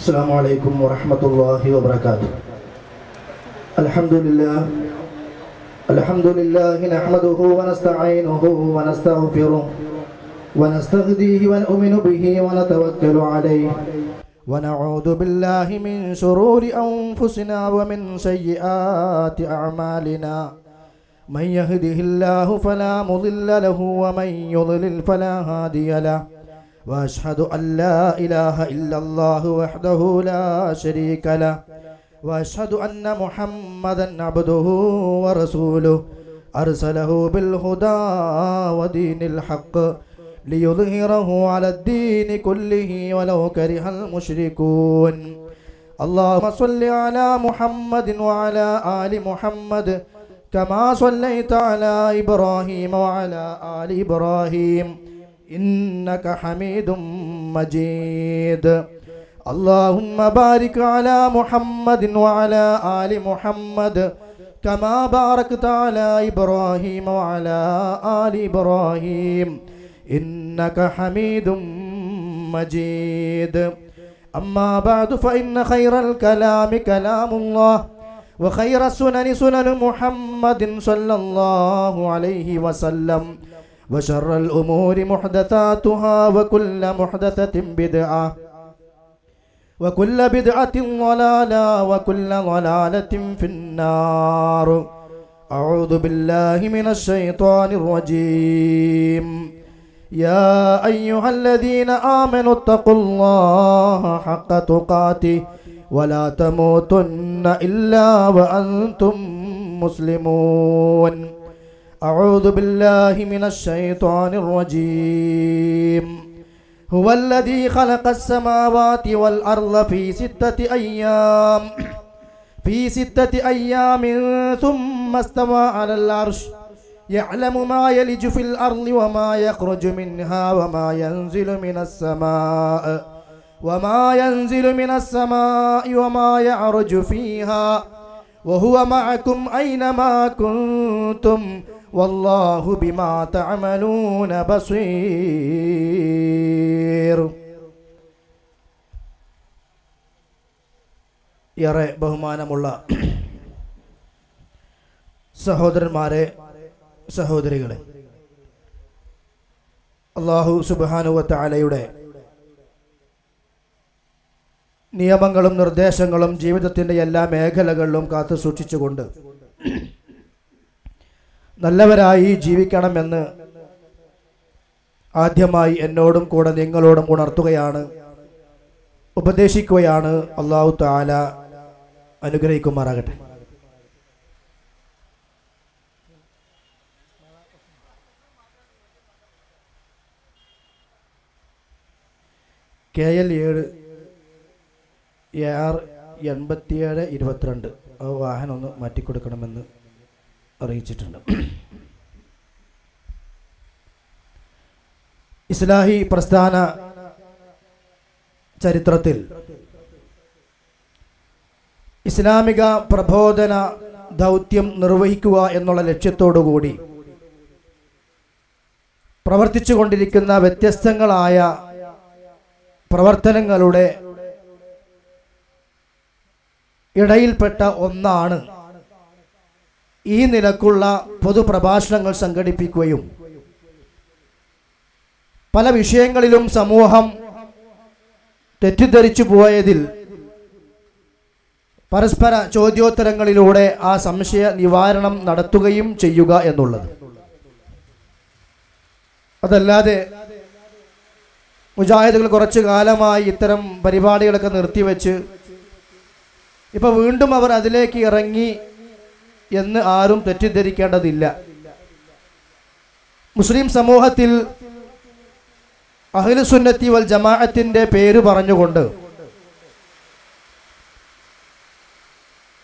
السلام عليكم ورحمة الله وبركاته. الحمد لله نحمده ونستعينه ونستغفره ونستهديه ونؤمن به ونتوكل عليه ونعوذ بالله من شرور أنفسنا ومن سيئات أعمالنا. من يهده الله فلا مضل له ومن يضلل فلا هادي له. وأشهد أن لا إله إلا الله وحده لا شريك له. وأشهد أن محمدا عبده ورسوله أرسله بالهدى ودين الحق ليظهره على الدين كله ولو كره المشركون. اللهم صل على محمد وعلى آل محمد كما صليت على إبراهيم وعلى آل إبراهيم إنك حميد مجيد. اللهم بارك على محمد وعلى آل محمد كما باركت على إبراهيم وعلى آل إبراهيم إنك حميد مجيد. أما بعد فإن خير الكلام كلام الله وخير السنن سنن محمد صلى الله عليه وسلم وشر الأمور محدثاتها وكل محدثة بدعة وكل بدعة ضلالة وكل ضلالة في النار. أعوذ بالله من الشيطان الرجيم. يا أيها الذين آمنوا اتقوا الله حق تقاته ولا تموتن إلا وأنتم مسلمون. أعوذ بالله من الشيطان الرجيم. هو الذي خلق السماوات والأرض في ستة أيام ثم استوى على العرش يعلم ما يلج في الأرض وما يخرج منها وما ينزل من السماء وما يعرج فيها وهو معكم أينما كنتم والله بما تعملون بصير. ഏറെ ബഹുമാനമുള്ള സഹോദരന്മാരെ, സഹോദരികളെ, അല്ലാഹു സുബ്ഹാനഹു വ തആലയുടെ നിയമങ്ങളും നിർദ്ദേശങ്ങളും ജീവിതത്തിൻ്റെ എല്ലാ മേഖലകളിലും കാത്തു സൂക്ഷിച്ചുകൊണ്ട് നല്ലവരായി ജീവിക്കണമെന്ന് ആദ്യമായി എന്നോടും കൂടെ നിങ്ങളോടും ഉണർത്തുകയാണ്, ഉപദേശിക്കുകയാണ്. അല്ലാഹു തആല അനുഗ്രഹിക്കുമാറാകട്ടെ. KL 8722 ആ വാഹനം ഒന്ന് മാറ്റിക്കൊടുക്കണമെന്ന് അറിയിച്ചിട്ടുണ്ട്. ഇസ്ലാഹി പ്രസ്ഥാന ചരിത്രത്തിൽ ഇസ്ലാമിക പ്രബോധന ദൗത്യം നിർവഹിക്കുക എന്നുള്ള ലക്ഷ്യത്തോടുകൂടി പ്രവർത്തിച്ചു കൊണ്ടിരിക്കുന്ന വ്യത്യസ്തങ്ങളായ പ്രവർത്തനങ്ങളുടെ ഇടയിൽപ്പെട്ട ഒന്നാണ് ഈ നിലക്കുള്ള പൊതുപ്രഭാഷണങ്ങൾ സംഘടിപ്പിക്കുകയും പല വിഷയങ്ങളിലും സമൂഹം തെറ്റിദ്ധരിച്ചു പോയതിൽ പരസ്പര ചോദ്യോത്തരങ്ങളിലൂടെ ആ സംശയ നിവാരണം നടത്തുകയും ചെയ്യുക എന്നുള്ളത്. അതല്ലാതെ മുജാഹിദുകൾ കുറച്ചു കാലമായി ഇത്തരം പരിപാടികളൊക്കെ നിർത്തിവെച്ച് ഇപ്പോൾ വീണ്ടും അവർ അതിലേക്ക് ഇറങ്ങി എന്ന് ആരും തെറ്റിദ്ധരിക്കേണ്ടതില്ല. മുസ്ലിം സമൂഹത്തിൽ അഹ്ലു സുന്നത്തി വൽ ജമാഅത്തിന്റെ പേര് പറഞ്ഞുകൊണ്ട്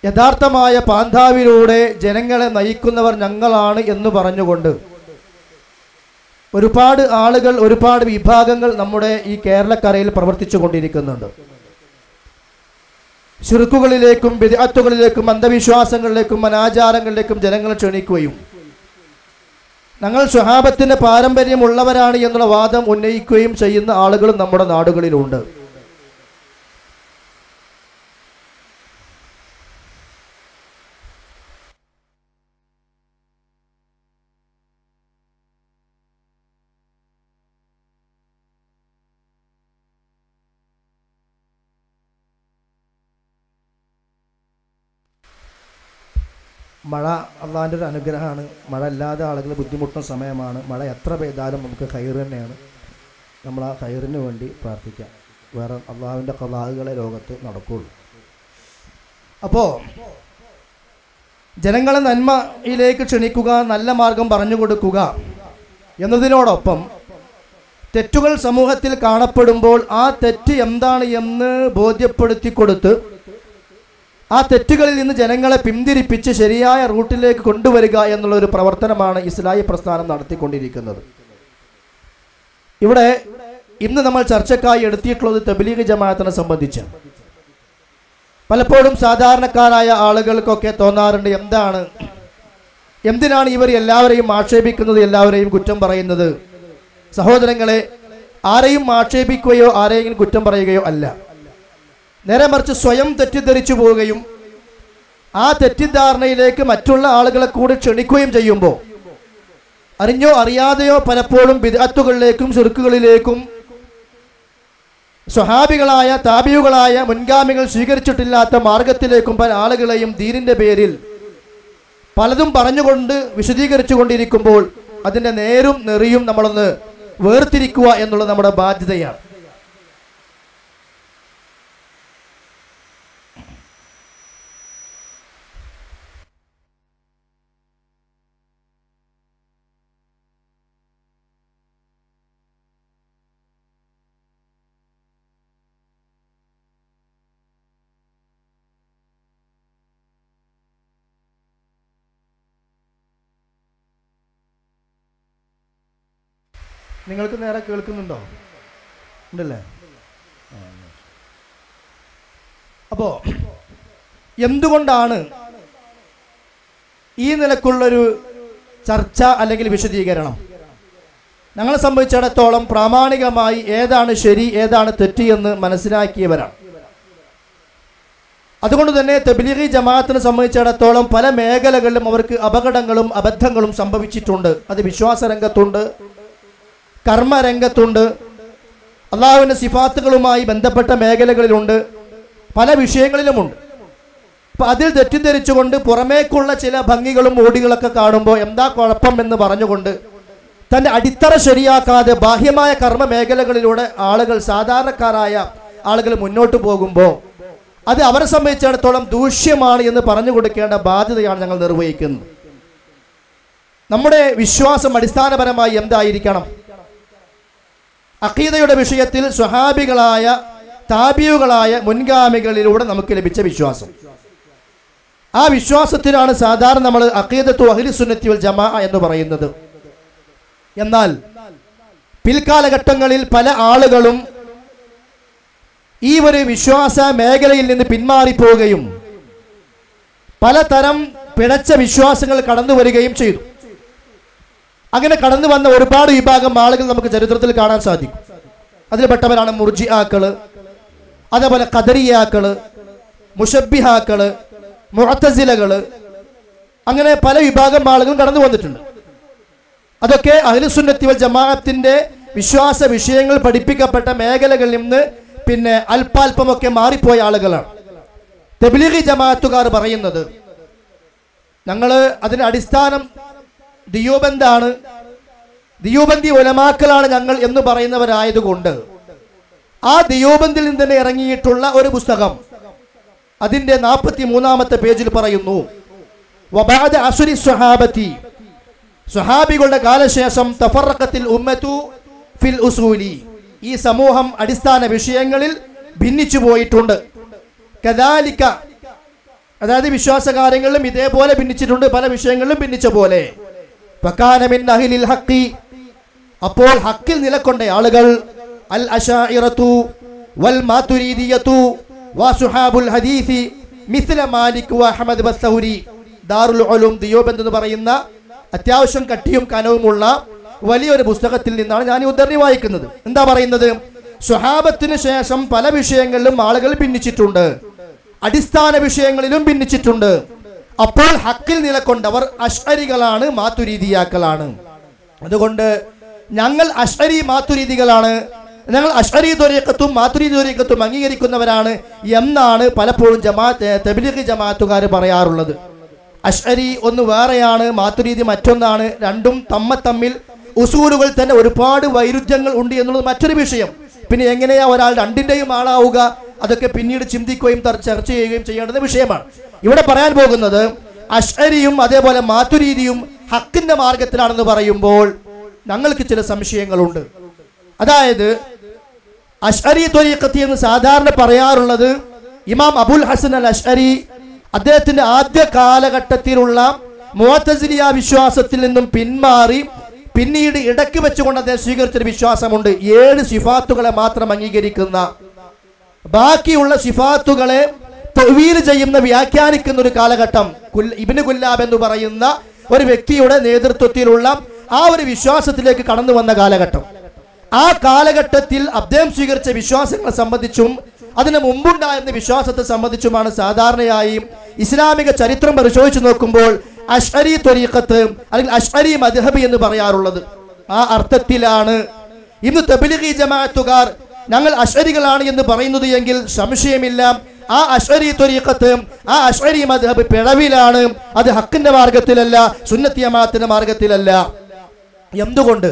യഥാർത്ഥമായ പാന്താവിലൂടെ ജനങ്ങളെ നയിക്കുന്നവർ ഞങ്ങളാണ് എന്ന് പറഞ്ഞുകൊണ്ട് ഒരുപാട് ആളുകൾ, ഒരുപാട് വിഭാഗങ്ങൾ നമ്മുടെ ഈ കേരളക്കരയിൽ പ്രവർത്തിച്ചു കൊണ്ടിരിക്കുന്നുണ്ട്. ശിർക്കുകളിലേക്കും ബിദ്അത്തുകളിലേക്കും അന്ധവിശ്വാസങ്ങളിലേക്കും അനാചാരങ്ങളിലേക്കും ജനങ്ങളെ ക്ഷണിക്കുകയും ഞങ്ങൾ സ്വഹാബത്തിന്റെ പാരമ്പര്യമുള്ളവരാണ് എന്നുള്ള വാദം ഉന്നയിക്കുകയും ചെയ്യുന്ന ആളുകളും നമ്മുടെ നാടുകളിലുണ്ട്. മഴ അള്ളാഹിൻ്റെ ഒരു അനുഗ്രഹമാണ്. മഴ ഇല്ലാതെ ആളുകൾ ബുദ്ധിമുട്ടുന്ന സമയമാണ്. മഴ എത്ര പെയ്താലും നമുക്ക് ഖൈർ തന്നെയാണ്. നമ്മൾ ആ ഖൈറിന് വേണ്ടി പ്രാർത്ഥിക്കാം. വേറെ അള്ളാഹുവിൻ്റെ ഖലാഹുകളെ ലോകത്ത് നടക്കുകയുള്ളൂ. അപ്പോൾ ജനങ്ങളെ നന്മയിലേക്ക് ക്ഷണിക്കുക, നല്ല മാർഗം പറഞ്ഞു കൊടുക്കുക എന്നതിനോടൊപ്പം തെറ്റുകൾ സമൂഹത്തിൽ കാണപ്പെടുമ്പോൾ ആ തെറ്റ് എന്താണ് എന്ന് ബോധ്യപ്പെടുത്തി കൊടുത്ത് ആ തെറ്റുകളിൽ നിന്ന് ജനങ്ങളെ പിന്തിരിപ്പിച്ച് ശരിയായ റൂട്ടിലേക്ക് കൊണ്ടുവരിക എന്നുള്ളൊരു പ്രവർത്തനമാണ് ഇസ്ലാഹി പ്രസ്ഥാനം നടത്തിക്കൊണ്ടിരിക്കുന്നത്. ഇവിടെ ഇന്ന് നമ്മൾ ചർച്ചക്കായി എടുത്തിട്ടുള്ളത് തബ്ലീഗ് ജമാഅത്തിനെ സംബന്ധിച്ച്. പലപ്പോഴും സാധാരണക്കാരായ ആളുകൾക്കൊക്കെ തോന്നാറുണ്ട്, എന്തിനാണ് ഇവർ എല്ലാവരെയും ആക്ഷേപിക്കുന്നത്, എല്ലാവരെയും കുറ്റം പറയുന്നത്? സഹോദരങ്ങളെ, ആരെയും ആക്ഷേപിക്കുകയോ ആരെയും കുറ്റം പറയുകയോ അല്ല. നേരെ മറിച്ച് സ്വയം തെറ്റിദ്ധരിച്ചു പോവുകയും ആ തെറ്റിദ്ധാരണയിലേക്ക് മറ്റുള്ള ആളുകളെ കൂടി ക്ഷണിക്കുകയും ചെയ്യുമ്പോൾ അറിഞ്ഞോ അറിയാതെയോ പലപ്പോഴും ബിദ്അത്തുകളിലേക്കും ശിർക്കുകളിലേക്കും സ്വഹാബികളായ താബിയുകളായ മുൻഗാമികൾ സ്വീകരിച്ചിട്ടില്ലാത്ത മാർഗത്തിലേക്കും പല ആളുകളെയും ദീനിൻ്റെ പേരിൽ പലതും പറഞ്ഞുകൊണ്ട് വിശദീകരിച്ചു കൊണ്ടിരിക്കുമ്പോൾ അതിൻ്റെ നേരും നെറിയും നമ്മളൊന്ന് വേർതിരിക്കുക എന്നുള്ളത് നമ്മുടെ ബാധ്യതയാണ്. നിങ്ങൾക്ക് നേരെ കേൾക്കുന്നുണ്ടോ? ഉണ്ടല്ലേ? അപ്പോൾ എന്തുകൊണ്ടാണ് ഈ നിലക്കുള്ളൊരു ചർച്ച അല്ലെങ്കിൽ വിശദീകരണം? ഞങ്ങളെ സംബന്ധിച്ചിടത്തോളം പ്രാമാണികമായി ഏതാണ് ശരി ഏതാണ് തെറ്റ് എന്ന് മനസ്സിലാക്കിയവരാണ്. അതുകൊണ്ട് തന്നെ തബ്ലീഗി ജമാഅത്തിനെ സംബന്ധിച്ചിടത്തോളം പല മേഖലകളിലും അവർക്ക് അപകടങ്ങളും അബദ്ധങ്ങളും സംഭവിച്ചിട്ടുണ്ട്. അത് വിശ്വാസ രംഗത്തുണ്ട്, കർമ്മരംഗത്തുണ്ട്, അള്ളാഹുവിൻ്റെ സിഫാത്തുകളുമായി ബന്ധപ്പെട്ട മേഖലകളിലുണ്ട്, പല വിഷയങ്ങളിലുമുണ്ട്. അപ്പം അതിൽ തെറ്റിദ്ധരിച്ചുകൊണ്ട് പുറമേക്കുള്ള ചില ഭംഗികളും ഓടികളൊക്കെ കാണുമ്പോൾ എന്താ കുഴപ്പം എന്ന് പറഞ്ഞുകൊണ്ട് തൻ്റെ അടിത്തറ ശരിയാക്കാതെ ബാഹ്യമായ കർമ്മ മേഖലകളിലൂടെ ആളുകൾ, സാധാരണക്കാരായ ആളുകൾ മുന്നോട്ട് പോകുമ്പോൾ അത് അവരെ സംബന്ധിച്ചിടത്തോളം ദൂഷ്യമാണ് എന്ന് പറഞ്ഞു കൊടുക്കേണ്ട ബാധ്യതയാണ് ഞങ്ങൾ നിർവഹിക്കുന്നത്. നമ്മുടെ വിശ്വാസം അടിസ്ഥാനപരമായി എന്തായിരിക്കണം? അഖീദയുടെ വിഷയത്തിൽ സ്വഹാബികളായ താബിയുകളായ മുൻഗാമികളിലൂടെ നമുക്ക് ലഭിച്ച വിശ്വാസം, ആ വിശ്വാസത്തിനാണ് സാധാരണ നമ്മൾ അഖീദത്തു അഹ്ലി സുന്നത്തി വൽ ജമാഅ എന്ന് പറയുന്നത്. എന്നാൽ പിൽക്കാലഘട്ടങ്ങളിൽ പല ആളുകളും ഈ ഒരു വിശ്വാസ മേഖലയിൽ നിന്ന് പിന്മാറിപ്പോവുകയും പലതരം പിഴച്ച വിശ്വാസങ്ങൾ കടന്നു വരികയും ചെയ്തു. അങ്ങനെ കടന്നു വന്ന ഒരുപാട് വിഭാഗം ആളുകൾ നമുക്ക് ചരിത്രത്തിൽ കാണാൻ സാധിക്കും. അതിൽപ്പെട്ടവരാണ് മുർജിആക്കള്, അതേപോലെ ഖദരിയാക്കള്, മുശബ്ബിഹാക്കള്, മുഅ്തസിലകള്, അങ്ങനെ പല വിഭാഗം ആളുകൾ കടന്നു വന്നിട്ടുണ്ട്. അതൊക്കെ അഹ്ലുസുന്നത്തി വൽ ജമാഅത്തിന്റെ വിശ്വാസ വിഷയങ്ങൾ പഠിപ്പിക്കപ്പെട്ട മേഖലകളിൽ നിന്ന് പിന്നെ അല്പാൽപമൊക്കെ മാറിപ്പോയ ആളുകളാണ്. തബ്ലീഗി ജമാഅത്തുകാർ പറയുന്നത് ഞങ്ങൾ അതിന്റെ അടിസ്ഥാനം ദിയോബന്താണ്, ദിയോബന്തി ഉലമാക്കളാണ് ഞങ്ങൾ എന്ന് പറയുന്നവരായതുകൊണ്ട് ആ ദിയോബന്തിൽ നിന്ന് തന്നെ ഇറങ്ങിയിട്ടുള്ള ഒരു പുസ്തകം അതിന്റെ 43-ാമത്തെ പേജിൽ പറയുന്നു, വബഅദ അസ്രി സ്വഹാബത്തി, സ്വഹാബികളുടെ കാലശേഷം തഫറഖത്തിൽ ഉമ്മതു ഫിൽ ഉസൂലി, ഈ സമൂഹം അടിസ്ഥാന വിഷയങ്ങളിൽ ഭിന്നിച്ചു പോയിട്ടുണ്ട്. കദാലിക, അതായത് വിശ്വാസ കാര്യങ്ങളിലും ഇതേപോലെ ഭിന്നിച്ചിട്ടുണ്ട്, പല വിഷയങ്ങളിലും ഭിന്നിച്ച പോലെ. ഫകാന മിൻ അഹ്ലിൽ ഹഖി, അപ്പോൾ ഹക്കിൽ നിലകൊണ്ട ആളുകൾ അൽ അശാഇറതു വൽ മാതുരീദിയതു വസുഹാബുൽ ഹദീസി മിസ്ല മാലിക് വ അഹ്മദ് ബസ്സൗരി. ദാറുൽ ഉലൂം ദിയോബന്ദ് എന്ന് പറയുന്ന അത്യാവശ്യം കട്ടിയും കനവുമുള്ള വലിയൊരു പുസ്തകത്തിൽ നിന്നാണ് ഞാൻ ഈ ഉദ്ധരണി വായിക്കുന്നത്. എന്താ പറയുന്നത്? സ്വഹാബത്തിന് ശേഷം പല വിഷയങ്ങളിലും ആളുകൾ ഭിന്നിച്ചിട്ടുണ്ട്, അടിസ്ഥാന വിഷയങ്ങളിലും ഭിന്നിച്ചിട്ടുണ്ട്. അപ്പോൾ ഹക്കിൽ നിലകൊണ്ടവർ അശ്അരികളാണ്, മാതുരീദിയാക്കളാണ്. അതുകൊണ്ട് ഞങ്ങൾ അശ്അരി മാതുരീദികളാണ്, ഞങ്ങൾ അശ്അരി ത്വരീഖത്തും മാതുരീദി ത്വരീഖത്തും അംഗീകരിക്കുന്നവരാണ് എന്നാണ് പലപ്പോഴും തബ്ലീഗി ജമാഅത്തുകാർ പറയാറുള്ളത്. അശ്അരി ഒന്ന് വേറെയാണ്, മാതുരീദി മറ്റൊന്നാണ്. രണ്ടും തമ്മിൽ ഉസൂലുകൾ തന്നെ ഒരുപാട് വൈരുദ്ധ്യങ്ങൾ ഉണ്ട് എന്നുള്ളത് മറ്റൊരു വിഷയം. പിന്നെ എങ്ങനെയാ ഒരാൾ രണ്ടിൻ്റെയും ആളാവുക, അതൊക്കെ പിന്നീട് ചിന്തിക്കുകയും ചർച്ച ചെയ്യുകയും ചെയ്യേണ്ടുന്ന വിഷയമാണ്. ഇവിടെ പറയാൻ പോകുന്നത് അശ്അരിയും അതേപോലെ മാതുരീദിയും ഹക്കിന്റെ മാർഗത്തിലാണെന്ന് പറയുമ്പോൾ ഞങ്ങൾക്ക് ചില സംശയങ്ങളുണ്ട്. അതായത് അശ്അരി ത്വരീഖത്ത് എന്ന് സാധാരണ പറയാറുള്ളത് ഇമാം അബുൽ ഹസൻ അൽ അശ്അരി അദ്ദേഹത്തിന്റെ ആദ്യ കാലഘട്ടത്തിലുള്ള മുഅ്തസിലിയ വിശ്വാസത്തിൽ നിന്നും പിന്മാറി പിന്നീട് ഇടയ്ക്ക് വെച്ചുകൊണ്ട് അദ്ദേഹം സ്വീകരിച്ചൊരു വിശ്വാസമുണ്ട്. 7 സിഫാത്തുകളെ മാത്രം അംഗീകരിക്കുന്ന, ബാക്കിയുള്ള സിഫാത്തുകളെ തഅ്വീൽ ചെയ്യുന്ന, വ്യാഖ്യാനിക്കുന്ന ഒരു കാലഘട്ടം. ഇബ്നു കുല്ലാബ് എന്ന് പറയുന്ന ഒരു വ്യക്തിയുടെ നേതൃത്വത്തിലുള്ള ആ ഒരു വിശ്വാസത്തിലേക്ക് കടന്നു വന്ന കാലഘട്ടം. ആ കാലഘട്ടത്തിൽ അദ്ദേഹം സ്വീകരിച്ച വിശ്വാസങ്ങളെ സംബന്ധിച്ചും അതിന് മുമ്പുണ്ടായിരുന്ന വിശ്വാസത്തെ സംബന്ധിച്ചുമാണ് സാധാരണയായി ഇസ്ലാമിക ചരിത്രം പരിശോധിച്ചു നോക്കുമ്പോൾ അശ്അരി ത്വരീഖത്ത് അല്ലെങ്കിൽ അശ്അരി മദ്ഹബ് എന്ന് പറയാറുള്ളത്. ആ അർത്ഥത്തിലാണ് ഇന്ന് തബ്ലീഗി ജമാഅത്തുകാർ ഞങ്ങൾ അശ്അരികളാണ് എന്ന് പറയുന്നത് എങ്കിൽ സംശയമില്ല ആ അശ്അരി ത്വരീഖത്ത്, ആ അശ്അരി മദ്ഹബ് പിഴവിലാണ്. അത് ഹക്കിന്റെ മാർഗത്തിലല്ല, സുന്നത്തി ജമാഅത്തിന്റെ മാർഗത്തിലല്ല. എന്തുകൊണ്ട്?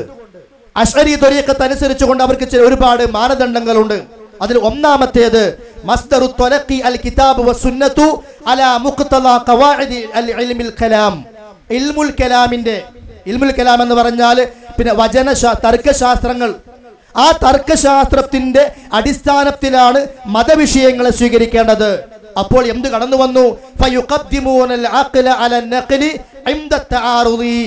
അശ്അരി ത്വരീഖത്ത് അനുസരിച്ചുകൊണ്ട് അവർക്ക് ഒരുപാട് മാനദണ്ഡങ്ങളുണ്ട്. അതിൽ ഒന്നാമത്തേത് മസ്ദറു ത്വലഖി അൽ കിതാബ് വസുന്നത്തു അലാ മുഖ്തദ ഖവാഇദി അൽ ഇൽമുൽ കലാം. ഇൽമുൽ കലാമിന്റെ, ഇൽമുൽ കലാം എന്ന് പറഞ്ഞാൽ പിന്നെ തർക്കശാസ്ത്രങ്ങൾ. ആ തർക്കശാസ്ത്രത്തിന്റെ അടിസ്ഥാനത്തിലാണ് മതവിഷയങ്ങളെ സ്വീകരിക്കേണ്ടത്. അപ്പോൾ എന്ത് കടന്നു വന്നു? ഫയുഖദ്ദിമൂനൽ അഖ്ല അലൻ നഖ്ലി ഇൻദ തആറുദി.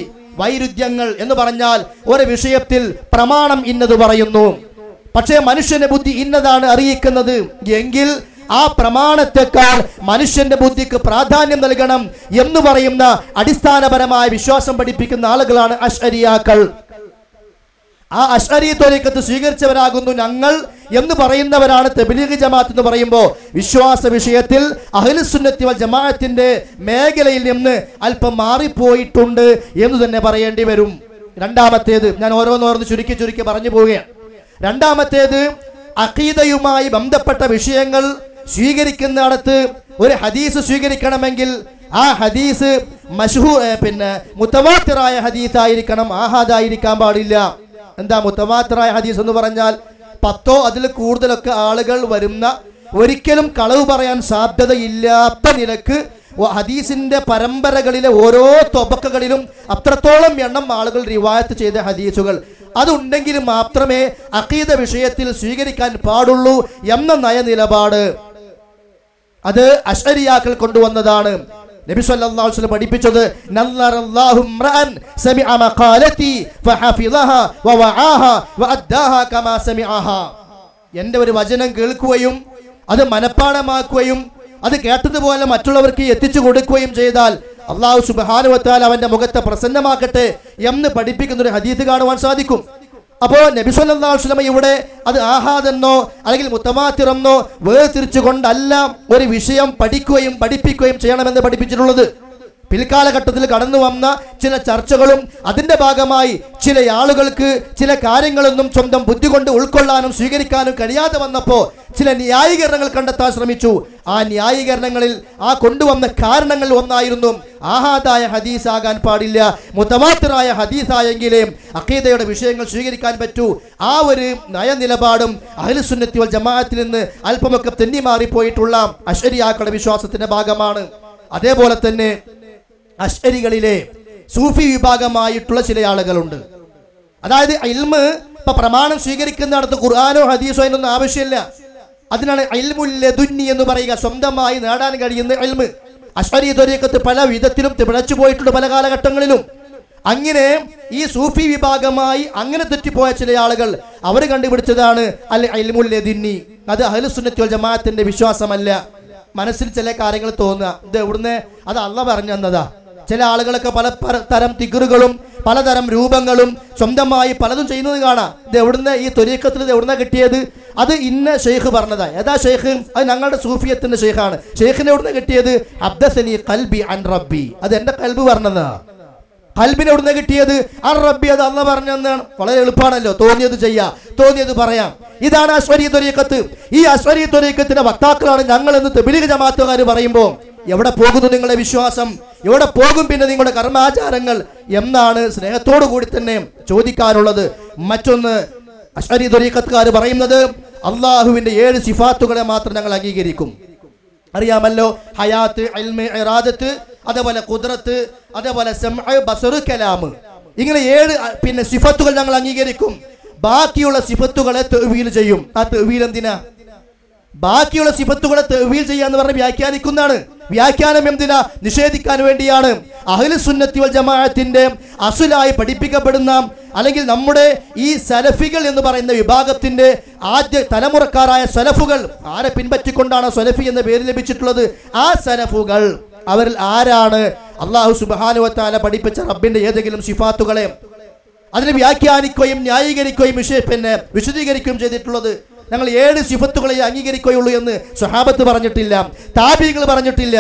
വൈരുദ്ധ്യങ്ങൾ എന്ന് പറഞ്ഞാൽ ഒരു വിഷയത്തിൽ പ്രമാണം ഇന്നത് പറയുന്നു, പക്ഷേ മനുഷ്യന്റെ ബുദ്ധി ഇന്നതാണ് അറിയിക്കുന്നത് എങ്കിൽ ആ പ്രമാണത്തെക്കാൾ മനുഷ്യന്റെ ബുദ്ധിക്ക് പ്രാധാന്യം നൽകണം എന്ന് പറയുന്ന അടിസ്ഥാനപരമായ വിശ്വാസം പഠിപ്പിക്കുന്ന ആളുകളാണ് അശ്അരിയാക്കൾ. ആ അശ്അരി ത്വരീഖത്ത് സ്വീകരിച്ചവരാകുന്നു ഞങ്ങൾ എന്ന് പറയുന്നവരാണ് തബ്ലീഗ് ജമാഅത്ത് എന്ന് പറയുമ്പോൾ വിശ്വാസ വിഷയത്തിൽ അഹ്ലുസുന്നത്തി വൽ ജമാഅത്തിന്റെ മേഖലയിൽ നിന്ന് അല്പം മാറിപ്പോയിട്ടുണ്ട് എന്ന് തന്നെ പറയേണ്ടി വരും. രണ്ടാമത്തേത്, ഞാൻ ഓരോന്നോരോന്ന് ചുരുക്കി പറഞ്ഞു പോവുകയാണ്. രണ്ടാമത്തേത്, അഖീദയുമായി ബന്ധപ്പെട്ട വിഷയങ്ങൾ സ്വീകരിക്കുന്നിടത്ത് ഒരു ഹദീസ് സ്വീകരിക്കണമെങ്കിൽ ആ ഹദീസ് മുതവാത്തിറായ ഹദീസായിരിക്കണം, ആഹാദായിരിക്കാൻ പാടില്ല. എന്താ മുതവാത്തിറായ ഹദീസ് എന്ന് പറഞ്ഞാൽ 10 അതിൽ കൂടുതലൊക്കെ ആളുകൾ വരുന്ന, ഒരിക്കലും കളവ് പറയാൻ സാധ്യതയില്ലാത്ത നിലക്ക് ഹദീസിന്റെ പരമ്പരകളിലെ ഓരോ തൊബക്കകളിലും അത്രത്തോളം എണ്ണം ആളുകൾ റിവായത്ത് ചെയ്ത ഹദീസുകൾ അതുണ്ടെങ്കിൽ മാത്രമേ അഖീദ വിഷയത്തിൽ സ്വീകരിക്കാൻ പാടുള്ളൂ എന്ന നയനിലപാട് അത് അശ്അരിയാക്കൾ കൊണ്ടുവന്നതാണ്. നബി സല്ലല്ലാഹു അലൈഹി വസല്ലം പഠിപ്പിച്ചത് നല്ലറല്ലാഹു ഇംറഅൻ സമിഅ മഖാലതി ഫഹഫിളഹാ വവആഹാ വഅദ്ദാഹാ കമാ സമിഅഹാ. എൻ്റെ ഒരു വചനം കേൾക്കുകയും അത് മനഃപ്പാഠമാക്കുകയും അത് കേട്ടതുപോലെ മറ്റുള്ളവർക്ക് എത്തിച്ചു കൊടുക്കുകയും ചെയ്താൽ അല്ലാഹു സുബ്ഹാനഹു വ തആല അവന്റെ മുഖത്തെ പ്രസന്നമാക്കട്ടെ എന്ന് പഠിപ്പിക്കുന്ന ഒരു ഹദീസ് കാണുവാൻ സാധിക്കും. അപ്പോൾ നബി സല്ലല്ലാഹു അലൈഹി വസല്ലം ഇവിടെ അത് ആഹാദെന്നോ അല്ലെങ്കിൽ മുതവാത്തിറെന്നോ വേർതിരിച്ചുകൊണ്ടല്ല ഒരു വിഷയം പഠിക്കുകയും പഠിപ്പിക്കുകയും ചെയ്യണമെന്ന് പഠിപ്പിച്ചിട്ടുള്ളത്. പിൽക്കാലഘട്ടത്തിൽ കടന്നു വന്ന ചില ചർച്ചകളും അതിന്റെ ഭാഗമായി ചില ആളുകൾക്ക് ചില കാര്യങ്ങളൊന്നും സ്വന്തം ബുദ്ധി കൊണ്ട് ഉൾക്കൊള്ളാനും സ്വീകരിക്കാനും കഴിയാതെ വന്നപ്പോൾ ചില ന്യായീകരണങ്ങൾ കണ്ടെത്താൻ ശ്രമിച്ചു. ആ ന്യായീകരണങ്ങളിൽ ആ കൊണ്ടുവന്ന കാരണങ്ങൾ ഒന്നായിരുന്നു ആഹാദായ ഹദീസാകാൻ പാടില്ല, മുതവാത്തിറായ ഹദീസായെങ്കിലേ അഖീദയുടെ വിഷയങ്ങൾ സ്വീകരിക്കാൻ പറ്റൂ. ആ ഒരു നയനിലപാടും അഹ്ലുസുന്നത്തി വൽ ജമാഅത്തിൽ നിന്ന് അല്പമൊക്കെ തെന്നി മാറിപ്പോയിട്ടുള്ള അശ്അരിയാക്കളുടെ വിശ്വാസത്തിന്റെ ഭാഗമാണ്. അതേപോലെ തന്നെ അശ്അരികളിലെ സൂഫി വിഭാഗമായിട്ടുള്ള ചില ആളുകളുണ്ട്. അതായത് ഇൽമ് ഇപ്പൊ പ്രമാണം സ്വീകരിക്കുന്നിടത്ത് ഖുർആനോ ഹദീസോ എന്നൊന്നും ആവശ്യമില്ല. അതിനാണ് ഇൽമുൽ ലദുന്നി എന്ന് പറയുക, സ്വന്തമായി നേടാൻ കഴിയുന്ന ഇൽമ്. അശ്അരി ത്വരീഖത്ത് പല വിധത്തിലും പിഴച്ചു പോയിട്ടുണ്ട് പല കാലഘട്ടങ്ങളിലും. അങ്ങനെ ഈ സൂഫി വിഭാഗമായി അങ്ങനെ തെറ്റിപ്പോയ ചില ആളുകൾ അവർ കണ്ടുപിടിച്ചതാണ് അൽ ഇൽമുൽ ലദുന്നി. അത് അഹ്ലുസുന്നത്തി വൽ ജമാഅത്തിന്റെ വിശ്വാസമല്ല. മനസ്സിൽ ചില കാര്യങ്ങൾ തോന്നുക, ഇത് എവിടുന്ന്, അത് അള്ളാഹ് പറഞ്ഞു തന്നതാ. ചില ആളുകളൊക്കെ പല തരം തിഗറുകളും പലതരം രൂപങ്ങളും സ്വന്തമായി പലതും ചെയ്യുന്നത് കാണാം. ഇത് എവിടുന്ന്, ഈ ത്വരീഖത്തിൽ ഇത് എവിടുന്ന കിട്ടിയത്? അത് ഇന്ന ഷെയ്ഖ് പറഞ്ഞതാ. ഏതാ ഷെയ്ഖ്? അത് ഞങ്ങളുടെ സൂഫിയത്തിന്റെ ഷെയ്ഖാണ്. ഷെയ്ഖിനെ എവിടുന്ന് കിട്ടിയത്? അബ്ദസനി ഖൽബി അൻ റബ്ബി, അത് എന്റെ കൽബ് പറഞ്ഞതാ. കൽബിനെ എവിടുന്ന് കിട്ടിയത്? അൻ റബ്ബി, അത് അള്ളാഹ് പറഞ്ഞെന്നാണ്. വളരെ എളുപ്പമാണല്ലോ, തോന്നിയത് ചെയ്യാം, തോന്നിയത് പറയാം. ഇതാണ് അശ്അരി ത്വരീഖത്ത്. ഈ അശ്അരി ത്വരീഖത്തിന്റെ വക്താക്കളാണ് ഞങ്ങൾ എന്ന് തബ്ലീഗ് ജമാഅത്തുകാർ പറയുമ്പോൾ എവിടെ പോകുന്നു നിങ്ങളുടെ വിശ്വാസം? എവിടെ പോകും പിന്നെ നിങ്ങളുടെ കർമാചാരങ്ങൾ എന്നാണ് സ്നേഹത്തോടു കൂടി തന്നെ ചോദിക്കാനുള്ളത്. മറ്റൊന്ന് അശ്അരി ത്വരീഖത്തുകാർ പറയുന്നത് അള്ളാഹുവിന്റെ 7 സിഫാത്തുകളെ മാത്രം ഞങ്ങൾ അംഗീകരിക്കും. അറിയാമല്ലോ, ഹയാത്ത്, ഇൽമ്, ഇറാദത്ത്, അതേപോലെ ഖുദ്റത്ത്, അതേപോലെ സമഅ്, ബസർ, കലാം, ഇങ്ങനെ 7 സിഫത്തുകൾ ഞങ്ങൾ അംഗീകരിക്കും. ബാക്കിയുള്ള സിഫത്തുകളെ തഅ്വീൽ ചെയ്യും. ആ തഅ്വീൽ എന്തിനാ? ബാക്കിയുള്ള സിഫത്തുകളെ തഅ്വീൽ ചെയ്യാന്ന് പറഞ്ഞ് വ്യാഖ്യാനിക്കുന്നതാണ്. വ്യാഖ്യാനം എന്തിനാ? നിഷേധിക്കാൻ വേണ്ടിയാണ്. അഹ്ലുസ് സുന്നത്തി വൽ ജമാഅത്തിന്റെ അസുലായി പഠിപ്പിക്കപ്പെടുന്ന അല്ലെങ്കിൽ നമ്മുടെ ഈ സലഫികൾ എന്ന് പറയുന്ന വിഭാഗത്തിന്റെ ആദ്യ തലമുറക്കാരായ സലഫുകൾ, ആരെ പിൻപറ്റിക്കൊണ്ടാണ് സലഫി എന്ന പേര് ലഭിച്ചിട്ടുള്ളത്? ആ സലഫുകൾ അവരിൽ ആരാണ് അല്ലാഹു സുബ്ഹാനഹു വ തആല പഠിപ്പിച്ച റബ്ബിന്റെ ഏതെങ്കിലും സിഫാത്തുകളെ അതിനെ വ്യാഖ്യാനിക്കുകയും ന്യായീകരിക്കുകയും വിശദീകരിക്കുകയും ചെയ്തിട്ടുള്ളത്? ഞങ്ങൾ 7 സിഫത്തുകളെ അംഗീകരിക്കുകയുള്ളൂ എന്ന് സ്വഹാബത്ത് പറഞ്ഞിട്ടില്ല, താബിഈകൾ പറഞ്ഞിട്ടില്ല.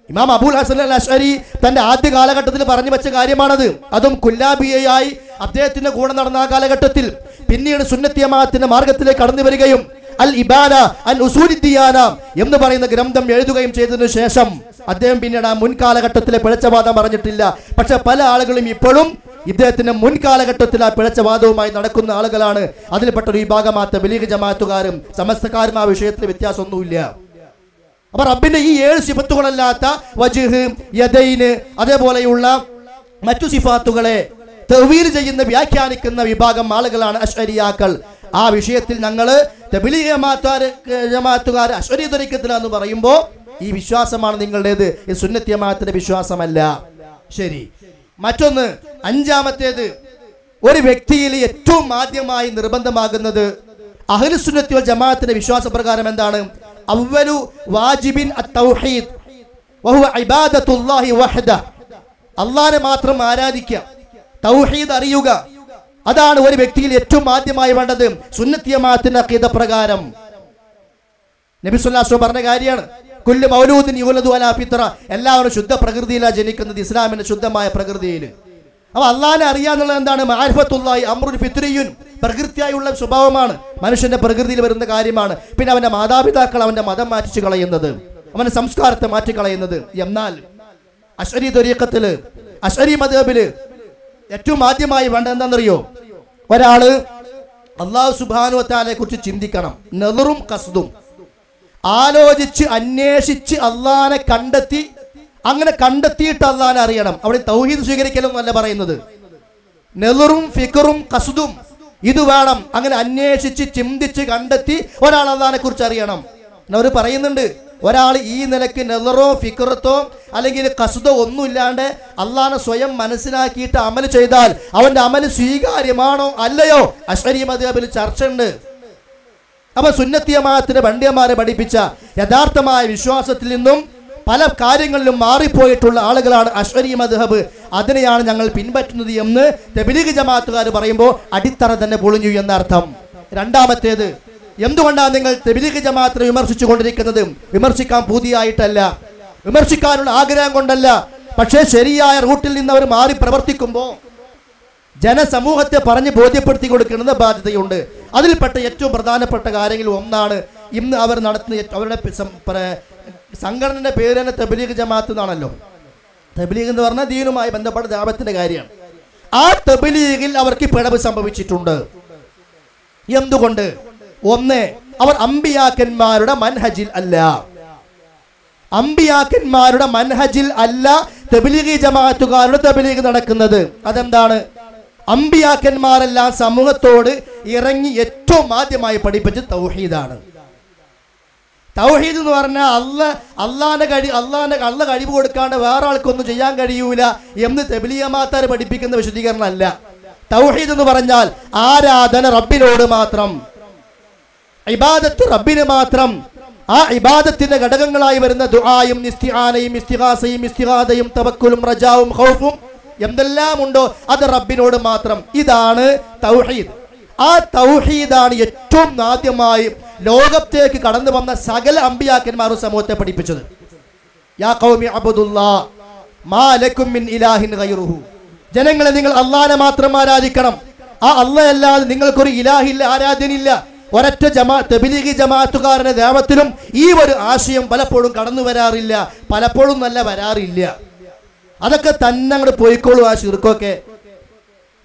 ഇമാം അബൂൽ ഹസൻ അൽ അശ്അരി തന്റെ ആദ്യ കാലഘട്ടത്തിൽ പറഞ്ഞു വെച്ച കാര്യമാണത്. അതും കുല്ലാബിയായി അദ്ദേഹത്തിന്റെ കൂടെ നടന്ന ആ കാലഘട്ടത്തിൽ. പിന്നീട് സുന്നത്തി ജമാഅത്തിന്റെ മാർഗത്തിലേക്ക് കടന്നു വരികയും അൽ ഇബാന അൻ ഉസൂലിദ്ദിയാന എന്ന് പറയുന്ന ഗ്രന്ഥം എഴുതുകയും ചെയ്തതിനു ശേഷം അദ്ദേഹം പിന്നീട് ആ മുൻകാലഘട്ടത്തിലെ പിഴച്ചവാദം പറഞ്ഞിട്ടില്ല. പക്ഷെ പല ആളുകളും ഇപ്പോഴും ഇദ്ദേഹത്തിന്റെ മുൻകാലഘട്ടത്തിൽ ആ പിഴച്ചവാദവുമായി നടക്കുന്ന ആളുകളാണ്. അതിൽപ്പെട്ട ഒരു വിഭാഗമാ തബ്ലീഗ് ജമാഅത്തുകാരും സമസ്തക്കാരും. ആ വിഷയത്തിൽ വ്യത്യാസമൊന്നുമില്ല. അപ്പൊ റബ്ബിന്റെ ഈ 7 സിഫത്തുകളല്ലാത്ത വജ്ഹ്, യദൈന്, അതേപോലെയുള്ള മറ്റു സിഫാത്തുകളെ തഅ്വീൽ ചെയ്യുന്ന വ്യാഖ്യാനിക്കുന്ന വിഭാഗം ആളുകളാണ് അശ്അരിയാക്കൾ. ആ വിഷയത്തിൽ ഞങ്ങൾ തബ്ലീഗ് ജമാഅത്തുകാർ അശ്അരി ത്വരീഖത്തിലാന്ന് പറയുമ്പോൾ ഈ വിശ്വാസമാണ് നിങ്ങളുടേത്, ഈ സുന്നത്തി ജമാഅത്തിന്റെ വിശ്വാസമല്ല. ശരി. മറ്റൊന്ന്, 5-ാമത്തേത്, ഒരു വ്യക്തിയിൽ ഏറ്റവും ആദ്യമായി നിർബന്ധമാകുന്നത് അഹ്ലുസ് സുന്നത്തി വൽ ജമാഅത്തിന്റെ വിശ്വാസപ്രകാരം എന്താണ്? അവ്വലു വാജിബിൻ അത്തൗഹീദ് വഹുവ ഇബാദത്തുല്ലാഹി വഹ്ദഹ്. അല്ലാഹനെ മാത്രം ആരാധിക്കുക, തൗഹീദ് അറിയുക, അതാണ് ഒരു വ്യക്തിയിൽ ഏറ്റവും ആദ്യമായി വേണ്ടത് സുന്നത്തി ജമാഅത്തിന്റെ അഖീദ പ്രകാരം. നബി സല്ലല്ലാഹു അലൈഹി വസല്ലം പറഞ്ഞ കാര്യമാണ്. കുല്ലു മൗലൂദിൻ യുവലദു അലാ ഫിത്ര. എല്ലാവരും ശുദ്ധ പ്രകൃതിയിലാണ് ജനിക്കുന്നത്, ഇസ്ലാമിന്റെ ശുദ്ധമായ പ്രകൃതിയിൽ. അപ്പോൾ അല്ലാഹനെ അറിയാന്നുള്ളത് എന്താണ്? മഅരിഫത്തുല്ലാഹി അംറുൻ ഫിത്രിയുൻ, പ്രകൃതിയായുള്ള സ്വഭാവമാണ്, മനുഷ്യന്റെ പ്രകൃതിയിൽ വരുന്ന കാര്യമാണ്. പിന്നെ അവന്റെ മാതാപിതാക്കൾ അവന്റെ മതം മാറ്റിച്ചു കളയുന്നത്, അവന്റെ സംസ്കാരത്തെ മാറ്റിക്കളയുന്നത്. എന്നാൽ അശ്അരി ത്വരീഖത്തിൽ, അശ്അരി മദ്ഹബില് ഏറ്റവും ആദ്യമായി വേണ്ട എന്താണെന്നറിയോ? ഒരാള് അല്ലാഹു സുബ്ഹാനഹു വ തആലയെ കുറിച്ച് ചിന്തിക്കണം. നദറും ഖസ്ദും, ആലോചിച്ച് അന്വേഷിച്ച് അള്ളാഹനെ കണ്ടെത്തി, അങ്ങനെ കണ്ടെത്തിയിട്ട് അള്ളാഹനെ അറിയണം. അവിടെ തൗഹീദ് സ്വീകരിക്കലും അല്ല പറയുന്നത്. നദറും ഫിക്റും ഖസ്ദും ഇത് വേണം. അങ്ങനെ അന്വേഷിച്ച് ചിന്തിച്ച് കണ്ടെത്തി ഒരാൾ അള്ളാഹനെ കുറിച്ച് അറിയണം. അവർ പറയുന്നുണ്ട്, ഒരാൾ ഈ നിലയ്ക്ക് നദറോ ഫിക്റത്തോ അല്ലെങ്കിൽ ഖസ്ദോ ഒന്നുമില്ലാണ്ട് അള്ളാഹനെ സ്വയം മനസ്സിലാക്കിയിട്ട് അമൽ ചെയ്താൽ അവന്റെ അമൽ സ്വീകാര്യമാണോ അല്ലയോ അശ്അരി മദ്ഹബിൽ ചർച്ചയുണ്ട്. അപ്പൊ സുന്നത്തി ജമാഅത്തിന്റെ പണ്ഡിതന്മാരെ പഠിപ്പിച്ച യഥാർത്ഥമായ വിശ്വാസത്തിൽ നിന്നും പല കാര്യങ്ങളിലും മാറിപ്പോയിട്ടുള്ള ആളുകളാണ് അശ്അരി മദ്ഹബ്. അതിനെയാണ് ഞങ്ങൾ പിൻപറ്റുന്നത് എന്ന് തബ്ലീഗ് ജമാഅത്തുകാർ പറയുമ്പോൾ അടിത്തറ തന്നെ പൊളിഞ്ഞു എന്നർത്ഥം. 2-ാമത്തേത്, എന്തുകൊണ്ടാണ് നിങ്ങൾ തബ്ലീഗ് ജമാഅത്തിനെ വിമർശിച്ചു കൊണ്ടിരിക്കുന്നത്? വിമർശിക്കാൻ പൂതിയായിട്ടല്ല, വിമർശിക്കാനുള്ള ആഗ്രഹം കൊണ്ടല്ല. പക്ഷേ ശരിയായ റൂട്ടിൽ നിന്ന് അവർ മാറി പ്രവർത്തിക്കുമ്പോൾ ജനസമൂഹത്തെ പറഞ്ഞ് ബോധ്യപ്പെടുത്തി കൊടുക്കുന്നത് ബാധ്യതയുണ്ട്. അതിൽപ്പെട്ട ഏറ്റവും പ്രധാനപ്പെട്ട കാര്യങ്ങളിൽ ഒന്നാണ് ഇന്ന് അവർ നടത്തുന്ന അവരുടെ സംഘടനയുടെ പേര് തന്നെ തബ്ലീഗ് ജമാഅത്ത് എന്നാണല്ലോ. തബ്ലീഗ് എന്ന് പറഞ്ഞാൽ ദീനുമായി ബന്ധപ്പെട്ട ദഅവത്തിന്റെ കാര്യമാണ്. ആ തബ്ലീഗിൽ അവർക്ക് പിഴവ് സംഭവിച്ചിട്ടുണ്ട്. എന്തുകൊണ്ട്? ഒന്ന്, അവർ അമ്പിയാക്കന്മാരുടെ മൻഹജിൽ അല്ല. അമ്പിയാക്കന്മാരുടെ മൻഹജിൽ അല്ല തബ്ലീഗ് ജമാഅത്തുകാരുടെ തബ്ലീഗ് നടക്കുന്നത്. അതെന്താണ്? അമ്പിയാക്കന്മാരെല്ലാം സമൂഹത്തോട് ഇറങ്ങി ഏറ്റവും ആദ്യമായി പഠിപ്പിച്ച തൗഹീദാണ്. തൗഹീദ് എന്ന് പറഞ്ഞാൽ അള്ളാഹ് കഴിവ് കൊടുക്കാണ്ട് വേറെ ആൾക്കൊന്നും ചെയ്യാൻ കഴിയൂല എന്ന് തബ്ലീഗ് ജമാഅത്തുകാർ പഠിപ്പിക്കുന്ന വിശദീകരണമല്ല. തൗഹീദ് എന്ന് പറഞ്ഞാൽ ആരാധന റബ്ബിനോട് മാത്രം, ഇബാദത്ത് റബ്ബിന് മാത്രം. ആ ഇബാദത്തിന്റെ ഘടകങ്ങളായി വരുന്ന ദുആയും ഇസ്തിആനയും ഇസ്തിഗാസയും ഇസ്തിഗാദയും തവക്കുലും റജാവും ഖൗഫും എന്തെല്ലാം ഉണ്ടോ അത് റബ്ബിനോട് മാത്രം. ഇതാണ് തൗഹീദ്. ആ തൗഹീദാണ് ഏറ്റവും ആദ്യമായി ലോകത്തേക്ക് കടന്നു വന്ന സകല അമ്പിയാക്കന്മാരും സമൂഹത്തെ പഠിപ്പിച്ചത്. യാ ഖൗമി അബ്ദുല്ലാഹ് മാ ലക്കും മിൻ ഇലാഹിൻ ഗൈറുഹു. ജനങ്ങളെ, നിങ്ങൾ അല്ലാഹനെ മാത്രം ആരാധിക്കണം. ആ അല്ലാഹ് അല്ലാതെ നിങ്ങൾക്കൊരു ഇലാഹില്ല, ആരാധ്യനില്ല. ഒരൊറ്റ തബ്ലീഗ് ജമാഅത്തുകാരന്റെ ദഅവത്തിലും ഈ ഒരു ആശയം പലപ്പോഴും കടന്നു വരാറില്ല, പലപ്പോഴും നല്ല വരാറില്ല. അതൊക്കെ തന്നെ അങ്ങോട്ട് പോയിക്കോളൂ. ആ ശിർക്കൊക്കെ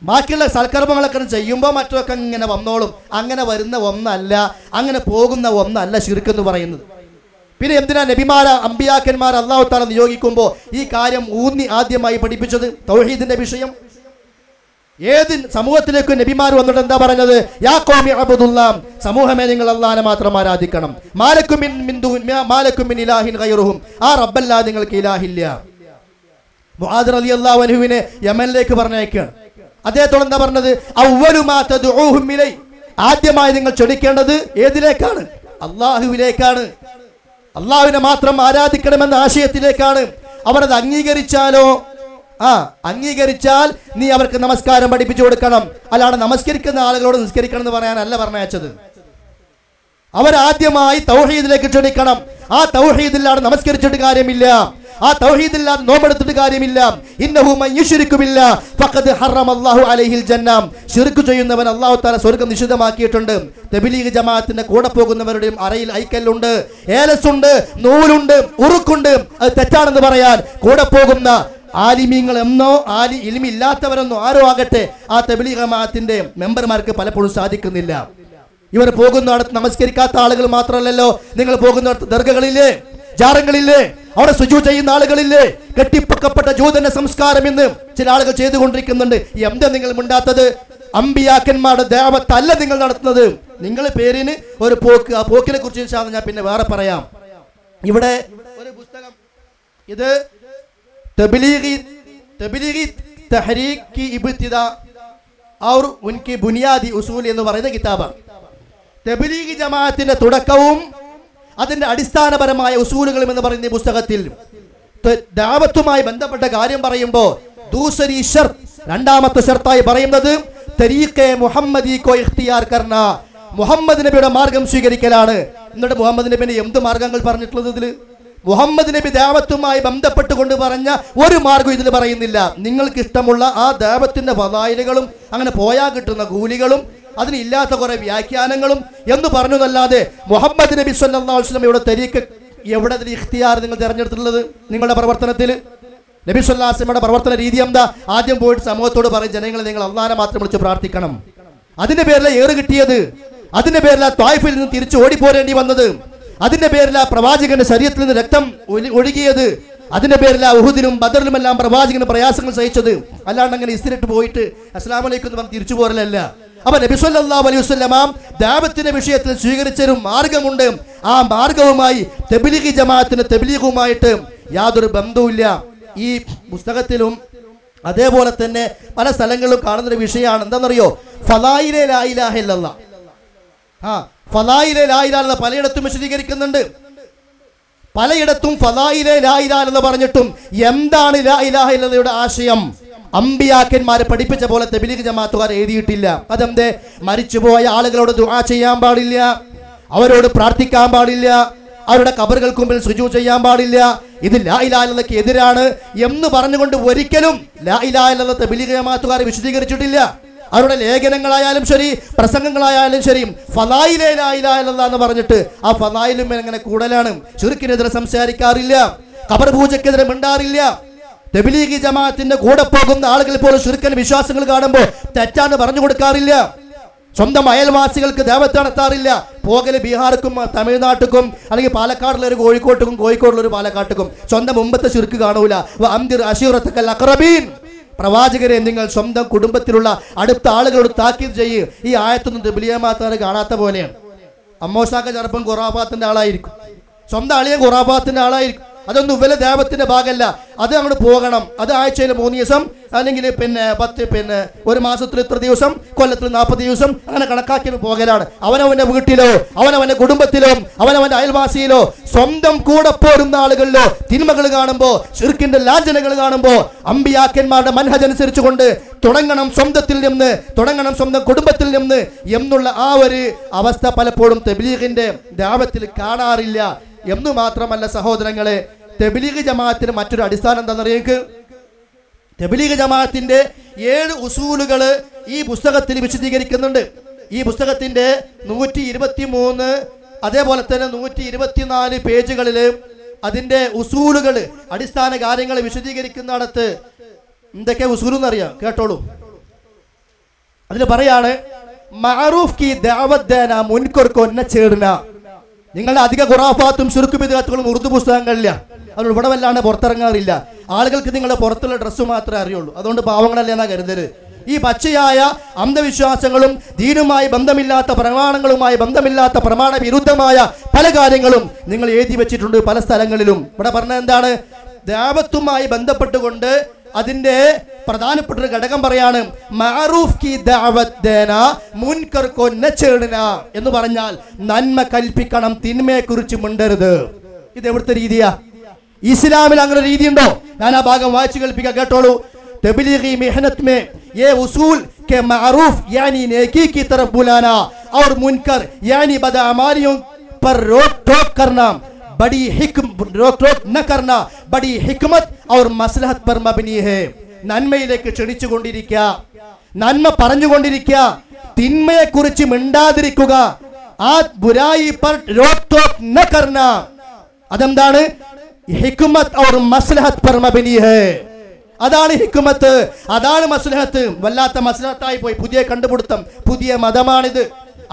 ബാക്കിയുള്ള സൽക്കർമ്മങ്ങളൊക്കെ ചെയ്യുമ്പോൾ മറ്റൊക്കെ ഇങ്ങനെ വന്നോളും. അങ്ങനെ വരുന്ന ഒന്നല്ല, അങ്ങനെ പോകുന്ന ഒന്നല്ല ശിർക്ക് എന്ന് പറയുന്നത്. പിന്നെ എന്തിനാ നബിമാരെ അമ്പിയാക്കന്മാർ അല്ലാഹു തആല നിയോഗിക്കുമ്പോൾ ഈ കാര്യം ഊന്നി ആദ്യമായി പഠിപ്പിച്ചത്? തൗഹീദിന്റെ വിഷയം. ഏത് സമൂഹത്തിലേക്ക് നബിമാർ വന്നിട്ട് എന്താ പറഞ്ഞത്? യാ ഖൗമി അബ്ദുല്ലാഹ്, സമൂഹമേ നിങ്ങൾ അല്ലാഹനെ മാത്രം ആരാധിക്കണം. മാലക്കും മിൻ ഇലാഹിൻ ഗൈറുഹും, ആ റബ്ബല്ലാതെ നിങ്ങൾക്ക് ഇലാഹില്ല. മുആദ് റളിയല്ലാഹു അൻഹുവിനെ യമനിലേക്ക് പറഞ്ഞയക്കുകയാണ്. അദ്ദേഹത്തോട് എന്താ പറഞ്ഞത്? അവ്വലു മാ തദ്ഉഹും ഇലൈ, ആദ്യമായി നിങ്ങൾ ക്ഷണിക്കേണ്ടത് ഏതിലേക്കാണ്? അല്ലാഹുവിലേക്കാണ്. അല്ലാഹുവിനെ മാത്രം ആരാധിക്കണമെന്ന ആശയത്തിലേക്കാണ്. അവരത് അംഗീകരിച്ചാലോ, അംഗീകരിച്ചാൽ നീ അവർക്ക് നമസ്കാരം പഠിപ്പിച്ചു കൊടുക്കണം. അല്ലാതെ നമസ്കരിക്കുന്ന ആളുകളോട് നിസ്കരിക്കണം എന്ന് പറയാനല്ല പറഞ്ഞയച്ചത്. അവരാദ്യമായി തൗഹീദിലേക്ക് ക്ഷണിക്കണം. ആ തൗഹീദില്ലാതെ നമസ്കരിച്ചിട്ട് കാര്യമില്ല, ആ തൗഹീദില്ലാതെ നോമ്പെടുത്തിട്ട് കാര്യമില്ല. ഇന്നഹു മൻ യുശ്രികു ബില്ലാഹ് ഫഖദ് ഹറമല്ലാഹു അലൈഹിൽ ജന്ന, ശിർക്ക് ചെയ്യുന്നവൻ അല്ലാഹു തആല സ്വർഗ്ഗം നിഷിദ്ധമാക്കിയിട്ടുണ്ട്. തബ്ലീഗ് ജമാഅത്തിന്റെ കൂടെ പോകുന്നവരുടെയും അറയിൽ ഐക്കല്ലുണ്ട്, ഏലസുണ്ട്, നൂലുണ്ട്, ഉറുക്കുണ്ട്. അത് തെറ്റാണെന്ന് പറയാൻ കൂടെ പോകുന്ന ആലിമീങ്ങൾ എന്നോ ഇൽമില്ലാത്തവരെന്നോ ആരോ ആകട്ടെ ആ തബ്ലീഗ് ജമാഅത്തിന്റെ മെമ്പർമാർക്ക് പലപ്പോഴും സാധിക്കുന്നില്ല. ഇവർ പോകുന്നിടത്ത് നമസ്കരിക്കാത്ത ആളുകൾ മാത്രമല്ലല്ലോ, നിങ്ങൾ പോകുന്നിടത്ത് ദർഗകളില്ലേ, ജാറങ്ങളില്ലേ, അവിടെ സുജൂദ് ചെയ്യുന്ന ആളുകളില്ലേ? കെട്ടിപ്പൊക്കപ്പെട്ട ജൂതന്റെ സംസ്കാരം ഇന്ന് ചില ആളുകൾ ചെയ്തുകൊണ്ടിരിക്കുന്നുണ്ട്. എന്താ നിങ്ങൾ മിണ്ടാത്തത്? അമ്പിയാക്കന്മാരുടെ ദഅവത്തല്ല നിങ്ങൾ നടത്തുന്നത്. നിങ്ങൾ പേരിന് ഒരു പോക്ക്, ആ പോക്കിനെ കുറിച്ച് ഞാൻ പിന്നെ വേറെ പറയാം. ഇവിടെ ഒരു പുസ്തകം, ഇത് തബ്ലീഗി തഹ്രീക് ഇബ്തിദാ ഔർ ഉൻകി ബുനിയാദി ഉസൂൽ എന്ന് പറയുന്ന കിതാബാണ്. തബ്ലീഗ് ജമാഅത്തിന്റെ തുടക്കവും അതിന്റെ അടിസ്ഥാനപരമായ ഉസൂലുകളും എന്ന് പറയുന്ന ഈ പുസ്തകത്തിൽ ദഅവത്തുമായി ബന്ധപ്പെട്ട കാര്യം പറയുമ്പോൾ ദൂസരി ഷർത്ത്, രണ്ടാമത്തെ ഷർത്തായി പറയുന്നത് തരീഖെ മുഹമ്മദി കോ ഇഖ്തിയാർ കർന, മുഹമ്മദ് നബിയുടെ മാർഗം സ്വീകരിക്കലാണ്. എന്നിട്ട് മുഹമ്മദ് നബിന്റെ എന്ത് മാർഗങ്ങൾ പറഞ്ഞിട്ടുള്ളത് ഇതിൽ? മുഹമ്മദ് നബി ദഅവത്തുമായി ബന്ധപ്പെട്ടുകൊണ്ട് പറഞ്ഞ ഒരു മാർഗം ഇതിൽ പറയുന്നില്ല. നിങ്ങൾക്ക് ഇഷ്ടമുള്ള ആ ദഅവത്തിന്റെ ഫളായിലുകളും അങ്ങനെ പോയാൽ കിട്ടുന്ന കൂലികളും അതിനില്ലാത്ത കുറെ വ്യാഖ്യാനങ്ങളും എന്ന് പറഞ്ഞതല്ലാതെ മുഹമ്മദ് നബി സല്ലല്ലാഹു അലൈഹി വസല്ലമയുടെ തരീഖ് എവിടെ ഇഖ്തിയാർ നിങ്ങൾ തിരഞ്ഞെടുത്തിട്ടുള്ളത്? നിങ്ങളുടെ പ്രവർത്തനത്തിൽ നബി സല്ലല്ലാഹു അലൈഹി വസല്ലമയുടെ പ്രവർത്തന രീതി എന്താ? ആദ്യം പോയിട്ട് സമൂഹത്തോട് പറയും, ജനങ്ങളെ നിങ്ങൾ അല്ലാഹനെ മാത്രം വിളിച്ച് പ്രാർത്ഥിക്കണം. അതിന്റെ പേരിലാണ് ഏറ് കിട്ടിയത്, അതിന്റെ പേരിലാണ് ത്വായിഫിൽ നിന്ന് തിരിച്ചു ഓടിപ്പോരേണ്ടി വന്നത്, അതിന്റെ പേരിലാണ് പ്രവാചകന്റെ ശരീരത്തിൽ നിന്ന് രക്തം ഒഴുകിയത്, അതിന്റെ പേരിലാണ് ഉഹുദിലും ബദറിലുമെല്ലാം പ്രവാചകന് പ്രയാസങ്ങൾ സഹിച്ചത്. അല്ലാണ്ട് അങ്ങനെ ഇസ്തിരിട്ട് പോയിട്ട് അസ്സലാമു അലൈക്കും എന്ന് പറഞ്ഞ് തിരിച്ചു പോരലല്ല. അപ്പൊ നബി സല്ലല്ലാഹു അലൈഹി വസല്ലം ദഅവത്തിന്റെ വിഷയത്തിൽ സ്വീകരിച്ചൊരു മാർഗമുണ്ട്. ആ മാർഗവുമായി തബ്ലീഗ് ജമാഅത്തിന് തബ്ലീഗുമായിട്ട് യാതൊരു ബന്ധവുമില്ല. ഈ പുസ്തകത്തിലും അതേപോലെ തന്നെ പല സ്ഥലങ്ങളിലും കാണുന്നൊരു വിഷയമാണ്. എന്താണെന്നറിയോ? ഫളായിലെ ലാ ഇലാഹ ഇല്ലല്ലാഹ്. ഫളായിലെ ലാ ഇലാഹ ഇല്ലല്ലാഹ് പലയിടത്തും വിശദീകരിക്കുന്നുണ്ട്. പലയിടത്തും ഫളായിലെ ലാ ഇലാഹ ഇല്ലല്ലാഹ് പറഞ്ഞിട്ടും എന്താണ് ലാ ഇലാഹ ഇല്ലല്ലാഹയുടെ ആശയം? അമ്പിയാക്കന്മാരെ പഠിപ്പിച്ച പോലെ തബ്ലീഗ് ജമാഅത്തുകാർ എഴുതിയിട്ടില്ല. അതെന്തേ? മരിച്ചുപോയ ആളുകളോട് ദുആ ചെയ്യാൻ പാടില്ല, അവരോട് പ്രാർത്ഥിക്കാൻ പാടില്ല, അവരുടെ ഖബറുകൾക്ക് മുമ്പിൽ സുജൂദ് ചെയ്യാൻ പാടില്ല. ഇത് ലാ ഇലാഹ ഇല്ലല്ലാഹ്ക്ക് എതിരാണ് എന്ന് പറഞ്ഞുകൊണ്ട് ഒരിക്കലും ലാ ഇലാഹ ഇല്ലല്ലാഹ് തബ്ലീഗ് ജമാഅത്തുകാർ വിശദീകരിച്ചിട്ടില്ല. അവരുടെ ലേഖനങ്ങളായാലും ശരി, പ്രസംഗങ്ങളായാലും ശരി, ഫളായിലെ ലാ ഇലാഹ ഇല്ലല്ലാഹ് എന്ന് പറഞ്ഞിട്ട് ആ ഫളായിലും എങ്ങനെ കൂടലാണ്. ശിർക്കിനെതിരെ സംസാരിക്കാറില്ല, ഖബർ പൂജയ്ക്കെതിരെ മിണ്ടാറില്ല. തബ്ലീഗ് ജമാഅത്തിന്റെ കൂടെ പോകുന്ന ആളുകൾ പോലും ശിർക്കൻ വിശ്വാസങ്ങൾ കാണുമ്പോൾ തെറ്റാന്ന് പറഞ്ഞു കൊടുക്കാറില്ല. സ്വന്തം അയൽവാസികൾക്ക് ദഅവത്ത് നടത്താറില്ല. പോകല് ബീഹാർക്കും തമിഴ്നാട്ടുക്കും അല്ലെങ്കിൽ പാലക്കാടുള്ള ഒരു കോഴിക്കോട്ടുക്കും കോഴിക്കോടുള്ള ഒരു പാലക്കാട്ടുക്കും. സ്വന്തം മുമ്പത്തെ ശിർക്ക് കാണൂല. വഅംദിർ അശീറത്തക്കൽ അഖറബീൻ, പ്രവാചകരെ നിങ്ങൾ സ്വന്തം കുടുംബത്തിലുള്ള അടുത്ത ആളുകളോട് താക്കീത് ചെയ്യ്. ഈ ആയത്തൊന്നും തബ്ലീഗ് ജമാഅത്തുകാർ കാണാത്ത പോലെയാണ്. അമ്മോസാക്ക ചെറുപ്പം ഖുറാഫാത്തിന്റെ ആളായിരിക്കും, സ്വന്തം അളിയൻ ഖുറാഫാത്തിന്റെ ആളായിരിക്കും. അതൊന്നും ഇവലെ ദഅവത്തിന്റെ ഭാഗമല്ല. അത് അങ്ങോട്ട് പോകണം. അത് ആഴ്ചയിൽ 3 ദിവസം അല്ലെങ്കിൽ 10 ഒരു മാസത്തിൽ ഇത്ര ദിവസം, കൊല്ലത്തിൽ 40 ദിവസം അങ്ങനെ കണക്കാക്കി പോകലാണ്. അവനവന്റെ വീട്ടിലോ അവനവന്റെ കുടുംബത്തിലോ അവനവന്റെ അയൽവാസിയിലോ സ്വന്തം കൂടെ പോരുന്ന ആളുകളിലോ തിന്മകൾ കാണുമ്പോൾ, ശിർക്കിന്റെ ലാഞ്ചനകൾ കാണുമ്പോൾ അമ്പിയാക്കന്മാരുടെ മൻഹജ് അനുസരിച്ചുകൊണ്ട് തുടങ്ങണം സ്വന്തത്തിൽ നിന്ന്, തുടങ്ങണം സ്വന്തം കുടുംബത്തിൽ നിന്ന് എന്നുള്ള ആ ഒരു അവസ്ഥ പലപ്പോഴും തബ്ലീഗിന്റെ ദഅവത്തിൽ കാണാറില്ല. എന്നു മാത്രമല്ല സഹോദരങ്ങളെ, തബ്ലീഗ് ജമാഅത്തിന് മറ്റൊരു അടിസ്ഥാനം എന്താണെന്നറിയേക്ക്? തബ്ലീഗ് ജമാഅത്തിന്റെ 7 ഉസൂലുകൾ ഈ പുസ്തകത്തിൽ വിശദീകരിക്കുന്നുണ്ട്. ഈ പുസ്തകത്തിന്റെ 123 അതേപോലെ തന്നെ 124 പേജുകളിൽ അതിന്റെ ഉസൂലുകൾ, അടിസ്ഥാന കാര്യങ്ങൾ വിശദീകരിക്കുന്നിടത്ത് എന്തൊക്കെ ഉസൂൽ എന്നറിയാം, കേട്ടോളൂ. അതിൽ പറയാണ് മഅറൂഫ് കി ദഅവത് ദേന മുൻകർ കോ ന ഛേഡന. നിങ്ങളുടെ അധിക ഖുറാഫാത്തും ശിർക്ക് ബിദ്അത്തുകളും ഉറുദു പുസ്തകങ്ങളില്ല, അത് ഇവിടെ വല്ലാണ്ട് പുറത്തിറങ്ങാറില്ല. ആളുകൾക്ക് നിങ്ങളുടെ പുറത്തുള്ള ഡ്രസ്സ് മാത്രമേ അറിയുള്ളൂ. അതുകൊണ്ട് പാവങ്ങളല്ല എന്നാ കരുതരുത്. ഈ പച്ചയായ അന്ധവിശ്വാസങ്ങളും ദീനുമായി ബന്ധമില്ലാത്ത പ്രമാണങ്ങളുമായി ബന്ധമില്ലാത്ത പ്രമാണ വിരുദ്ധമായ പല കാര്യങ്ങളും നിങ്ങൾ എഴുതി വെച്ചിട്ടുണ്ട് പല സ്ഥലങ്ങളിലും. ഇവിടെ പറഞ്ഞത് എന്താണ്? ദഅവത്തുമായി ബന്ധപ്പെട്ടുകൊണ്ട് അതിന്റെ പ്രധാനപ്പെട്ട ഒരു ഘടകം പറയാണ് മഅറൂഫ് കി ദഅവത് ദേന മുൻകർ കോ ന ഛേഡന എന്ന് പറഞ്ഞാൽ നന്മ കൽപ്പിക്കണം, തിന്മയെ കുറിച്ച് മിണ്ടരുത്. ഇത് എവിടുത്തെ രീതിയാ? ഇസ്ലാമിൽ അങ്ങനെ രീതിയുണ്ടോ? ഞാൻ ആ ഭാഗം വായിച്ചു കേൾപ്പിക്കാം, കേട്ടോളൂ. तबलीगी मेहनत में ये उसूल के मारूफ यानी नेकी की तरफ बुलाना और मुनकर यानी बदअमालियों पर रोक टोक करना बड़ी रोक टोक न करना बड़ी हिकमत और मसलहत पर मबनी है. നന്മയിലേക്ക് ക്ഷണിച്ചുകൊണ്ടിരിക്കുക, നന്മ പറഞ്ഞുകൊണ്ടിരിക്കുക, തിന്മയെ കുറിച്ച് മിണ്ടാതിരിക്കുക. ആ ബുരായി പർ रोक टोक न करना അതെന്താണ്? ഹിക്മത്ത് और मसलहत पर मबनी है. അതാണ് ഹിക്മത്ത്, അതാണ് മസ്ലഹത്ത്. വല്ലാത്ത മസ്ലഹത്തായി പോയി. പുതിയ കണ്ടുപിടുത്തം, പുതിയ മതമാണിത്.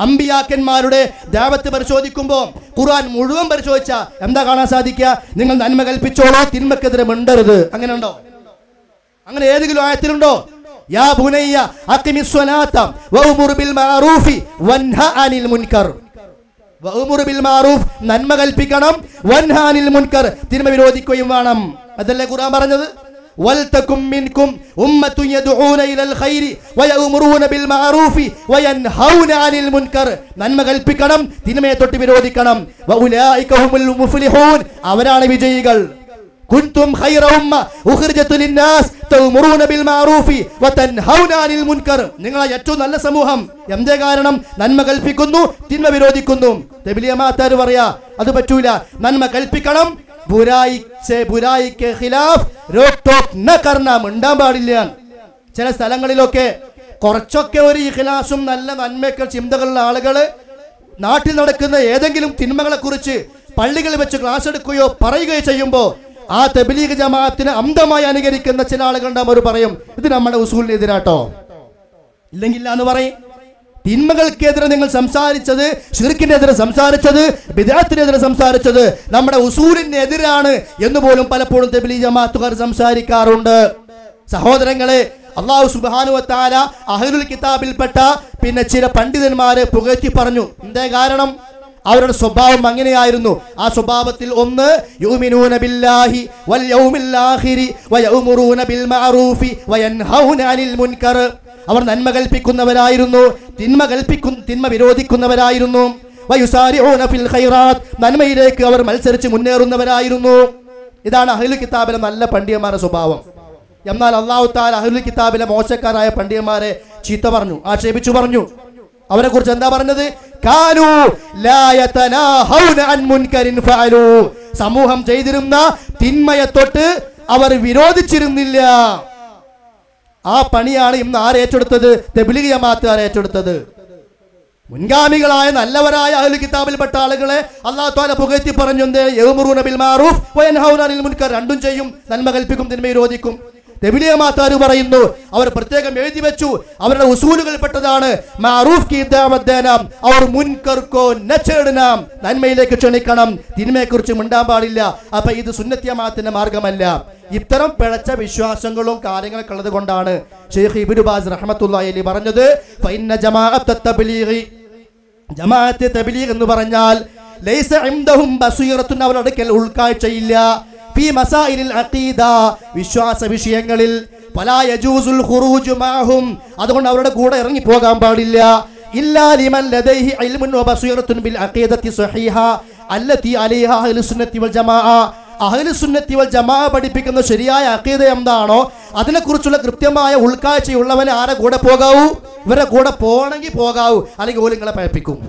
അമ്പിയാക്കന്മാരുടെ ദഅവത്ത് പരിശോധിക്കുമ്പോൾ ഖുർആൻ മുഴുവൻ പരിശോധിച്ചാൽ എന്താ കാണാൻ സാധിക്കുക? നിങ്ങൾ നന്മ കൽപ്പിച്ചോളൂ, തിന്മക്കെതിരെ മിണ്ടരുത്. അങ്ങനെ ഉണ്ടോ? അങ്ങനെ ഏതെങ്കിലും ആയത്തിലുണ്ടോ? യാ ബുനയ്യ അഖിമിസ് സ്വലാത്ത വഅ്മുർ ബിൽ മഅറൂഫി വൻഹ അനിൽ മുൻകർ. വഅ്മുർ ബിൽ മഅറൂഫ് നന്മ കൽപ്പിക്കണം, വൻഹ അനിൽ മുൻകർ തിന്മ വിരോധിക്കുകയും വേണം. അതല്ലേ ഖുർആൻ പറഞ്ഞത്? വൽതകും മിൻകും ഉമ്മത്തുൻ യദ്ഊന ഇലൽ ഖൈരി വയഅ്മുറൂന ബിൽ മഅറൂഫി വയൻഹൗന അനിൽ മുൻകർ. നന്മ കൽപ്പിക്കണം, തിന്മയെ തൊട്ട് വിരോധിക്കണം. വഉലൈക ഹുമുൽ മുഫ്ലിഹൂൻ, അവരാണ് വിജയികൾ. കുൻതും ഖൈറ ഉമ്മ ഉഖ്രിജത് ലിന്നാസ് തഅ്മുറൂന ബിൽ മഅറൂഫി വതൻഹൗന അനിൽ മുൻകർ. നിങ്ങൾ ഏറ്റവും നല്ല സമൂഹം. എന്തേ കാരണം? നന്മ കൽപ്പിക്കുന്നു, തിന്മ വിരോധിക്കുന്നു. തബ്ലീഗമാത്താർ പറയാ അത് പറ്റൂല. നന്മ കൽപ്പിക്കണം, ബുരായി സേ ബുരായി കെ ഖിലാഫ് रोक टोक न करना, മിണ്ടാൻ പാടില്ല. ചില സ്ഥലങ്ങളിലൊക്കെ കുറച്ചൊക്കെ ഒരു ഇഖ്ലാസും നല്ല നന്മയൊക്കെ ചിന്തകളുള്ള ആളുകൾ നാട്ടിൽ നടക്കുന്ന ഏതെങ്കിലും തിന്മകളെ കുറിച്ച് പള്ളികളിൽ വെച്ച് ക്ലാസ് എടുക്കുകയോ പറയുകയോ ചെയ്യുമ്പോൾ ആ തബ്ലീഗ് ജമാഅത്തിനെ അന്ധമായി അനുകരിക്കുന്ന ചില ആളുകളുണ്ടാകും. അവർ പറയും ഇത് നമ്മുടെ ഉസൂലിനെതിരാട്ടോ, ഇല്ലെങ്കിൽ എന്ന് പറയും. തിന്മകൾക്കെതിരെ നിങ്ങൾ സംസാരിച്ചത്, ശിർക്കിനെതിരെ സംസാരിച്ചത്, ബിദ്അത്തിനെതിരെ സംസാരിച്ചത് നമ്മുടെ ഉസൂലിനെതിരാണ് എന്ന് പോലും പലപ്പോഴും തബ്ലീഗ് ജമാഅത്തുകാർ സംസാരിക്കാറുണ്ട്. സഹോദരങ്ങളെ, അല്ലാഹു സുബ്ഹാനഹു വ തആല അഹ്ലുൽ കിതാബിൽപ്പെട്ട പിന്നെ ചില പണ്ഡിതന്മാരെ പുകഴ്ത്തി പറഞ്ഞു. എന്തേ കാരണം? അവരുടെ സ്വഭാവം അങ്ങനെയായിരുന്നു. ആ സ്വഭാവത്തിൽ ഒന്ന് യുമിനൂന ബില്ലാഹി വൽ യൗമിൽ ആഖിരി വയഉമുറൂന ബിൽ മഅറൂഫി വയൻഹൗന അനിൽ മുൻകർ. അവർ നന്മ കൽപ്പിക്കുന്നവരായിരുന്നു, തിന്മ വിരോധിക്കുന്നവരായിരുന്നു. വയുസാരിഊന ഫിൽ ഖൈറാത്ത്, നന്മയിലേക്ക് അവർ മത്സരിച്ച് മുന്നേറുന്നവരായിരുന്നു. ഇതാണ് അഹ്ലുൽ കിതാബിലെ നല്ല പണ്ഡിതന്മാരുടെ സ്വഭാവം. എന്നാൽ അല്ലാഹു തആല അഹ്ലുൽ കിതാബിലെ മോശക്കാരായ പണ്ഡിതന്മാരെ ചീത്ത പറഞ്ഞു, ആക്ഷേപിച്ചു പറഞ്ഞു. അവരെ കുറിച്ച് എന്താ പറഞ്ഞത്? കാനൂ ലാ യതനാഹൗന അൻ മുൻകരിൻ ഫഅലൂ. സമൂഹം ചെയ്തിരുന്ന തിന്മയെ തൊട്ട് അവർ വിരോധിച്ചിരുന്നില്ല. ആ പണിയാണ് ഇന്ന് ആരേറ്റെടുത്തത്? തബ്ലീഗ് ജമാഅത്തുകാർ ഏറ്റെടുത്തത്. മുൻഗാമികളായ നല്ലവരായ അഹ്ലുൽ കിതാബിൽപ്പെട്ട ആളുകളെ അല്ലാഹു തആല പുകഴ്ത്തി പറഞ്ഞു. എന്തേ? യഅ്മുറൂന ബിൽ മഅറൂഫ് വയൻഹൗന അനിൽ മുൻകർ. രണ്ടും ചെയ്യും, നന്മ കൽപ്പിക്കും, തിന്മ വിരോധിക്കും. തബ്ലീഗ് ജമാഅത്തുകാർ പറയുന്നു, അവർ പ്രത്യേകം എഴുതി വെച്ചു, അവരുടെ ഉസൂലുകൾപ്പെട്ടതാണ് മഅറൂഫ് കി ദഅവത് ദേന ഔർ മുൻകർ കോ ന ഛേഡന. നന്മയിലേക്ക് ക്ഷണിക്കണം, തിന്മയെക്കുറിച്ച് മിണ്ടാൻ പാടില്ല. അപ്പൊ ഇത് സുന്നത്ത് ജമാഅത്തിന്റെ മാർഗമല്ല. ഇത്തരം പിഴച്ച വിശ്വാസങ്ങളും കാര്യങ്ങളൊക്കെ ഉള്ളത് കൊണ്ടാണ് ശൈഖ് ഇബ്നു ബാസ് റഹ്മത്തുള്ളാഹി അലൈഹി പറഞ്ഞത് ഫഇന്ന ജമാഅത്ത് തബ്ലീഗ്, ജമാഅത്ത് തബ്ലീഗ് എന്ന് പറഞ്ഞാൽ ലൈസ ഇൻദഹും ബസീറത്തുൻ, അവരുടെ അടുക്കൽ ഉൾക്കാഴ്ചയില്ല. ഫീ മസായിലിൽ അഖീദ, വിശ്വാസ വിഷയങ്ങളിൽ. ഫലാ യജൂസുൽ ഖുറൂജു മഅഹും, അതുകൊണ്ട് അവരുടെ കൂടെ ഇറങ്ങി പോകാൻ പാടില്ല. ഇല്ലാ ലിമൻ ലദൈഹി ഇൽമുൻ വബസീറത്തുൻ ബിൽ അഖീദത്തി സ്വഹീഹ അല്ലതി അലൈഹാ അഹ്ലുസ് സുന്നത്തി വൽ ജമാഅ. അഹ്ലുസ് സുന്നത്തി വൽ ജമാഅ പഠിപ്പിക്കുന്ന ശരിയായ അഖീദ എന്താണോ അതിനെക്കുറിച്ചുള്ള കൃത്യമായ ഉൾക്കാഴ്ചയുള്ളവനെ ആരെ കൂടെ പോകാവൂ? ഇവരെ കൂടെ പോകണമെങ്കിൽ പോകാവൂ, അല്ലെങ്കിൽ ഓല് നിങ്ങളെ പഴപ്പിക്കും,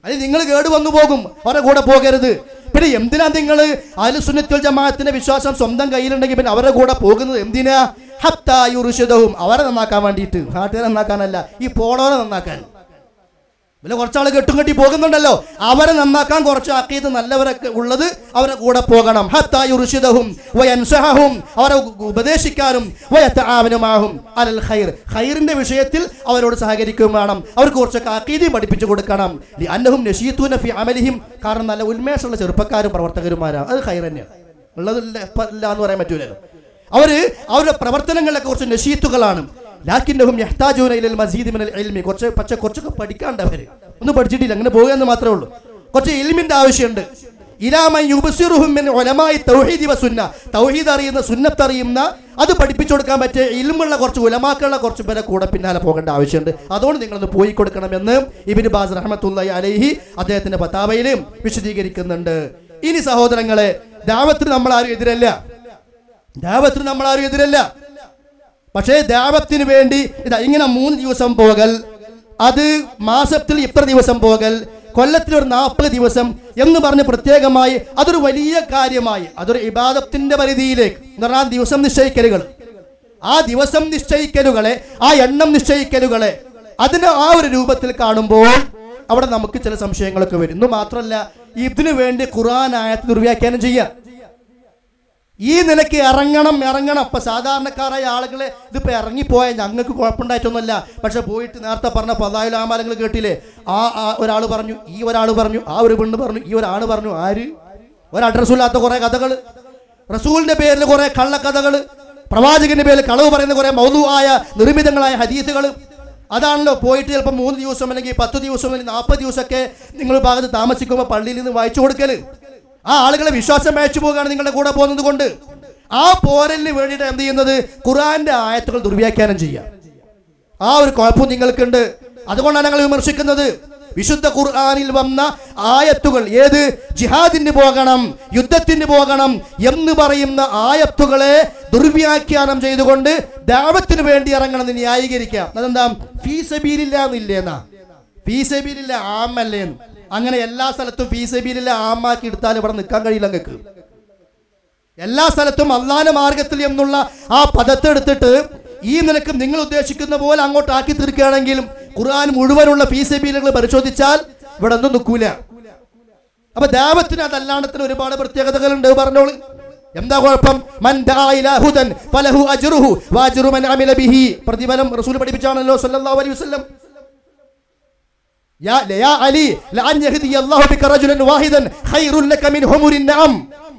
അല്ലെങ്കിൽ നിങ്ങൾ കേട് വന്നു പോകും. അവരുടെ കൂടെ പോകരുത്. പിന്നെ എന്തിനാ നിങ്ങൾ അഹ്ലുസ് സുന്നത്തി വൽ ജമാഅത്തിന്റെ വിശ്വാസം സ്വന്തം കയ്യിലുണ്ടെങ്കിൽ പിന്നെ അവരുടെ കൂടെ പോകുന്നത് എന്തിനാ? ഹത്താ യുർഷിദഹും, അവരെ നന്നാക്കാൻ വേണ്ടിയിട്ട്, നാട്ടുകാരെ നന്നാക്കാനല്ല, ഈ പോണവരെ നന്നാക്കാൻ. പിന്നെ കുറച്ചാൾ കെട്ടും കെട്ടി പോകുന്നുണ്ടല്ലോ, അവരെ നന്നാക്കാൻ കുറച്ച് അഖീദ നല്ലവരൊക്കെ ഉള്ളത് അവരെ കൂടെ പോകണം. ഹത്താ യുർഷിദഹും വയൻസഹഹും, അവരെ ഉപദേശിക്കാനും വയതആവനുമാഹും അലൽ ഖൈർ, ഖൈറിന്റെ വിഷയത്തിൽ അവരോട് സഹകരിക്കുകയും വേണം. അവർക്ക് കുറച്ചൊക്കെ അഖീദയും പഠിപ്പിച്ചു കൊടുക്കണം. ലിഅന്നഹും നശീതൂന ഫി അമലിഹിം, കാരണം നല്ല ഉന്മേഷമുള്ള ചെറുപ്പക്കാരും പ്രവർത്തകരുമാരാണ്. അത് ഖൈർ തന്നെയാണ്, ഉള്ളതില്ല ഇല്ല എന്ന് പറയാൻ പറ്റൂലല്ലോ. അവരുടെ പ്രവർത്തനങ്ങളിലൊക്കെ കുറച്ച് നശീത്തുകളാണ്. ലാകിന്നഹും യഹ്താജൂന ഇലൽ മസീദി മിനൽ ഇൽമി, കുറച്ചൊക്കെ പഠിക്കാണ്ട് അവർ ഒന്നും പഠിച്ചിട്ടില്ല, അങ്ങനെ പോകുക എന്ന് മാത്രമേ ഉള്ളൂ. കുറച്ച് ഇൽമിന്റെ ആവശ്യമുണ്ട്. ഇലാ മൻ യുബ്സിറുഹും മിൻ ഉലമാഇ തൗഹീദി വസുന്ന, തൗഹീദ് അറിയുന്ന സുന്നത്ത് അറിയുന്ന അത് പഠിപ്പിച്ചു കൊടുക്കാൻ പറ്റിയ ഇൽമുള്ള കുറച്ച് ഉലമാക്കളുടെ കുറച്ച് പേരെ കൂടെ പിന്നാലെ പോകേണ്ട ആവശ്യമുണ്ട്. അതുകൊണ്ട് നിങ്ങളൊന്ന് പോയി കൊടുക്കണമെന്ന് ഇബ്നു ബാസ് റഹ്മത്തുള്ളാഹി അലൈഹി അദ്ദേഹത്തിന്റെ ഫതാവയിലും വിശദീകരിക്കുന്നുണ്ട്. ഇനി സഹോദരങ്ങളെ, ദഅവത്തിന് നമ്മൾ ആരും എതിരല്ല. പക്ഷേ ദഅവത്തിന് വേണ്ടി ഇങ്ങനെ 3 ദിവസം പോകൽ, അത് മാസത്തിൽ ഇത്ര ദിവസം പോകൽ, കൊല്ലത്തിൽ ഒരു 40 ദിവസം എന്ന് പറഞ്ഞ് പ്രത്യേകമായി അതൊരു വലിയ കാര്യമായി, അതൊരു ഇബാദത്തിന്റെ പരിധിയിലേക്ക് എന്ന് പറഞ്ഞാൽ ദിവസം നിശ്ചയിക്കലുകൾ, ആ ദിവസം നിശ്ചയിക്കലുകളെ, ആ എണ്ണം നിശ്ചയിക്കലുകളെ അതിന് ആ ഒരു രൂപത്തിൽ കാണുമ്പോൾ അവിടെ നമുക്ക് ചില സംശയങ്ങളൊക്കെ വരുന്നു. മാത്രമല്ല ഇതിനു വേണ്ടി ഖുർആൻ ആയത്ത് ദുർവ്യാഖ്യാനം ചെയ്യാം. ഈ നിലയ്ക്ക് ഇറങ്ങണം. അപ്പൊ സാധാരണക്കാരായ ആളുകളെ ഇതിപ്പോ ഇറങ്ങിപ്പോയ ഞങ്ങൾക്ക് കുഴപ്പമുണ്ടായിട്ടൊന്നുമല്ല. പക്ഷെ പോയിട്ട് നേരത്തെ പറഞ്ഞ ഫളായിലുൽ ആമാലങ്ങൾ കേട്ടില്ലേ? ആ ഒരാൾ പറഞ്ഞു, ഈ ഒരാൾ പറഞ്ഞു, ആ ഒരു പെണ്ണ് പറഞ്ഞു, ഈ ഒരാൾ പറഞ്ഞു. ആര്? ഒരു അഡ്രസ്സില്ലാത്ത കുറെ കഥകൾ, റസൂലിന്റെ പേരിൽ കുറെ കള്ളക്കഥകൾ, പ്രവാചകന്റെ പേരിൽ കളവ് പറയുന്ന കുറെ മൗദൂആയ നിർമ്മിതങ്ങളായ ഹദീസുകൾ. അതാണല്ലോ പോയിട്ട് ചിലപ്പോൾ 3 ദിവസം അല്ലെങ്കിൽ 10 ദിവസം അല്ലെങ്കിൽ 40 ദിവസമൊക്കെ നിങ്ങൾ ഭാഗത്ത് താമസിക്കുമ്പോൾ പള്ളിയിൽ നിന്ന് വായിച്ചു കൊടുക്കൽ. ആ ആളുകളെ വിശ്വാസം അയച്ചു പോവുകയാണ് നിങ്ങളുടെ കൂടെ പോകുന്നത് കൊണ്ട്. ആ പോരലിന് വേണ്ടിയിട്ട് എന്ത് ചെയ്യുന്നത്? ഖുർആന്റെ ആയത്തുകൾ ദുർവ്യാഖ്യാനം ചെയ്യുക. ആ ഒരു കുഴപ്പം നിങ്ങൾക്കുണ്ട്. അതുകൊണ്ടാണ് ഞങ്ങൾ വിമർശിക്കുന്നത്. വിശുദ്ധ ഖുർആനിൽ വന്ന ആയത്തുകൾ, ഏത് ജിഹാദിന് പോകണം, യുദ്ധത്തിന് പോകണം എന്ന് പറയുന്ന ആയത്തുകളെ ദുർവ്യാഖ്യാനം ചെയ്തുകൊണ്ട് ദഅവത്തിന് വേണ്ടി ഇറങ്ങണമെന്ന് ന്യായീകരിക്കാം. അതെന്താ? ഫീ സബീലില്ലാ എന്നില്ലേന്നാ, ഫീ സബീലില്ലാ ആമല്ലേന്ന്. അങ്ങനെ എല്ലാ സ്ഥലത്തും ഫീ സബീലില്ലാ ആമാക്കി എടുത്താൽ ഇവിടെ നിൽക്കാൻ കഴിയില്ല. നിങ്ങൾക്ക് എല്ലാ സ്ഥലത്തും അല്ലാഹുവിന്റെ മാർഗത്തിൽ എന്നുള്ള ആ പദത്തെ എടുത്തിട്ട് ഈ നിലക്ക് നിങ്ങൾ ഉദ്ദേശിക്കുന്ന പോലെ അങ്ങോട്ട് ആക്കി തീർക്കുകയാണെങ്കിലും ഖുർആൻ മുഴുവനുള്ള ഫീ സബീലുകൾ പരിശോധിച്ചാൽ ഇവിടെ ഒന്നും നിൽക്കൂല. അപ്പൊ ദഅവത്തിന് അതല്ലാണ്ടത്തിന് ഒരുപാട് പ്രത്യേകതകളുണ്ട്. പറഞ്ഞോളൂ, എന്താ കുഴപ്പം? മൻ ദഅ ഇലാ ഹുദൻ ഫലഹു അജ്റുഹു വഅജ്റു മൻ അമില ബിഹി. പ്രതിഫലം റസൂൽ പഠിപ്പിച്ചാണല്ലോ സല്ലല്ലാഹു അലൈഹി വസല്ലം. യാ അലി ലഅൻ യഹ്ദി അല്ലാഹു ബിക റജുലൻ വാഹിദൻ ഖൈറുൻ ലക മിൻ ഹുമുരിൻ നഅം.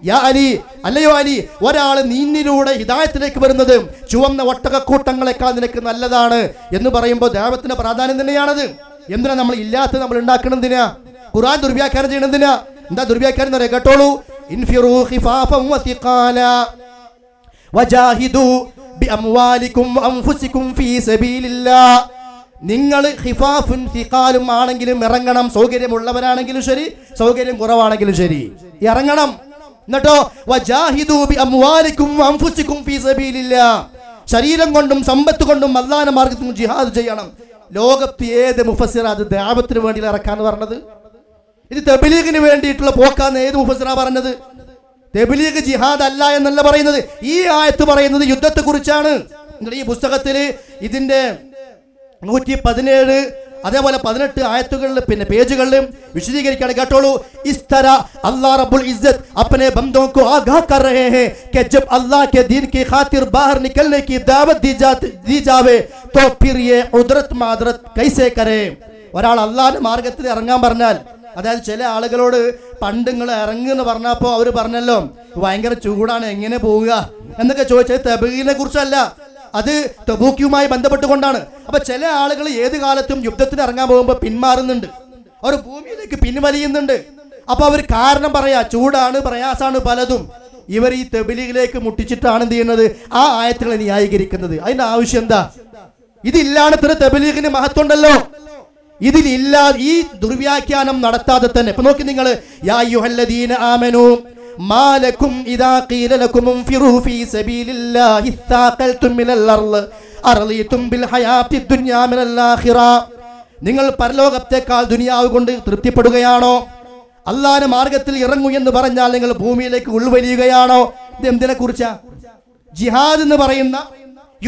യാ അലി, അല്ലയോ അലി, ഒരാൾ നിന്നിലൂടെ ഹിദായത്തിലേക്ക് വരുന്നത് ചുവന്ന ഒട്ടകക്കൂട്ടങ്ങളെക്കാൾ നിനക്ക് നല്ലതാണ് എന്ന് പറയുമ്പോൾ ദഅവത്തിന്റെ പ്രാധാന്യം തന്നെയാണത്. എന്തിനാ നമ്മൾ ഇല്ലാത്തത് നമ്മൾ ഉണ്ടാക്കണെന്തിനാ? ഖുർആൻ ദുർവ്യാഖ്യാനം ചെയ്യണെന്തിനാ? എന്താ ദുർവ്യാഖ്യാനം എന്ന് പറയാം, കേട്ടോളൂ. ഇൻഫിറൂ ഖിഫാഫൻ വസിഖാല വജാഹിദു ബിഅംവാലികും വഅൻഫുസികും ഫീ സബീലില്ലാഹ്. നിങ്ങൾ ഖിഫാഫുൻ സിഖാലും ആണെങ്കിലും ഇറങ്ങണം. സൗകര്യമുള്ളവരാണെങ്കിലും ശരി, സൗകര്യം കുറവാണെങ്കിലും ശരി, ഇറങ്ങണം. എന്നിട്ടോ വജാഹിദു ബിഅംവാലികും വഅൻഫുസികും ഫീ സബീലില്ലാഹ്, ശരീരം കൊണ്ടും സമ്പത്ത് കൊണ്ടും അല്ലാഹുവിന്റെ മാർഗ്ഗത്തിൽ ജിഹാദ് ചെയ്യണം. ലോകത്ത് ഏത് മുഫസ്സിറാ അത് ദഅവത്തിന് വേണ്ടി ഇറക്കാന്ന് പറഞ്ഞത്? ഇത് തബ്ലീഗിന് വേണ്ടിയിട്ടുള്ള പോക്കാന്ന് ഏത് മുഫസ്സിറാ പറഞ്ഞത്? തബ്ലീഗ് ജിഹാദ് അല്ല എന്നല്ല പറയുന്നത്. ഈ ആയത്ത് പറയുന്നത് യുദ്ധത്തെ കുറിച്ചാണ്. നിങ്ങൾ ഈ പുസ്തകത്തില് ഇതിന്റെ 117 അതേപോലെ 18 ആയത്തുകളിൽ പിന്നെ പേജുകളിലും വിശദീകരിക്കുകയാണ്. കേട്ടോളൂ. ഇസ്തര अल्लाह रब्बुल इज्जत अपने बंदों को आगाह कर रहे हैं कि जब अल्लाह के दीन की खातिर बाहर निकलने की दावत दी जावे तो फिर ये उदरत मादरत कैसे करें. ഒരാൾ അള്ളാഹുവിന്റെ മാർഗത്തിൽ ഇറങ്ങാൻ പറഞ്ഞാൽ, അതായത് ചില ആളുകളോട് പണ്ട് നിങ്ങൾ ഇറങ്ങുമെന്ന് പറഞ്ഞപ്പോൾ അവർ പറഞ്ഞല്ലോ ഭയങ്കര ചൂടാണ്, എങ്ങനെ പോവുക എന്നൊക്കെ ചോദിച്ചത് തബ്ലീഗിനെ കുറിച്ചല്ല, അത് തബൂക്കുമായി ബന്ധപ്പെട്ടുകൊണ്ടാണ്. അപ്പൊ ചില ആളുകൾ ഏത് കാലത്തും യുദ്ധത്തിന് ഇറങ്ങാൻ പോകുമ്പോൾ പിന്മാറുന്നുണ്ട്, അവർ ഭൂമിയിലേക്ക് പിൻവലിയുന്നുണ്ട്. അപ്പൊ അവർ കാരണം പറയാ, ചൂടാണ്, പ്രയാസാണ് പലതും. ഇവർ ഈ തബ്ലീഗിലേക്ക് മുട്ടിച്ചിട്ടാണ് എന്ത് ചെയ്യുന്നത്? ആ ആയത്തുകളെ ന്യായീകരിക്കുന്നത്. അതിന്റെ ആവശ്യം എന്താ? ഇതില്ലാണ്ട് ഇത്ര തബ്ലീഗിന് മഹത്വം ഉണ്ടല്ലോ. ഇതിലില്ല ഈ ദുർവ്യാഖ്യാനം നടത്താതെ തന്നെ. ഇപ്പൊ നോക്കി നിങ്ങൾ, യാ അയ്യുഹല്ലദീന ആമനൂ മാലക്കും ഇദാ ഖീല ലക്കും ഇൻഫിറൂ ഫീ സബീലില്ലാഹി ഇസ്താഖൽതും മിനൽ അർള് അർളീതും ബിൽ ഹയാത്തി ദുനിയാ മിനൽ ആഖിറ. നിങ്ങൾ പരലോകത്തേക്കാൾ ദുനിയാവ് കൊണ്ട് തൃപ്തിപ്പെടുകയാണോ? അല്ലാഹുവിന്റെ മാർഗത്തിൽ ഇറങ്ങൂ എന്ന് പറഞ്ഞാൽ നിങ്ങൾ ഭൂമിയിലേക്ക് ഉൾവലിയുകയാണോ? ഇത് എന്തിനെ കുറിച്ചാ? ജിഹാദ് എന്ന് പറയുന്ന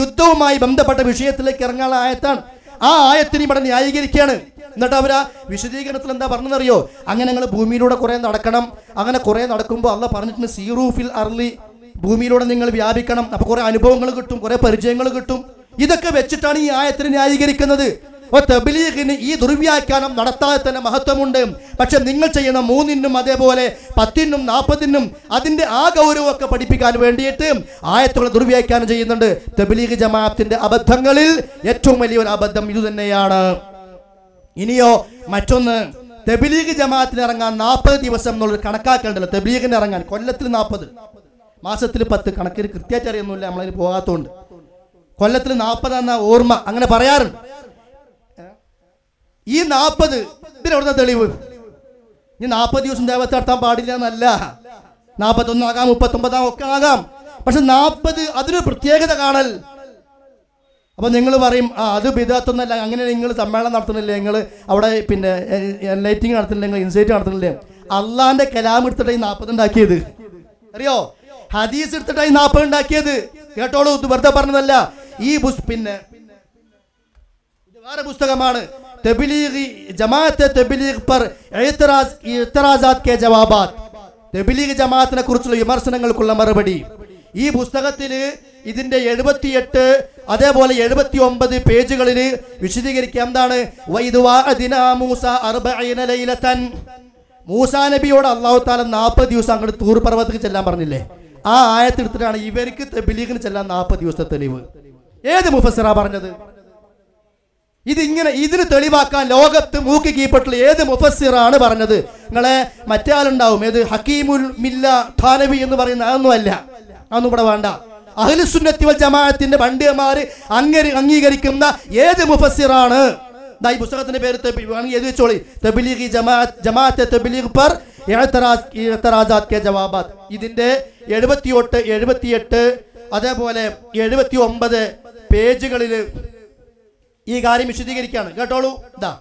യുദ്ധവുമായി ബന്ധപ്പെട്ട വിഷയത്തിലേക്ക് ഇറങ്ങാനുള്ള ആയത്താണ്. ആ ആയത്തിന് ഇവിടെ ന്യായീകരിക്കുകയാണ്. എന്നിട്ട് അവരാ വിശദീകരണത്തിൽ എന്താ പറഞ്ഞെന്നറിയോ? അങ്ങനെ നിങ്ങൾ ഭൂമിയിലൂടെ കുറെ നടക്കണം. അങ്ങനെ കുറെ നടക്കുമ്പോൾ അള്ളാഹ് പറഞ്ഞിട്ടുണ്ട് സീറൂ ഫിൽ അർളി, ഭൂമിയിലൂടെ നിങ്ങൾ വ്യാപിക്കണം. അപ്പൊ കുറെ അനുഭവങ്ങൾ കിട്ടും, കുറെ പരിചയങ്ങൾ കിട്ടും. ഇതൊക്കെ വെച്ചിട്ടാണ് ഈ ആയത്തിനെ ന്യായീകരിക്കുന്നത്. തബ്ലീഗിന് ഈ ദുർവ്യാഖ്യാനം നടത്താതെ തന്നെ മഹത്വമുണ്ട്. പക്ഷെ നിങ്ങൾ ചെയ്യുന്ന 3-നും അതേപോലെ 10-നും 40-നും അതിന്റെ ആ ഗൗരവമൊക്കെ പഠിപ്പിക്കാൻ വേണ്ടിയിട്ട് ആയത്തുകൾ ദുർവ്യാഖ്യാനം ചെയ്യുന്നുണ്ട്. തബ്ലീഗ് ജമാഅത്തിന്റെ അബദ്ധങ്ങളിൽ ഏറ്റവും വലിയൊരു അബദ്ധം ഇത് തന്നെയാണ്. ഇനിയോ മറ്റൊന്ന്, തബ്ലീഗ് ജമാഅത്തിന് ഇറങ്ങാൻ 40 ദിവസം എന്നുള്ളൊരു കണക്കാക്കേണ്ടല്ലോ. തബ്ലീഗിന് ഇറങ്ങാൻ കൊല്ലത്തിൽ 40, മാസത്തിൽ 10, കണക്കിന് കൃത്യമായിട്ട് അറിയുന്നില്ല, നമ്മളതിന് പോകാത്തതുകൊണ്ട്. കൊല്ലത്തിൽ 40 എന്ന ഓർമ്മ അങ്ങനെ പറയാറുണ്ട്. ഈ 40 ഇതിനെവിടുന്ന തെളിവ്? ഇനി 40 ദിവസം ദേവത്തെ നടത്താൻ പാടില്ല എന്നല്ല, 41 ആകാം, 39 ഒക്കെ ആകാം. പക്ഷെ 40 അതിനൊരു പ്രത്യേകത കാണൽ. അപ്പൊ നിങ്ങൾ പറയും അത് ബിദഅത്തൊന്നല്ല, അങ്ങനെ നിങ്ങൾ സമ്മേളനം നടത്തുന്നില്ലേ, നിങ്ങൾ അവിടെ പിന്നെ എൻലൈറ്റിംഗ് നടത്തുന്നില്ല, നിങ്ങൾ ഇൻസൈറ്റ് നടത്തുന്നില്ലേ? അള്ളാന്റെ കലാം എടുത്തിട്ടായി 40 ഉണ്ടാക്കിയത് അറിയോ? ഹദീസ് എടുത്തിട്ടായി 40 ഉണ്ടാക്കിയത്. കേട്ടോളൂ, ഇത് വെറുതെ പറഞ്ഞതല്ല. ഈ പിന്നെ ഇത് വേറെ പുസ്തകമാണ്, തബ്ലീഗ് ജമാഅത്തെ തബ്ലീഗ് പർ ഇഅ്തിറാസാത് കെ ജവാബാത്, തബ്ലീഗ് ജമാഅത്തിനെ കുറിച്ചുള്ള വിമർശനങ്ങൾക്കുള്ള മറുപടി. ഈ പുസ്തകത്തിൽ ഇതിന്റെ 78 അതേപോലെ 79 പേജുകളിൽ വിശദീകരിക്കുക എന്താണ്. മൂസാ നബിയോട് അല്ലാഹു തആല 40 ദിവസം അങ്ങോട്ട് തൂർ പർവ്വതത്തിൽ ചെല്ലാൻ പറഞ്ഞില്ലേ? ആ ആയത്ത് എടുത്തിട്ടാണ് ഇവർക്ക് തബ്ലീഗിന് ചെല്ലാൻ 40 ദിവസത്തെ തെളിവ്. ഏത് മുഫസ്സിറാ പറഞ്ഞത്? ഇതിങ്ങനെ ഇതിന് തെളിവാക്കാൻ ലോകത്ത് മൂക്കി കീഴ്പ്പെട്ടുള്ള ഏത് മുഫസ്സിറാണ് പറഞ്ഞത്? നിങ്ങളെ മറ്റേ ആളുണ്ടാവും, ഏത് ഹക്കീമുൽ മില്ല ഥാനവി എന്ന് പറയുന്ന അതൊന്നുമല്ല, അതൊന്നും ഇവിടെ വേണ്ട. അഹ്ലു സുന്നത്തി വൽ ജമാഅത്തിന്റെ പണ്ഡിതന്മാർ അംഗീകരിക്കുന്ന ഏത് മുഫസ്സിറാണ്? ഈ പുസ്തകത്തിന്റെ പേര് എഴുതി വെച്ചോളി, തബ്ലീഗി ജമാഅത്തെ തബ്ലീഗ് പർ ഇഅ്തിറാസാത് കെ ജവാബാത്. ഇതിന്റെ 78, 78 അതേപോലെ 79 പേജുകളിൽ ഈ കാര്യം വിശദീകരിക്കുകയാണ്. കേട്ടോളൂ. ഇതാ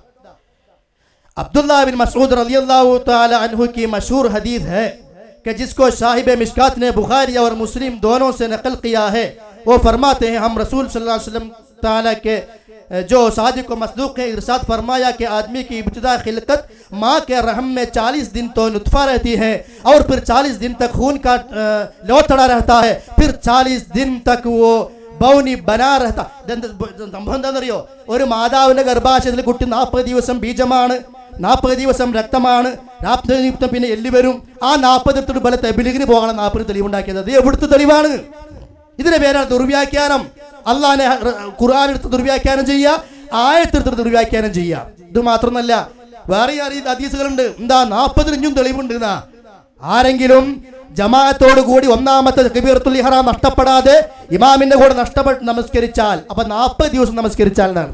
अब्दुल्ला बिन मसूद रज़ियल्लाहु ताला अन्हु की मशहूर हदीस है कि जिसको साहिब मिशकात ने बुखारी और मुस्लिम दोनों से नकल किया है. वो फरमाते हैं हम रसूल सल्लल्लाहु अलैहि वसल्लम ताला के जो सादिक व मसदूक है इरशाद फरमाया कि आदमी की इब्तिदा खिलकत माँ के रहम में 40 दिन तो नुत्फा रहती है और फिर 40 दिन तक खून का लौथड़ा रहता है, फिर 40 दिन तक वो ബൗനി ബനാറഹത. സംഭവം എന്താണെന്നറിയോ? ഒരു മാതാവിന്റെ ഗർഭാശയത്തിൽ കുട്ടി 40 ദിവസം ബീജമാണ്, 40 ദിവസം രക്തമാണ്, 40 ദിവസം പിന്നെ എല്ല് വരും. ആ 40 എടുത്തിട്ട് പല തബ്ലീഗിന് പോകണം 40 തെളിവുണ്ടാക്കിയത്. അത് എവിടുത്തെ തെളിവാണ്? ഇതിന്റെ പേരാണ് ദുർവ്യാഖ്യാനം. അള്ളാഹിനെ ഖുർആൻ എടുത്ത് ദുർവ്യാഖ്യാനം ചെയ്യുക, ആയത്തെടുത്ത് ദുർവ്യാഖ്യാനം ചെയ്യുക. ഇത് മാത്രമല്ല, വേറെ ഹദീസുകളുണ്ട്. എന്താ 40 ഇഞ്ചും തെളിവുണ്ട് എന്നാ. ആരെങ്കിലും ജമാഅത്തോട് കൂടി ഒന്നാമത്തെ തക്ബീറത്തുൽ ഇഹ്റാം നഷ്ടപ്പെടാതെ ഇമാമിന്റെ കൂടെ നഷ്ടപ്പെട്ട് നമസ്കരിച്ചാൽ, അപ്പൊ 40 ദിവസം നമസ്കരിച്ചാൽ എന്നാണ്.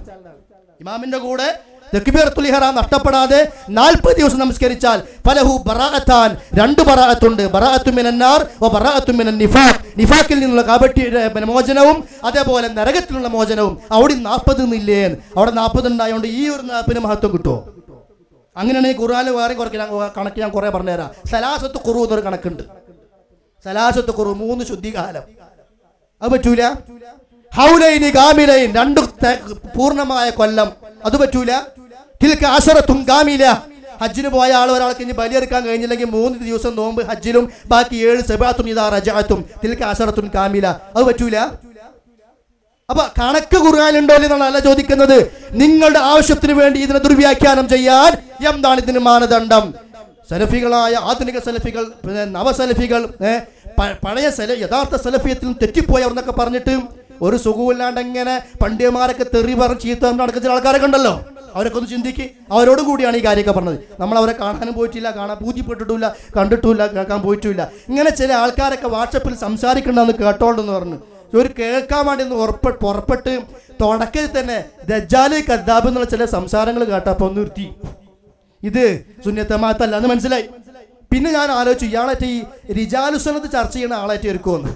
ഇമാമിന്റെ കൂടെ തക്ബീറത്തുൽ ഇഹ്റാം നഷ്ടപ്പെടാതെ 40 ദിവസം നമസ്കരിച്ചാൽ ഫലഹു ബറാഅത്താൻ, 2 ബറാഅത്തുണ്ട്. ബറാഅത്തു മിനന്നാർ വ ബറാഅത്തു മിനൻ നിഫാഖ്, നിഫാഖിൽ നിന്നുള്ള കാപട്യ മോചനവും അതേപോലെ നരകത്തിലുള്ള മോചനവും. അവിടെ 40 എന്നില്ലേ? അവിടെ 40 ഉണ്ടായതുകൊണ്ട് ഈ ഒരു 40 മഹത്വം കിട്ടുമോ? അങ്ങനെയാണെങ്കിൽ ഖുർആനിൽ വേറെ കണക്ക് ഞാൻ കുറെ പറഞ്ഞുതരാം. സലാസത്ത് ഖുറൂ എന്നൊരു കണക്കുണ്ട്. സലാസത്ത് ഖുറൂ 3 ശുദ്ധികാലം. അത് പറ്റൂല. ഹൗലൈനി ഗാമിലൈൻ 2 പൂർണ്ണമായ കൊല്ലം, അത് പറ്റൂല. തിൽക അശറത്തുൻ ഗാമില, ഹജ്ജിന് പോയ ഒരാൾക്ക് ഇനി ബലിയെടുക്കാൻ കഴിഞ്ഞില്ലെങ്കിൽ 3 ദിവസം നോമ്പ് ഹജ്ജിലും ബാക്കി 7 സബഅത്തുൻ ഇദാ റജഅതും തിൽക അശറത്തുൻ കാമില, അത് പറ്റൂല. അപ്പൊ കണക്ക് ഖുർആനിലുണ്ടോ എന്നാണ് ചോദിക്കുന്നത്. നിങ്ങളുടെ ആവശ്യത്തിന് വേണ്ടി ഇതിനെ ദുർവ്യാഖ്യാനം ചെയ്യാൻ എന്താണ് ഇതിന് മാനദണ്ഡം? സലഫികളായ ആധുനിക സലഫികൾ, നവസലഫികൾ, പഴയ യഥാർത്ഥ സലഫിയത്തിലും തെറ്റിപ്പോയവർ എന്നൊക്കെ പറഞ്ഞിട്ട് ഒരു സുഖമില്ലാണ്ട് എങ്ങനെ പണ്ഡിതന്മാരൊക്കെ തെറി പറഞ്ഞ് ചീത്ത നടക്കുന്ന ചില ആൾക്കാരൊക്കെ ഉണ്ടല്ലോ. അവരൊക്കെ ഒന്ന് ചിന്തിക്ക്. അവരോട് കൂടിയാണ് ഈ കാര്യമൊക്കെ പറഞ്ഞത്. നമ്മൾ അവരെ കാണാനും പോയിട്ടില്ല, കാണാൻ പൂജ്യപ്പെട്ടിട്ടില്ല, കണ്ടിട്ടില്ല, കേൾക്കാൻ പോയിട്ടില്ല. ഇങ്ങനെ ചില ആൾക്കാരൊക്കെ വാട്സപ്പിൽ സംസാരിക്കണ്ടെന്ന് കേട്ടോണ്ടെന്ന് പറഞ്ഞു. ഒരു കേൾക്കാൻ വേണ്ടി ഒന്ന് പുറപ്പെട്ട് തുടക്കത്തിൽ തന്നെ ദജ്ജാല് കദ്ദാബ് എന്നുള്ള ചില സംസാരങ്ങൾ കേട്ടപ്പോൾ ഒന്ന് നിർത്തി. ഇത് സുന്നത്തമാത്തല്ല എന്ന് മനസ്സിലായി. പിന്നെ ഞാൻ ആലോചിച്ചു, ഇയാളായിട്ട് ഈ റിജാലുസുന്നത്ത് ചർച്ച ചെയ്യുന്ന ആളായിട്ട് ഒരുക്കുമെന്ന്.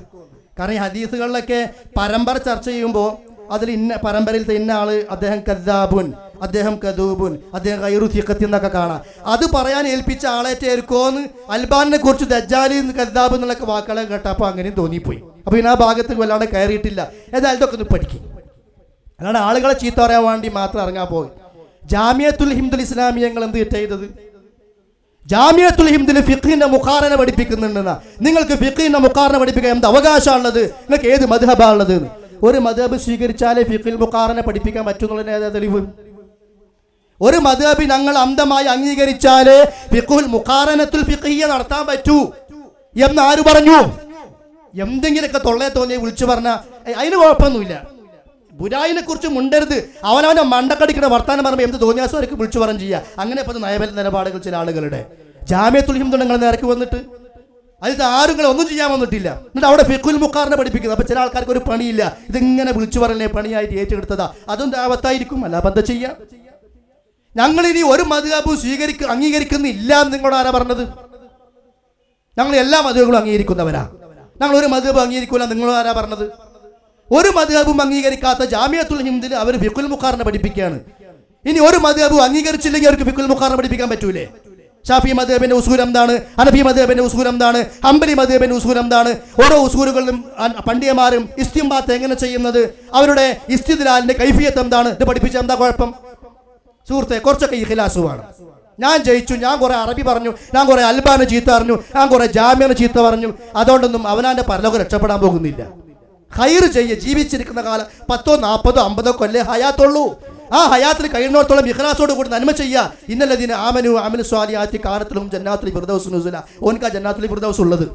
കാരണം ഈ ഹദീസുകളിലൊക്കെ പരമ്പര ചർച്ച ചെയ്യുമ്പോൾ അതിൽ ഇന്ന പരമ്പരയിലത്തെ ഇന്ന ആള് അദ്ദേഹം കദ്ദാബുൻ, അദ്ദേഹം കദൂബുൻ, അദ്ദേഹം ഗൈറു സിഖത്ത് എന്നൊക്കെ കാണാം. അത് പറയാൻ ഏൽപ്പിച്ച ആളായിട്ട് ഒരുക്കുമെന്ന് അൽബാനിനെ കുറിച്ച് ദജ്ജാലി കദ്ദാബ് എന്നുള്ള വാക്കുകളെ കേട്ടപ്പോൾ അങ്ങനെയും തോന്നിപ്പോയി. അപ്പൊ പിന്നെ ആ ഭാഗത്ത് വല്ലാണ്ട് കയറിയിട്ടില്ല. ഏതായാലും ഇതൊക്കെ ഒന്ന് പഠിക്കും. അല്ലാണ്ട് ആളുകളെ ചീത്ത പറയാൻ വേണ്ടി മാത്രം ഇറങ്ങാൻ പോകും. ജാമിയത്തുൽ ഹിന്ദുൽ ഇസ്ലാമിയങ്ങൾ എന്ത് ചെയ്തത്? ജാമിയത്തുൽ ഹിന്ദിൽ ഫിഖിന്റെ മുഖാറന പഠിപ്പിക്കുന്നുണ്ടെന്നാ. നിങ്ങൾക്ക് ഫിഖിന്റെ മുഖാറന പഠിപ്പിക്കാൻ എന്ത് അവകാശമാണുള്ളത്? നിങ്ങൾക്ക് ഏത് മദ്ഹബാണുള്ളത്? ഒരു മദ്ഹബ് സ്വീകരിച്ചാലേ ഫിഖിൽ മുഖാറന പഠിപ്പിക്കാൻ പറ്റുന്നുള്ളതിന് ഏതാ തെളിവ്? ഒരു മദ്ഹബ് ഞങ്ങൾ അന്ധമായി അംഗീകരിച്ചാലേ ഫിഖുൽ മുഖാറനത്തുൽ ഫിഖിയ്യ നടത്താൻ പറ്റൂ എന്ന് ആര് പറഞ്ഞു? എന്തെങ്കിലുമൊക്കെ തൊള്ളയെ തോന്നിയെ വിളിച്ചു പറഞ്ഞാൽ അതിന് കുഴപ്പമൊന്നുമില്ല. ബുരായിനെ കുറിച്ച് മുണ്ടരുത്. അവനവന്റെ മണ്ടക്കടിക്കുന്ന വർത്താനം പറയുമ്പോൾ എന്ത് തോന്നിയാസോ അവർക്ക് വിളിച്ചു പറഞ്ഞു ചെയ്യുക. അങ്ങനെ ഇപ്പോൾ നയബല നിലപാടുകൾ ചില ആളുകളുടെ. ജാമിയത്തുൽ ഹിന്ദ് നിങ്ങൾ നേരക്ക് വന്നിട്ട് അതിൽ ആരും ഒന്നും ചെയ്യാൻ വന്നിട്ടില്ല. എന്നിട്ട് അവിടെ ഫിഖുൽ മുഖാറിനെ പഠിപ്പിക്കുന്നത്. അപ്പോൾ ചില ആൾക്കാർക്ക് ഒരു പണിയില്ല, ഇതിങ്ങനെ വിളിച്ചു പറഞ്ഞേ പണിയായിട്ട് ഏറ്റെടുത്തതാ. അതും ദാവത്തായിരിക്കും, അല്ല ബന്ധം ചെയ്യാം. ഞങ്ങളിനി ഒരു മദ്ഹബും അംഗീകരിക്കുന്നില്ല എന്ന് നിങ്ങളോട് ആരാ പറഞ്ഞത്? ഞങ്ങൾ എല്ലാ മദ്ഹബുകളും അംഗീകരിക്കുന്നവരാ. ഞങ്ങൾ ഒരു മദ്ഹബ് അംഗീകരിക്കൂല നിങ്ങളോട് ആരാ പറഞ്ഞത്? ഒരു മദ്ഹബും അംഗീകരിക്കാത്ത ജാമിയത്തുൽ ഹിന്ദിൽ അവർ ഫിഖുൽ മുഖാറിനെ പഠിപ്പിക്കുകയാണ്. ഇനി ഒരു മദ്ഹബും അംഗീകരിച്ചില്ലെങ്കിൽ അവർക്ക് ഫിഖുൽ മുഖാറിനെ പഠിപ്പിക്കാൻ പറ്റൂലേ? ഷാഫി മദ്ഹബിന്റെ ഉസൂൽ എന്താണ്? ഹനഫി മദ്ഹബിന്റെ ഉസൂൽ എന്താണ്? ഹംബലി മദ്ഹബിന്റെ ഉസൂൽ എന്താണ്? ഓരോ ഉസൂലുകളിലും പണ്ഡിതന്മാരും ഇസ്തിംബാത്ത് എങ്ങനെ ചെയ്യുന്നത്, അവരുടെ ഇസ്തിദ്ലാലിന്റെ കൈഫിയത്ത് എന്താണ്, ഇത് പഠിപ്പിച്ച എന്താ കുഴപ്പം? സുഹൃത്തെ, കുറച്ചൊക്കെ ഇഖ്ലാസുമാണ്. ഞാൻ ജയിച്ചു, ഞാൻ കുറെ അറബി പറഞ്ഞു, ഞാൻ കുറെ അൽബാനെ ചീത്ത പറഞ്ഞു, ഞാൻ കുറെ ജാമ്യനെ ചീത്ത പറഞ്ഞു, അതുകൊണ്ടൊന്നും അവനാന്റെ പരലോകം രക്ഷപ്പെടാൻ പോകുന്നില്ല. ഖൈർ ചെയ്യ, ജീവിച്ചിരിക്കുന്ന കാലം 10, 40, 50 കൊല്ലേ ഹയാത്തുള്ളൂ. ആ ഹയാത്തിൽ കഴിയുന്നിടത്തോളം ഇഖ്ലാസോട് കൂടി നന്മ ചെയ്യുക. ഇന്നല്ലദീന ആമനു അമിലു സ്വാലിഹാത്തി കാനത്തുലഹും ജന്നാത്തുൽ ഫിർദൗസ് നുസുല. ഓൻകാ ജന്നാത്തുൽ ഫിർദൗസ് ഉള്ളത്.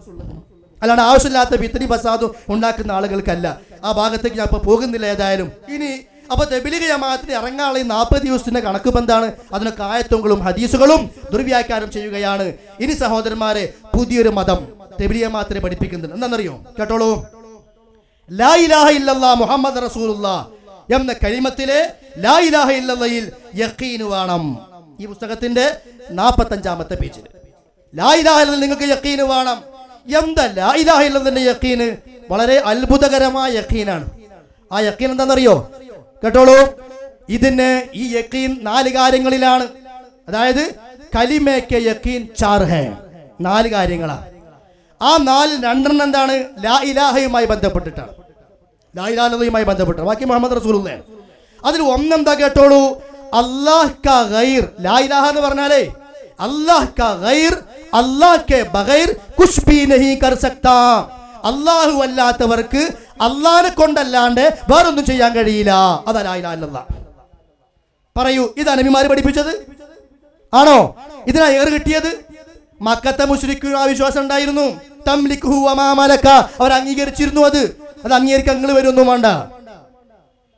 അല്ലാണ്ട് ആവശ്യമില്ലാത്ത ഫിത്നി ഫസാദും ഉണ്ടാക്കുന്ന ആളുകൾക്കല്ല. ആ ഭാഗത്തേക്ക് ഞാൻ ഇപ്പോൾ പോകുന്നില്ല. ഏതായാലും ഇനി അപ്പോൾ തബ്ലീഗ് ജമാഅത്തിന് ഇറങ്ങാനുള്ള 40 ദിവസത്തിന്റെ കണക്ക് എന്താണ്? അതിനൊക്കെ ആയത്തുകളും ഹദീസുകളും ദുർവ്യാഖ്യാനം ചെയ്യുകയാണ്. ഇനി സഹോദരന്മാരെ, പുതിയൊരു മതം തബ്ലീഗ് ജമാഅത്തിനെ പഠിപ്പിക്കുന്നുണ്ട്. എന്താണെന്നറിയോ? കേട്ടോളൂ. ലാ ഇലാഹ ഇല്ലല്ലാഹ് മുഹമ്മദ് റസൂലുള്ളാഹ് എന്ന കലിമത്തിലെ ലാ ഇലാഹ ഇല്ലല്ലാഹയിൽ യഖീൻ വേണം. ഈ പുസ്തകത്തിന്റെ 45-ാമത്തെ പേജിൽ ലാ ഇലാഹ ഇല്ലല്ലാഹ് നിങ്ങൾക്ക് യഖീൻ വേണം. എന്താ ലാ ഇലാഹ ഇല്ലല്ലാഹന്റെ യഖീൻ? വളരെ അത്ഭുതകരമായ യഖീനാണ്. ആ യഖീൻ എന്താണെന്നറിയോ? കേട്ടോളൂ. ഇതിന് ഈ യഖീൻ 4 കാര്യങ്ങളിലാണ്. അതായത് കലിമേക്ക് യഖീൻ 4 ഹേ, 4 കാര്യങ്ങളാണ്. ആ 4 2 എന്താണ്? ലാ ഇലാഹയുമായി ബന്ധപ്പെട്ടിട്ടാണ്. ലാ ഇലാഹയുമായി ബന്ധപ്പെട്ട് ബാക്കി മുഹമ്മദ് റസൂലുള്ളാഹി. അതിൽ ഒന്നെന്താ കേട്ടോളൂ? അല്ലാഹ് കാ ഗൈർ. ലാ ഇലാഹ എന്ന് പറഞ്ഞാലേ അല്ലാഹ് കാ ഗൈർ, അല്ലാഹ് കെ ബഗൈർ കുച്ച് ഭീ നഹീ കർ സക്താ. അല്ലാഹു അല്ലാത്തവർക്ക് അല്ലാഹനെ കൊണ്ടല്ലാണ്ട് വേറൊന്നും ചെയ്യാൻ കഴിയില്ല. അതാ ലാ ഇലാഹ ഇല്ലല്ലാഹ്. പറയൂ, ഇതാ നബിമാര് പഠിപ്പിച്ചത് ആണോ? ഇതിനാ ഏറ് കിട്ടിയത്? മക്കത്തെ മുശ്രിക്കുകൾ ആ വിശ്വാസം ഉണ്ടായിരുന്നു. തംലിക്കുഹു വമാ മലക, അവർ അംഗീകരിച്ചിരുന്നു. അത് അംഗീകരിക്കാൻ നിങ്ങൾ വരുമൊന്നും വേണ്ട,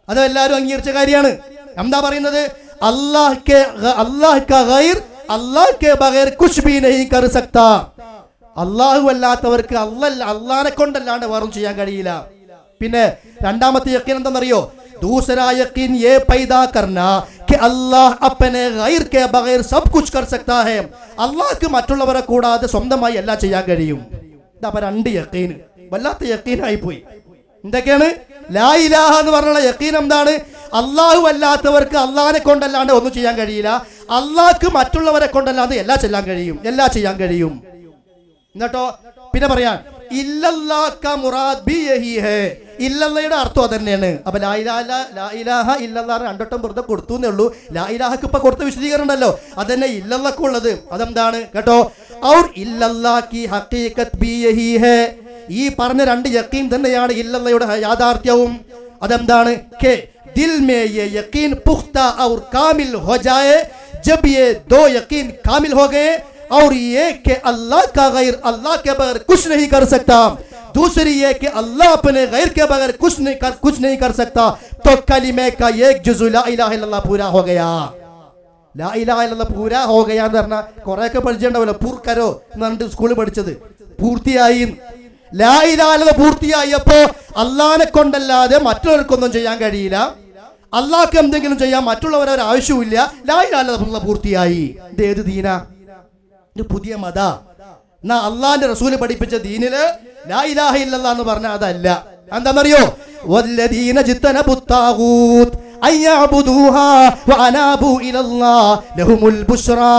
അത് എല്ലാവരും അംഗീകരിച്ച കാര്യമാണ്. എന്താ പറയുന്നത്? അല്ലാഹ് കാ ഗൈർ, അല്ലാഹ് കെ ബഗൈർ കുച്ച് ഭീ നഹീ കർ സക്താ. അല്ലാഹു അല്ലാത്തവർക്ക് അല്ലാഹനെ കൊണ്ടല്ലാണ്ട് വേറൊന്നും ചെയ്യാൻ കഴിയില്ല. പിന്നെ രണ്ടാമത്തെ യഖീൻ എന്താണെന്നറിയോ? दूसरा यकीन ये पैदा करना कि अल्लाह अपने गैर के बगैर सब कुछ कर सकता है. അള്ളാഹ്ക്ക് മറ്റുള്ളവരെ കൂടാതെ സ്വന്തമായി എല്ലാം ചെയ്യാൻ കഴിയും. ഇതാ 2 യഖീൻ. വല്ലാത്ത യഖീനായി പോയി. എന്തൊക്കെയാണ്? ലാ ഇലാഹ എന്ന് പറഞ്ഞുള്ള യഖീൻ എന്താണ്? അള്ളാഹു അല്ലാത്തവർക്ക് അള്ളാഹനെ കൊണ്ടല്ലാണ്ട് ഒന്നും ചെയ്യാൻ കഴിയില്ല. അള്ളാഹ്ക്ക് മറ്റുള്ളവരെ കൊണ്ടല്ലാതെ എല്ലാം ചെയ്യാൻ കഴിയും. എന്നിട്ടോ പിന്നെ പറയാൻ ഇല്ലല്ലയുടെ അർത്ഥം അത് തന്നെയാണ്. അപ്പൊ ലാ ഇലാഹ ഇല്ലല്ലാഹ് 2 വട്ടം വെറുതെ കൊടുത്തു എന്നേ ഉള്ളൂ. ലാ ഇലാഹക്ക് ഇപ്പൊ കൊടുത്ത വിശദീകരണം ഉണ്ടല്ലോ, അതന്നെ ഇല്ലല്ലക്ക് ഉള്ളത്. അതെന്താണ് കേട്ടോ? ഔർ ഇല്ലല്ലാഹ് കി ഹഖീഖത്ത് ബി യഹി ഹേ. ഈ പറഞ്ഞ 2 യഖീൻ തന്നെയാണ് ഇല്ലല്ലയുടെ യാഥാർത്ഥ്യവും. അതെന്താണ്? കെ ദിൽ മേ യെ യഖീൻ പുഖ്താ ഔർ കാമിൽ ഹോ ജായേ. ജബ് യെ 2 യഖീൻ കാമിൽ हो गए और ये कि अल्लाह का गैर अल्लाह के बगैर कुछ नहीं कर सकता, दूसरी ये कि अल्लाह अपने गैर के बगैर कुछ नहीं कर सकता, तो कलिमे का एक जुज़ ला इलाहा इल्लल्लाह पूरा हो गया. ലാ ഇലാഹ ഇല്ലല്ലാഹ് പൂരാ ഹോ ഗയാ എന്ന് പറഞ്ഞാൽ കുറെയൊക്കെ പഠിച്ചിട്ടുണ്ടാവില്ല. പൂർക്കരോ എന്ന് പറഞ്ഞിട്ട് സ്കൂളിൽ പഠിച്ചത് പൂർത്തിയായി. ലാ ഇലാഹ ഇല്ലല്ലാഹ് പൂർത്തിയായപ്പോ അള്ളാഹനെ കൊണ്ടല്ലാതെ മറ്റുള്ളവർക്കൊന്നും ചെയ്യാൻ കഴിയില്ല. അള്ളാഹ്ക്ക് എന്തെങ്കിലും ചെയ്യാൻ മറ്റുള്ളവരെ ഒരു ആവശ്യമില്ല. ലാ ഇലാഹ ഇല്ലല്ലാഹ് പൂർത്തിയായി. ഇത് ഏത് ദീനാ? ഇത് പുതിയ മത. എന്നാ അള്ളാന്റെ റസൂല് പഠിപ്പിച്ച ദീനില് ലാ ഇലാഹ ഇല്ലല്ലാഹ് എന്ന് പറഞ്ഞാൽ അതല്ല. എന്താണെന്നറിയോ? വല്ലദീന ജിത്തനബു ത്താഗൂത്ത് അയ്യഅബുദൂഹാ വഅനാബു ഇലല്ലാഹ് ലഹുമുൽ ബുശ്റാ.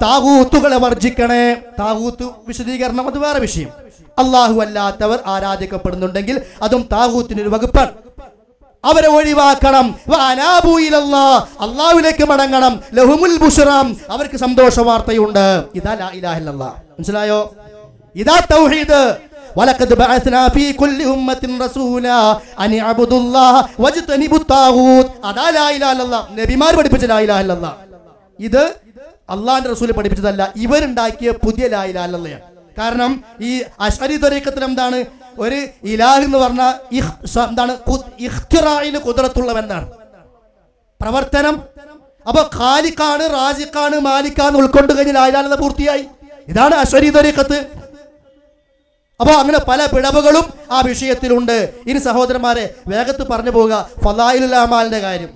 താഗൂത്തുകളെ വർജിക്കണേ. താഗൂത്ത് വിശദീകരണം അത് വേറെ വിഷയം. അല്ലാഹു അല്ലാത്തവർ ആരാധിക്കപ്പെടുന്നുണ്ടെങ്കിൽ അതും താഗൂത്തിനൊരു വകുപ്പാണ്. അവരെ ഒഴിവാക്കണം. അള്ളാഹുവിലേക്ക് മടങ്ങണം. ലഹുമുൽ ബുശ്റാം, അവർക്ക് സന്തോഷ വാർത്തയുണ്ട്. ഇതാ ലാ ഇലാഹ ഇല്ലല്ലാഹ്. മനസ്സിലായോ? ഇതാ തൗഹീദ്. വലഖദ് ബഅസ്നാ ഫീ കുല്ലി ഉമ്മത്തിൻ റസൂലാ അൻ അബ്ദുല്ലാഹ വജ്തനിബുത് താഗൂത്ത്. അതാ ലാ ഇലാഹ ഇല്ലല്ലാഹ്. നബിമാർ പഠിപ്പിച്ച ലാ ഇലാഹ ഇല്ലല്ലാഹ്. ഇത് അള്ളാഹുവിന്റെ റസൂൽ പഠിപ്പിച്ചതല്ല, ഇവരുണ്ടാക്കിയ പുതിയ ലാ ഇലാഹ ഇല്ലല്ലാഹ്. കാരണം ഈ അശ്അരി തരീഖത്തിൽ എന്താണ് ഒരു ഇലാഹ് എന്ന് പറഞ്ഞാൽ എന്താണ് ഇഖ്തിറാഇന് ഖുദ്റത്തുള്ളവനാണ്, പ്രവർത്തനം. അപ്പൊ ഖാലിഖാണ്, റാസിഖാണ്, മാലിക്കാണ് ഉൾക്കൊണ്ട് കഴിഞ്ഞ ലാ ഇലാഹ ഇല്ലല്ലാഹ് പൂർത്തിയായി. ഇതാണ് അശ്അരി തരീഖത്ത്. അപ്പൊ അങ്ങനെ പല പിഴവുകളും ആ വിഷയത്തിലുണ്ട്. ഇനി സഹോദരന്മാരെ വേഗത്ത് പറഞ്ഞു പോവുക ഫളായിലുൽ അമാലിന്റെ കാര്യം.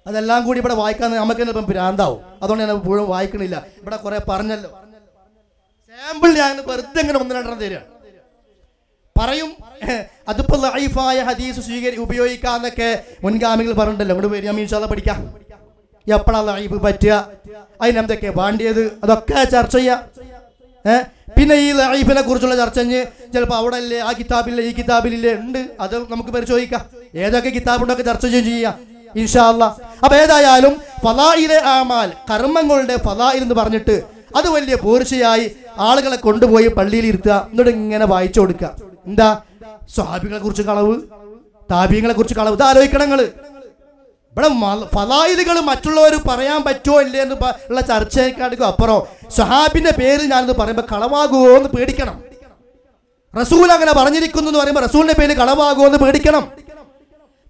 അതെല്ലാം കൂടി ഇവിടെ വായിക്കാൻ നമുക്ക് ഇപ്പം ഭ്രാന്താവും. അതുകൊണ്ട് ഞാൻ മുഴുവൻ വായിക്കണില്ല. ഇവിടെ കുറെ പറഞ്ഞല്ലോ, സാമ്പിൾ ഞാൻ വെറുതെ ഇങ്ങനെ ഒന്ന് രണ്ടെണ്ണം തരിക പറയും. അതിപ്പോ ലൈഫായ ഹദീസ് ഉപയോഗിക്കാന്നൊക്കെ മുൻഗാമികൾ പറഞ്ഞിട്ടല്ലോ. ഇവിടെ വരിക ഇൻഷാ അല്ലാഹ് പഠിക്കാം. എപ്പോഴാണ് ലൈഫ് പറ്റുക, അതിനെന്തൊക്കെ വേണ്ടിയത്, അതൊക്കെ ചർച്ച ചെയ്യാം. പിന്നെ ഈ ലൈഫിനെ കുറിച്ചുള്ള ചർച്ച ചിലപ്പോൾ അവിടെ അല്ലേ, ആ കിതാബില്ലേ, ഈ കിതാബിലില്ലേ ഉണ്ട്, അത് നമുക്ക് പരിശോധിക്കാം. ഏതൊക്കെ കിതാബുണ്ടൊക്കെ ചർച്ച ചെയ്യാം ഇൻഷാ അല്ലാഹ്. അപ്പൊ ഏതായാലും ഫളായിലെ ആമാൽ, കർമ്മങ്ങളുടെ ഫളായിൽ എന്ന് പറഞ്ഞിട്ട് അത് വലിയ പൂർച്ചയായി ആളുകളെ കൊണ്ടുപോയി പള്ളിയിൽ ഇരുത്തുക, എന്നിട്ട് ഇങ്ങനെ വായിച്ചു കൊടുക്കുക. എന്താ സ്വഹാബികളെ കുറിച്ച് കളവ്, താബീങ്ങളെ കുറിച്ച് കളവ്. ഇത് ആലോചിക്കണം നിങ്ങള്. ഇവിടെ ഫളായിലുകൾ മറ്റുള്ളവർ പറയാൻ പറ്റുമോ ഇല്ലേ എന്ന് ഉള്ള ചർച്ചയ്ക്കാണെങ്കിൽ അപ്പുറം സ്വഹാബിന്റെ പേര് ഞാനിത് പറയുമ്പോൾ കളവാകുമോ എന്ന് പേടിക്കണം. റസൂൽ അങ്ങനെ പറഞ്ഞിരിക്കുന്നു എന്ന് പറയുമ്പോൾ റസൂലിന്റെ പേര് കളവാകുമോ എന്ന് പേടിക്കണം.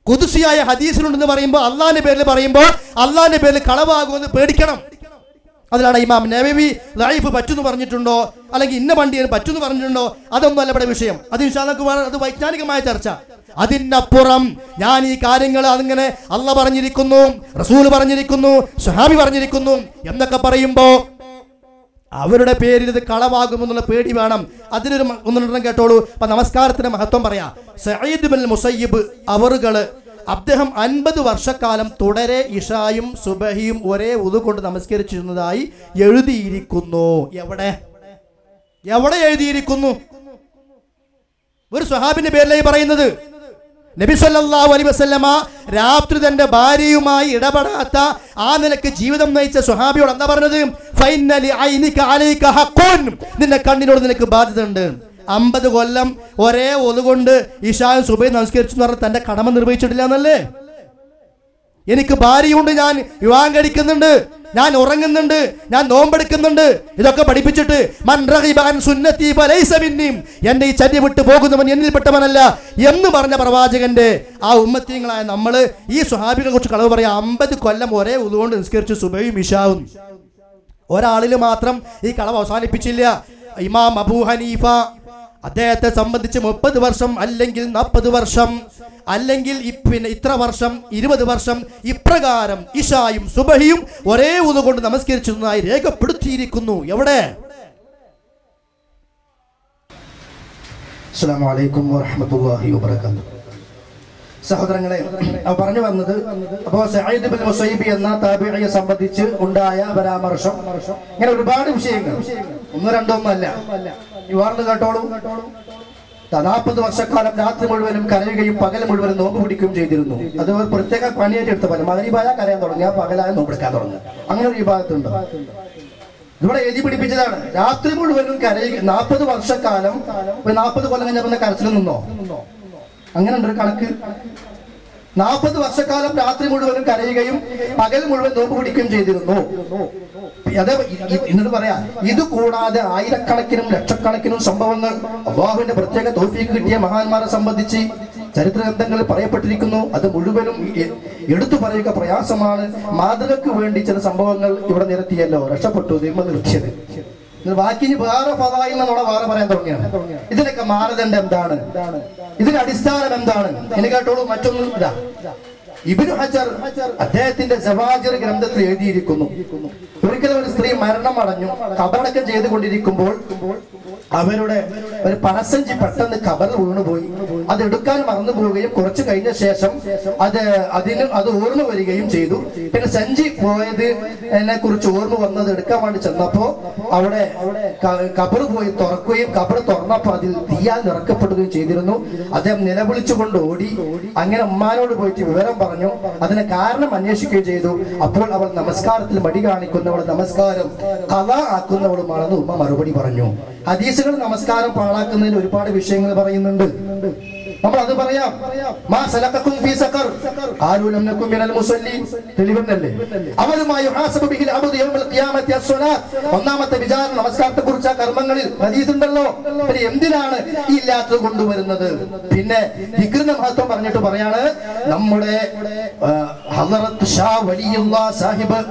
ഖുദ്സിയായ ഹദീസിലുണ്ടെന്ന് പറയുമ്പോൾ അള്ളാഹിന്റെ പേരിൽ പറയുമ്പോൾ അള്ളാഹിന്റെ പേരിൽ കളവാകുമെന്ന് പേടിക്കണം. അതിലാണ് ഇമാം നവവി ലൈഫ് പറ്റുന്നു പറഞ്ഞിട്ടുണ്ടോ, അല്ലെങ്കിൽ ഇന്ന വണ്ടിയിൽ പറ്റുന്നു പറഞ്ഞിട്ടുണ്ടോ, അതൊന്നും അല്ല ഇവിടെ വിഷയം. അത് ഇൻഷാ അല്ലാഹ് അത് വൈജ്ഞാനികമായ ചർച്ച. അതിനപ്പുറം ഞാൻ ഈ കാര്യങ്ങൾ അതിങ്ങനെ അള്ളാഹ് പറഞ്ഞിരിക്കുന്നു, റസൂൽ പറഞ്ഞിരിക്കുന്നു, സ്വഹാബി പറഞ്ഞിരിക്കുന്നു എന്നൊക്കെ പറയുമ്പോ അവരുടെ പേരിൽ ഇത് കളവാകുമെന്നുള്ള പേടി വേണം. അതിനൊരു ഒന്നെണ്ണം കേട്ടോളൂ. അപ്പൊ നമസ്കാരത്തിന്റെ മഹത്വം പറയാം. സഈദ് ഇബ്നുൽ മുസയ്യിബ് അവറുകള് അദ്ദേഹം 50 വർഷക്കാലം തുടരെ ഇഷായും സുബഹിയും ഒരേ ഉദു കൊണ്ട് നമസ്കരിച്ചിരുന്നതായി എഴുതിയിരിക്കുന്നു. എവിടെ എഴുതിയിരിക്കുന്നു? ഒരു സ്വഹാബിന്റെ പേരിലായി പറയുന്നത്. നബി സല്ലല്ലാഹു അലൈഹി വസല്ലമ രാത്രി തന്റെ ഭാര്യയുമായി ഇടപെടാത്ത ആ നിലക്ക് ജീവിതം നയിച്ച സ്വഹാബിയോട് എന്താ പറഞ്ഞത്? ഫൈനലി ഐനിക അലൈക ഹഖ്ഖുൻ, നിന്റെ കണ്ണിനോട് നിനക്ക് ബാധ്യത ഉണ്ട്. 50 കൊല്ലം ഒരേ ഒതുകൊണ്ട് ഇശായും സുബഹിയും നമസ്കരിച്ചു എന്ന് പറഞ്ഞാൽ തന്റെ കടമ നിർവഹിച്ചിട്ടില്ല എന്നല്ലേ? എനിക്ക് ഭാര്യയുണ്ട്, ഞാൻ വിവാഹം കഴിക്കുന്നുണ്ട്, ഞാൻ ഉറങ്ങുന്നുണ്ട്, ഞാൻ നോമ്പെടുക്കുന്നുണ്ട്, ഇതൊക്കെ പഠിപ്പിച്ചിട്ട് മൻ റഗിബ അൻ സുന്നത്തി ഫലൈസ മിന്നി, എന്റെ ഈ ചര്യ വിട്ടു പോകുന്നവൻ എന്നിൽപ്പെട്ടവനല്ല എന്ന് പറഞ്ഞ പ്രവാചകന്റെ ആ ഉമ്മത്തീങ്ങളായ നമ്മള് ഈ സ്വഹാബികളെ കുറിച്ച് കളവ് പറയാം. 50 കൊല്ലം ഒരേ ഉതുകൊണ്ട് നിസ്കരിച്ചു സുബഹിയും ഇശാവും. ഒരാളിൽ മാത്രം ഈ കളവ് അവസാനിപ്പിച്ചില്ല. ഇമാം അബൂ ഹനീഫ അദ്ദേഹത്തെ സംബന്ധിച്ച് 30 വർഷം അല്ലെങ്കിൽ 40 വർഷം അല്ലെങ്കിൽ പിന്നെ ഇത്ര വർഷം 20 വർഷം ഇപ്രകാരം ഇശായും സുബഹിയും ഒരേ ഉതുകൊണ്ട് നമസ്കരിച്ചതായി രേഖപ്പെടുത്തിയിരിക്കുന്നു. എവിടെ? അസ്സലാമു അലൈക്കും വറഹ്മത്തുള്ളാഹി വബറകാതുഹു. സഹോദരങ്ങളെ, പറഞ്ഞു വന്നത് അപ്പോൾ സഈദ് ഇബ്നുൽ മുസയ്യിബ് എന്ന താബിഈയെ സംബന്ധിച്ച് ഉണ്ടായ പരാമർശം, ഇങ്ങനെ ഒരുപാട് വിഷയങ്ങൾ, ഒന്നും രണ്ടൊന്നും അല്ല. യുവാർന്ന് കേട്ടോളൂ. 40 വർഷക്കാലം രാത്രി മുഴുവനും കരയുകയും പകൽ മുഴുവനും നോമ്പ് പിടിക്കുകയും ചെയ്തിരുന്നു. അത് ഒരു പ്രത്യേക പണിയായിട്ട് എടുത്ത പോലെ മഗ്‌രിബായ കരയാൻ തുടങ്ങി, ആ പകലായ നോമ്പെടുക്കാൻ തുടങ്ങി. അങ്ങനെ ഒരു വിഭാഗത്തുണ്ട്. ഇവിടെ എഴുതി പിടിപ്പിച്ചതാണ്. രാത്രി മുഴുവനും കരയുക 40 വർഷക്കാലം, 40 കൊല്ലം കഴിഞ്ഞ കരച്ചിൽ നിന്നോ? അങ്ങനെ ഉണ്ട് കണക്ക്. 40 വർഷക്കാലം രാത്രി മുഴുവനും കരയുകയും പകൽ മുഴുവൻ നോമ്പ് പിടിക്കുകയും ചെയ്തിരുന്നു. അത് എന്നിട്ട് പറയാ, ഇത് കൂടാതെ ആയിരക്കണക്കിനും ലക്ഷക്കണക്കിനും സംഭവങ്ങൾ അല്ലാഹുവിന്റെ പ്രത്യേക തൗഫീഖ് കിട്ടിയ മഹാന്മാരെ സംബന്ധിച്ച് ചരിത്ര ഗ്രന്ഥങ്ങളിൽ പറയപ്പെട്ടിരിക്കുന്നു. അത് മുഴുവനും എടുത്തു പറയുക പ്രയാസമാണ്. മാതൃകക്ക് വേണ്ടി ചില സംഭവങ്ങൾ ഇവിടെ നിരത്തിയല്ലോ, രക്ഷപ്പെട്ടു, ദൈവം നിർത്തിയത്. ബാക്കി വേറെ ഫളായിൽ നിന്നുള്ള വേറെ പറയാൻ തുടങ്ങിയാണ്. ഇതിനൊക്കെ മാനദണ്ഡം എന്താണ്? ഇതിന്റെ അടിസ്ഥാനം എന്താണ്? എനിക്ക് കേട്ടോളൂ. മറ്റൊന്നും ഇതാ, ഇബ്നു ഹജർ അദ്ദേഹത്തിന്റെ സവാജിർ ഗ്രന്ഥത്തിൽ എഴുതിയിരിക്കുന്നു, ഒരിക്കലും ഒരു സ്ത്രീ മരണം അടഞ്ഞു കബറടക്കം ചെയ്തുകൊണ്ടിരിക്കുമ്പോൾ അവരുടെ ഒരു പണസഞ്ചി പെട്ടെന്ന് കബറിൽ വീണുപോയി. അത് എടുക്കാൻ മറന്നു പോവുകയും കുറച്ചു കഴിഞ്ഞ ശേഷം അത് ഓർമ്മ വരികയും ചെയ്തു. പിന്നെ സഞ്ചി പോയതിനെ കുറിച്ച് ഓർമ്മ വന്നത് എടുക്കാൻ വേണ്ടി ചെന്നപ്പോ അവിടെ കബറ് പോയി തുറക്കുകയും കബറ് തുറന്നപ്പോ അതിൽ തീയാൽ നിറക്കപ്പെടുകയും ചെയ്തിരുന്നു. അദ്ദേഹം നിലവിളിച്ചുകൊണ്ട് ഓടി. അങ്ങനെ ഉമ്മാനോട് പോയിട്ട് വിവരം പറഞ്ഞു. അതിന് കാരണം അന്വേഷിക്കുകയും ചെയ്തു. അപ്പോൾ അവൾ നമസ്കാരത്തിൽ മടി കാണിക്കുന്നവൾ, നമസ്കാരം ഖളാ ആക്കുന്നവളുമാണെന്ന് ഉമ്മ മറുപടി പറഞ്ഞു. ഹദീസുകൾ നമസ്കാരം പാഴാക്കുന്നതിന് ഒരുപാട് വിഷയങ്ങൾ പറയുന്നുണ്ട്. നമ്മൾ അത് പറയാം. മാ സലകകും ഫീ സഖർ ഖാലൂ ലം നകും മിനൽ മുസല്ലീൻ. തെളിവുണ്ടല്ലേ? അവലുമായി യുഹാസബു ബിഹിൽ അബ്ദു യൗമൽ ഖിയാമത്തി അസ്സലാത്ത്. ഒന്നാമത്തെ വിചാരണ നമസ്കാരത്തെ കുറിച്ച് കർമ്മങ്ങളിൽ ഹദീസ് ഉണ്ടല്ലോ. പിന്നെ എന്തിനാണ് ഈ ഇല്ലാത്തത് കൊണ്ടുവരുന്നത്? പിന്നെ ദിക്റിന്റെ മഹത്വം പറഞ്ഞിട്ട് പറയാണ്, നമ്മുടെ ഹളറത്ത് ഷാ വലിയുല്ലാഹ് സാഹിബ്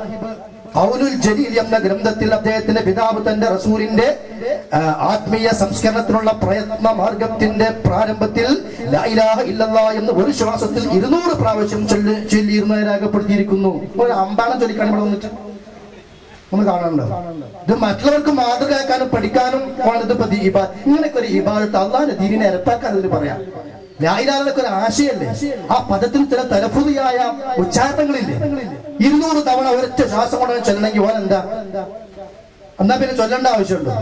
ഖൗലുൽ ജലീൽ എന്ന ഗ്രന്ഥത്തിൽ അദ്ദേഹത്തിന്റെ പിതാവ് തന്റെ റസൂലിന്റെ ആത്മീയ സംസ്കരണത്തിനുള്ള പ്രയത്ന മാർഗത്തിന്റെ പ്രാരംഭത്തിൽ ലാ ഇലാഹ ഇല്ലല്ലാഹ് എന്ന് ഒരു ശ്വാസത്തിൽ 200 പ്രാവശ്യം ചൊല്ലിയിരുന്നതായി രേഖപ്പെടുത്തിയിരിക്കുന്നു. ഒരു അമ്പാണം ചൊല്ലിക്കാൻ ഇവിടെ വന്നിട്ട് ഒന്ന് കാണാനുണ്ടോ? ഇത് മറ്റുള്ളവർക്ക് മാതൃകയാക്കാനും പഠിക്കാനും ഇങ്ങനെയൊക്കെ ഒരു ഇബാദത്ത് അല്ലാഹുവിന്റെ ദീനിനെ ഇരപ്പാക്കാൻ അതിന് പറയാം. ലാ ഇലാഹ ഇല്ലല്ലാഹ് ഒരു ആശയല്ലേ? ആ പദത്തിന് ചില തലഫുദിയായ ഉച്ചാരണങ്ങളില്ലേ? 200 തവണ ഒരൊറ്റ ശ്വാസം കൊണ്ട് ചൊല്ലണമെങ്കിൽ ഓനെന്താ? എന്നാ പിന്നെ ചൊല്ലേണ്ട ആവശ്യമുണ്ടോ?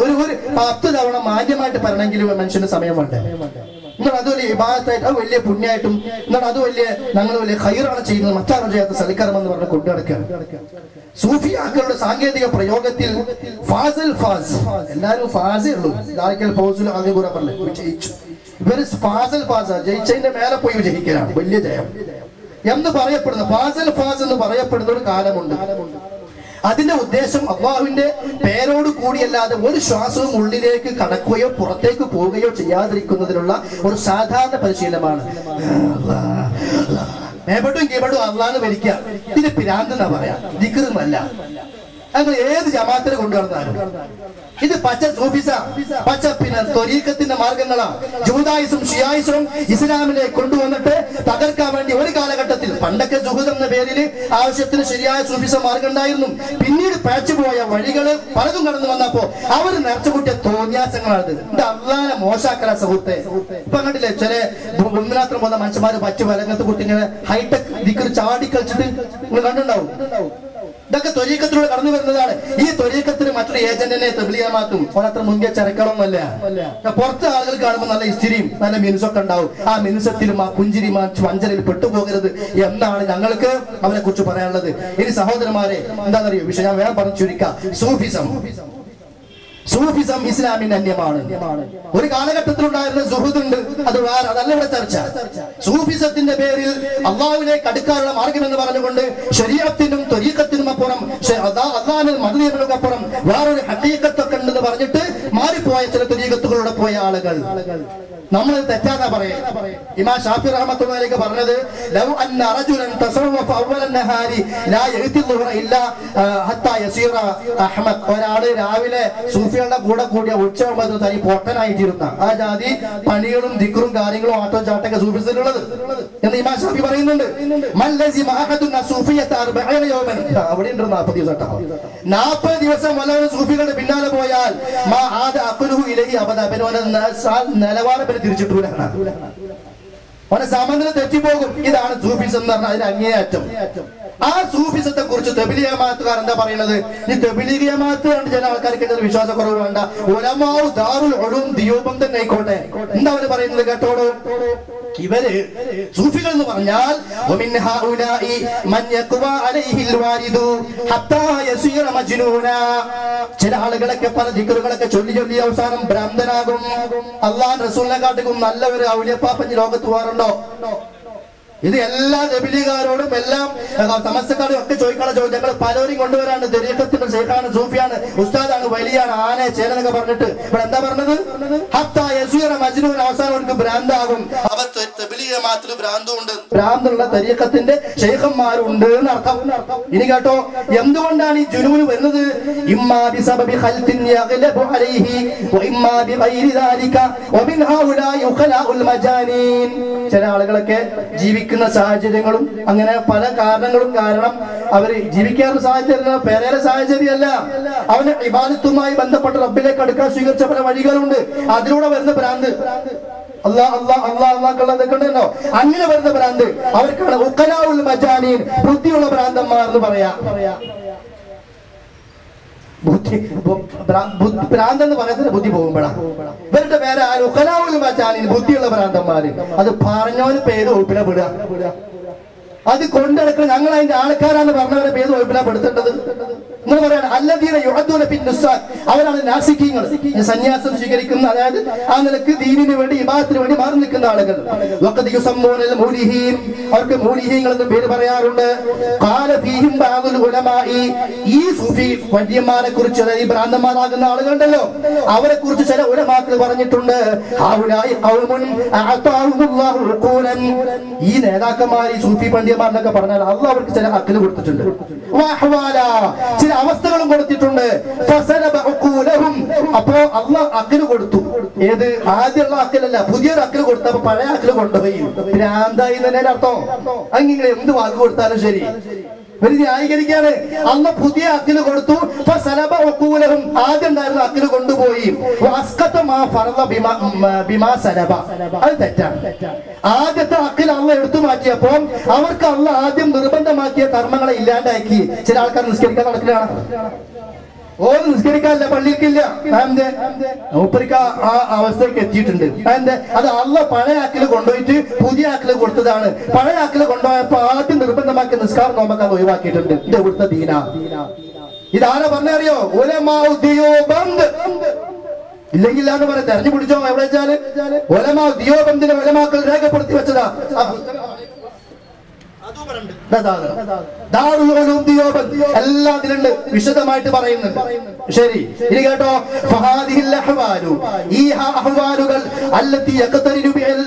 ഒരു 10 തവണ മാന്യമായിട്ട് പറയണമെങ്കിൽ മനുഷ്യന് സമയം വേണ്ടേ? എന്നാൽ അത് വലിയ ഇബാദത്തായിട്ട്, അത് വലിയ പുണ്യമായിട്ടും, എന്നാൽ അത് ഞങ്ങൾ വലിയ ഖൈറാണ് ചെയ്യുന്നത്, മറ്റാരും ചെയ്യാത്ത സൽക്കരം എന്ന് പറഞ്ഞ് കൊണ്ടുനടക്കുകയാണ്. സൂഫിയാക്കളുടെ സാങ്കേതിക പ്രയോഗത്തിൽ എല്ലാവരും ഫാസേ ഉള്ളൂ. ഇവര് ജയിച്ചതിന്റെ മേലെ പോയി വിജയിക്കലാണ് വലിയ ജയം എന്ന് പറയപ്പെടുന്നു. ഫാസ് എന്ന് പറയപ്പെടുന്ന ഒരു കാലമുണ്ട്. അതിന്റെ ഉദ്ദേശം അള്ളാഹുവിന്റെ പേരോട് കൂടിയല്ലാതെ ഒരു ശ്വാസവും ഉള്ളിലേക്ക് കടക്കുകയോ പുറത്തേക്ക് പോവുകയോ ചെയ്യാതിരിക്കുന്നതിനുള്ള ഒരു സാധാരണ പരിശീലനമാണ്. മേപട്ടും കീപട്ടും അള്ളാഹ് ഭരിക്കുക. ഇതിന് പിരാന്തെന്നാ പറയാ, ദിക്റുമല്ല. അങ്ങനെ ഏത് ജമാഅത്തിനെ കൊണ്ടുവന്നാലും ഇത് പച്ച സൂഫിസ, പച്ച ത്വരീഖത്തിന്റെ മാർഗങ്ങളാണ്. ജൂദായിസും ഷിയായിസും ഇസ്ലാമിലേക്ക് കൊണ്ടുവന്നിട്ട് തകർക്കാൻ വേണ്ടി ഒരു കാലഘട്ടത്തിൽ പണ്ടൊക്കെ സുഹൃദ് എന്ന പേരിൽ ആവശ്യത്തിന് ശരിയായ സൂഫിസ മാർഗം ഉണ്ടായിരുന്നു. പിന്നീട് പേച്ചുപോയ വഴികള് പലതും കടന്നു വന്നപ്പോ അവർ നിറച്ചുകൂട്ടിയ തോന്യാസങ്ങളാണ്. ഇത് അള്ളാനെ മോശാക്കല സുഹൃത്തെ. ഇപ്പൊ കണ്ടില്ലേ ചില ഒന്നിനാത്രം പോകുന്ന മനുഷ്യന്മാര് പച്ചു വലങ്ങത്ത് കുട്ടി ഇങ്ങനെ ഹൈടെക് ദിക്ർ ചാടിക്കളിച്ചിട്ട് നിങ്ങൾ കണ്ടുണ്ടാവും. ഇതൊക്കെ ത്വരീഖത്തിലൂടെ കടന്നു വരുന്നതാണ്. ഈ ത്വരീഖത്തിന് മറ്റൊരു ഏജന്റിനെ തബ്ലീഗമാത്തും ഓരത്ര മുൻകെ ചരക്കളൊന്നുമല്ല. പുറത്തെ ആളുകൾ കാണുമ്പോൾ നല്ല ഇസ്തിരിയും നല്ല മിനുസൊക്കെ ഉണ്ടാവും. ആ മിനുസത്തിലും ആ പുഞ്ചിരിയും ആ വഞ്ചനയിൽ പെട്ടുപോകരുത് എന്നാണ് ഞങ്ങൾക്ക് അവരെ കുറിച്ച് പറയാനുള്ളത്. ഇനി സഹോദരന്മാരെ, എന്താണെന്നറിയോ വിഷയം ഞാൻ വേറെ പറഞ്ഞു ചുരുക്കാം. സൂഫിസം ഇസ്ലാമിന്റെ അന്യമാണ്. ഒരു കാലഘട്ടത്തിലുണ്ടായിരുന്ന സുഹൃത്തുണ്ട്, അതല്ല ഇവിടെ ചർച്ച. സൂഫിസത്തിന്റെ പേരിൽ അള്ളാഹുവിലേക്ക് അടുക്കാനുള്ള മാർഗം എന്ന് പറഞ്ഞുകൊണ്ട് ശരീഅത്തിനും ത്വരീഖത്തിനും അപ്പുറം, അള്ളാഹിന്റെ മതനിയമങ്ങൾക്ക് അപ്പുറം വേറൊരു ഹഖീഖത്തൊക്കെ ഉണ്ടെന്ന് പറഞ്ഞിട്ട് മാറിപ്പോയ ചില ത്വരീഖത്തുകളിലൂടെ പോയ ആളുകൾ. നമ്മൾ തെറ്റാതാ പറയാ. ഇമാം ഷാഫി റഹ്മത്തുള്ളാഹിക്ക് പറഞ്ഞത്, ലൗ അന്ന റജുലൻ തസവ്വഫ അവ്വല നഹാരി ലാ യഅതി ളുഹറ ഇല്ലാ ഹത്താ യസീറ അഹ്മദ്. ഒരാള് രാവിലെ സൂഫികളുടെ കൂടെ കൂടിയ ഉച്ചയാകുമ്പോൾ തനി പൊട്ടനായിത്തീരുന്ന ആ ജാതി പണികളും ദിക്റും കാര്യങ്ങളും ആട്ടോ ചാട്ടൊക്കെ സൂഫിസിലുള്ളത് എന്ന് ഇമാം ഷാഫി പറയുന്നുണ്ട്. മൻ ലസിമ അഹദുൻ സൂഫിയത 40 യൗമൻ. അവിടെ ഉണ്ട് 40 ദിവസം. 40 ദിവസം വല്ല സൂഫികളുടെ പിന്നാലെ പോയാൽ മാ ആദ അഖ്ലുഹു ഇലൈഹി അബദ. നിലവാരം തിരിച്ചിട്ടൂല. അവനെ സമനില തെറ്റിപ്പോകും. ഇതാണ് സൂഫിസം എന്ന് പറഞ്ഞാൽ അതിന് അങ്ങേയറ്റം. ആ സൂഫിസത്തെ കുറിച്ച് തബ്ലീഗ് ജമാഅത്തുകാർ എന്താ പറയുന്നത്? ഈ തബ്ലീഗ് ജമാഅത്ത് കണ്ട് ചില ആൾക്കാർക്ക് വിശ്വാസക്കുറവ് വേണ്ട. ഉലമാഉ ദാറുൽ ഉലൂം ദിയോബം തന്നെ ആയിക്കോട്ടെ. എന്താ അവര് പറയുന്നത് കേട്ടോളൂ. ഇവര് സൂഫികൾ എന്ന് പറഞ്ഞാൽ വമിൻ ഹൗലാഇ മൻ യഖ്വാ അലൈഹിൽ വാരിദു ഹത്താ യസീറ മജ്നൂനാ. ചില ആളുകളൊക്കെ പല ദിക്റുകളൊക്കെ ചൊല്ലി അവസാനം ഭ്രാന്തനാകും. അല്ലാഹു റസൂലിനെ കാട്ടിലും നല്ലവര് ഔലിയപ്പാപ്പഞ്ഞി ലോകത്ത് പോകാറുണ്ടോ? ഇത് എല്ലാ തബ്ലീഗുകാരോടും എല്ലാം സമസ്തക്കാരും ഒക്കെ ചോദിക്കാനുള്ള ചോദ്യം. ഞങ്ങൾ പലരും കൊണ്ടുവരാണ്. ദരീഖത്തിന്റെ ശൈഖാണ്, സൂഫിയാണ്, ഉസ്താദാണ്, വലിയാണ്, ആനെ ചേനൊക്കെ പറഞ്ഞിട്ട് ഇവിടെ എന്താ പറഞ്ഞത്? ഹത്താ യസീറ മജ്നൂൻ. അവസാനം അവർക്ക് ഭ്രാന്താകും. അവർ തബ്ലീഗമാത്തിൽ ഭ്രാന്തുണ്ട്, ഭ്രാന്തുള്ള തരീഖത്തിന്റെ ശൈഖന്മാരുണ്ട് എന്നർത്ഥം. ഇനി കേട്ടോ, എന്തുകൊണ്ടാണ് ഈ ജുനൂൻ വരുന്നത്? ഇമ്മാ ബിസബബി ഖൽത്തിൻ യഗ്ലബു അലൈഹി വഇമ്മാ ബിഗൈരി ദാലിക വമിൻ ഹൗലാഇ ഉഖലാഉൽ മജാനീൻ. ചില ആളുകളൊക്കെ ജീവിക്കുന്ന സാഹചര്യങ്ങളും അങ്ങനെ പല കാരണങ്ങളും കാരണം അവര് ജീവിക്കാനുള്ള സാഹചര്യം പേരേറെ സാഹചര്യമല്ല, അവന് ഇബാദത്തുമായി ബന്ധപ്പെട്ട റബ്ബിലേക്ക് അടുക്കാൻ സ്വീകരിച്ച പല വഴികളുണ്ട്. അതിലൂടെ വരുന്ന ഭ്രാന്ത്, അള്ളാഹുള്ളതൊക്കെയുണ്ടല്ലോ, അങ്ങനെ വരുന്ന ഭ്രാന്ത് അവർക്കാണ് ഉഖലാഉൽ മജാനീൻ, ബുദ്ധിയുള്ള ഭ്രാന്തന്മാർ എന്ന് പറയാ. ഭ്രാന്തെന്ന് പറയുന്നത് ബുദ്ധി പോകുമ്പോഴാണ്. ഇവരുടെ പേര് ഉഖലാഉൽ മജാനീൻ, ബുദ്ധിയുള്ള ഭ്രാന്തന്മാര്. അത് പറഞ്ഞവന് പേര് ഒപ്പില വിടുക, അത് കൊണ്ടെടുക്കണം. ഞങ്ങൾ അതിന്റെ ആൾക്കാരാന്ന് പറഞ്ഞവരെ പേര് ഒപ്പിലപ്പെടുത്തേണ്ടത് എന്ന് പറയാണ്. അല്ലദീന യുഅദ്ദൂന ഫിന്നുസാക്, അവരാണ് നാസിഖീങ്ങൾ, സന്യാസം സ്വീകരിക്കുന്ന, അതായത് ആ നിലക്ക് ദീനിന് വേണ്ടി ഇബാദത്തിന് വേണ്ടി മാറി നിൽക്കുന്ന ആളുകൾ. വഖദ് യുസമ്മൂനൽ മൂലിഹീൻ, അവർക്ക് മൂലിഹീങ്ങൾ എന്ന് പേര് പറയാറുണ്ട്. ഖാല ഫീഹിം ബഅദുൽ ഉലമാഇ, ഈ സൂഫി വര്യന്മാരെ കുറിച്ച്, അതായത് ഈ ഭ്രാന്തന്മാരാകുന്ന ആളുകളുണ്ടല്ലോ, അവരെ കുറിച്ച് ചില ഉലമാക്കൾ പറഞ്ഞിട്ടുണ്ട്. ഹൗലായി ഖൗമുൻ അഅതാഹുമുല്ലാഹു ഉഖൂലൻ, ഈ നേതാക്കന്മാർ, ഈ സൂഫി പണ്ഡിതന്മാരെന്നൊക്കെ പറഞ്ഞാൽ അല്ലാഹു അവർക്ക് ചില അഖ്ൽ കൊടുത്തിട്ടുണ്ട്. വഅഹ്വാല, ചില അവസ്ഥകളും കൊടുത്തിട്ടുണ്ട്. അപ്പോ അള്ളാഹ് അഖ്ൽ കൊടുത്തു. ഏത്? ആദ്യമുള്ള അഖ്ലല്ല, പുതിയൊരു അഖ്ൽ കൊടുത്തു. അപ്പൊ പഴയ അഖ്ൽ കൊണ്ടുപോയി ഭ്രാന്തായി തന്നെ അർത്ഥം. അങ്ങനെ എന്ത് വാക്ക് കൊടുത്താലും ശരി ഇവര് ന്യായീകരിക്കാണ്. അന്ന് പുതിയ അഖില് കൊടുത്തു. ആദ്യം ഉണ്ടായിരുന്ന അഖില് കൊണ്ടുപോയി. അത് തെറ്റാണ്. ആദ്യത്തെ അഖിൽ അള്ള എടുത്തു മാറ്റിയപ്പോൾ അവർക്ക് അള്ള ആദ്യം നിർബന്ധമാക്കിയ കർമ്മങ്ങളെ ഇല്ലാണ്ടാക്കി. ചില ആൾക്കാർ നിസ്കരിക്കാൻ നടക്കുകയാണ്. നിസ്കരിക്കാനില്ല, പള്ളിക്കില്ല. മൂപ്പരിക്ക ആ അവസ്ഥയ്ക്ക് എത്തിയിട്ടുണ്ട്. അത് അള്ള പഴയ ആക്കില് കൊണ്ടുപോയിട്ട് പുതിയ ആക്കില് കൊടുത്തതാണ്. പഴയ ആക്കില് കൊണ്ടുപോയപ്പോ ആദ്യം നിർബന്ധമാക്കിയ നിസ്കാരം നോമ്പൊക്കെ അത് ഒഴിവാക്കിയിട്ടുണ്ട്. ഇത് ഇവിടുത്തെ ദീന. ഇതാരാ പറഞ്ഞറിയോ? ഇല്ലെങ്കിൽ എന്ന് പറയാം, തെരഞ്ഞു പിടിച്ചോ. എവിടെ വെച്ചാല് ഒലമാ ദിയോബന്ദിനെ ഒലമാക്കൾ രേഖപ്പെടുത്തി വെച്ചതാ. എല്ലാം ഇതിലുണ്ട്, വിശദമായിട്ട് പറയുന്നുണ്ട്. ശരി, ഇനി കേട്ടോ. ഈ അഹ്വാലുകൾ അല്ലത്തി യഖ്തരിനു ബിൽ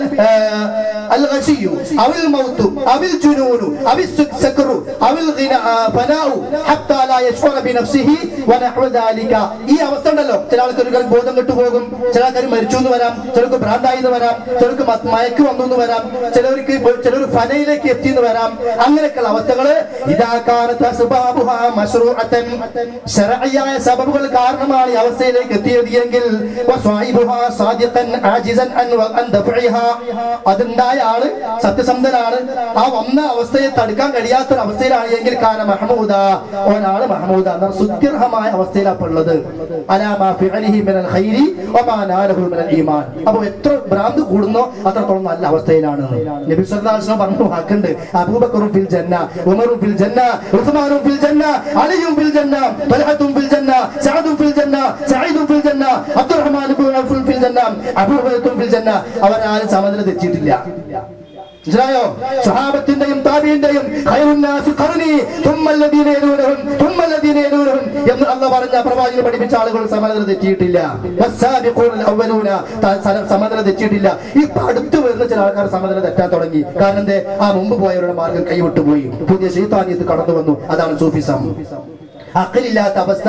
അൽഗശിയു അവിൽ മൗതു അവിൽ ജുനൂനു അവിൽ സക്റു അവിൽ ഫനാഉ ഹത്താ ലാ യശ്ഉറ ബിനഫ്സിഹി വനഹു ദാലിക. ഈ അവസ്ഥ ഉണ്ടല്ലോ, ചില ആൾക്കാർക്ക് ബോധം കെട്ടുപോകും, ചില ആൾക്കാർ മരിച്ചു എന്ന് വരാം, ചിലർക്ക് ഭ്രാന്തായി എന്ന് വരാം, ചിലർക്ക് മയക്ക് വന്നു എന്ന് വരാം, ചിലർ ഫനയിലേക്ക് എത്തി എന്ന് വരാം. അങ്ങനെയൊക്കെയുള്ള അവസ്ഥകള് ശർഈയായ സബബുകൾ കാരണമാണ് ഈ അവസ്ഥയിലേക്ക് എത്തിയത് എങ്കിൽ അതുണ്ടായ ആള് സത്യസന്ധനാണ്, ആ വന്ന അവസ്ഥയെ തടുക്കാൻ കഴിയാത്തൊരു അവസ്ഥയിലാണ് എങ്കിൽ കാന മഹ്മൂദ, ഓനാണ് മഹ്മൂദ, സുത്യർഹമായ അവസ്ഥയിലാണ് ഉള്ളത്. അപ്പൊ എത്ര ഭ്രാന്ത് കൂടുന്നോ അത്രത്തോളം നല്ല അവസ്ഥയിലാണ്. നബി സല്ലല്ലാഹു അലൈഹി വസല്ലം പറഞ്ഞ വാക്കുണ്ട്, അബൂബക്കറും ഫിൽ ജന്ന, ഉമറും ഫിൽ ജന്ന, ഉസ്മാനും ഫിൽ ജന്ന, അലിയും ഫിൽ ജന്ന, തൽഹത്തും ഫിൽ ജന്ന, സഅദും ഫിൽ ജന്ന, സഈദും ഫിൽ ജന്ന, അബ്ദുറഹ്മാൻ ഇബ്നു ഔഫ് ഫിൽ ജന്ന, അബൂ ഹുറൈറത്തും ഫിൽ ജന്ന. അവരാരും സമനില തെറ്റിയിട്ടില്ല. മനസ്സിലായോ? സ്വഹാബത്തിന്റെയും താബീഇന്റെയും ഖൈറുന്നാസി ഖർനി തുമ്മല്ലദീന യലൂനഹും തുമ്മല്ലദീന യലൂനഹും എന്ന് അല്ലാഹു പറഞ്ഞ പ്രവാചകൻ പഠിപ്പിച്ച ആളുകൾ സമനില തെറ്റിയിട്ടില്ല. വസ്സാബിഖൂനൽ അവ്വലൂന സമനില തെറ്റിയിട്ടില്ല. ഇപ്പൊ അടുത്ത് വരുന്ന ചില ആൾക്കാർ സമനില തെറ്റാൻ തുടങ്ങി. കാരണം എന്തേ? ആ മുമ്പ് പോയവരുടെ മാർഗം കൈവിട്ടുപോയി, പുതിയ ശൈത്താനിയത്ത് കടന്നു വന്നു. അതാണ് സൂഫിസം. അഖലില്ലാത്ത അവസ്ഥ,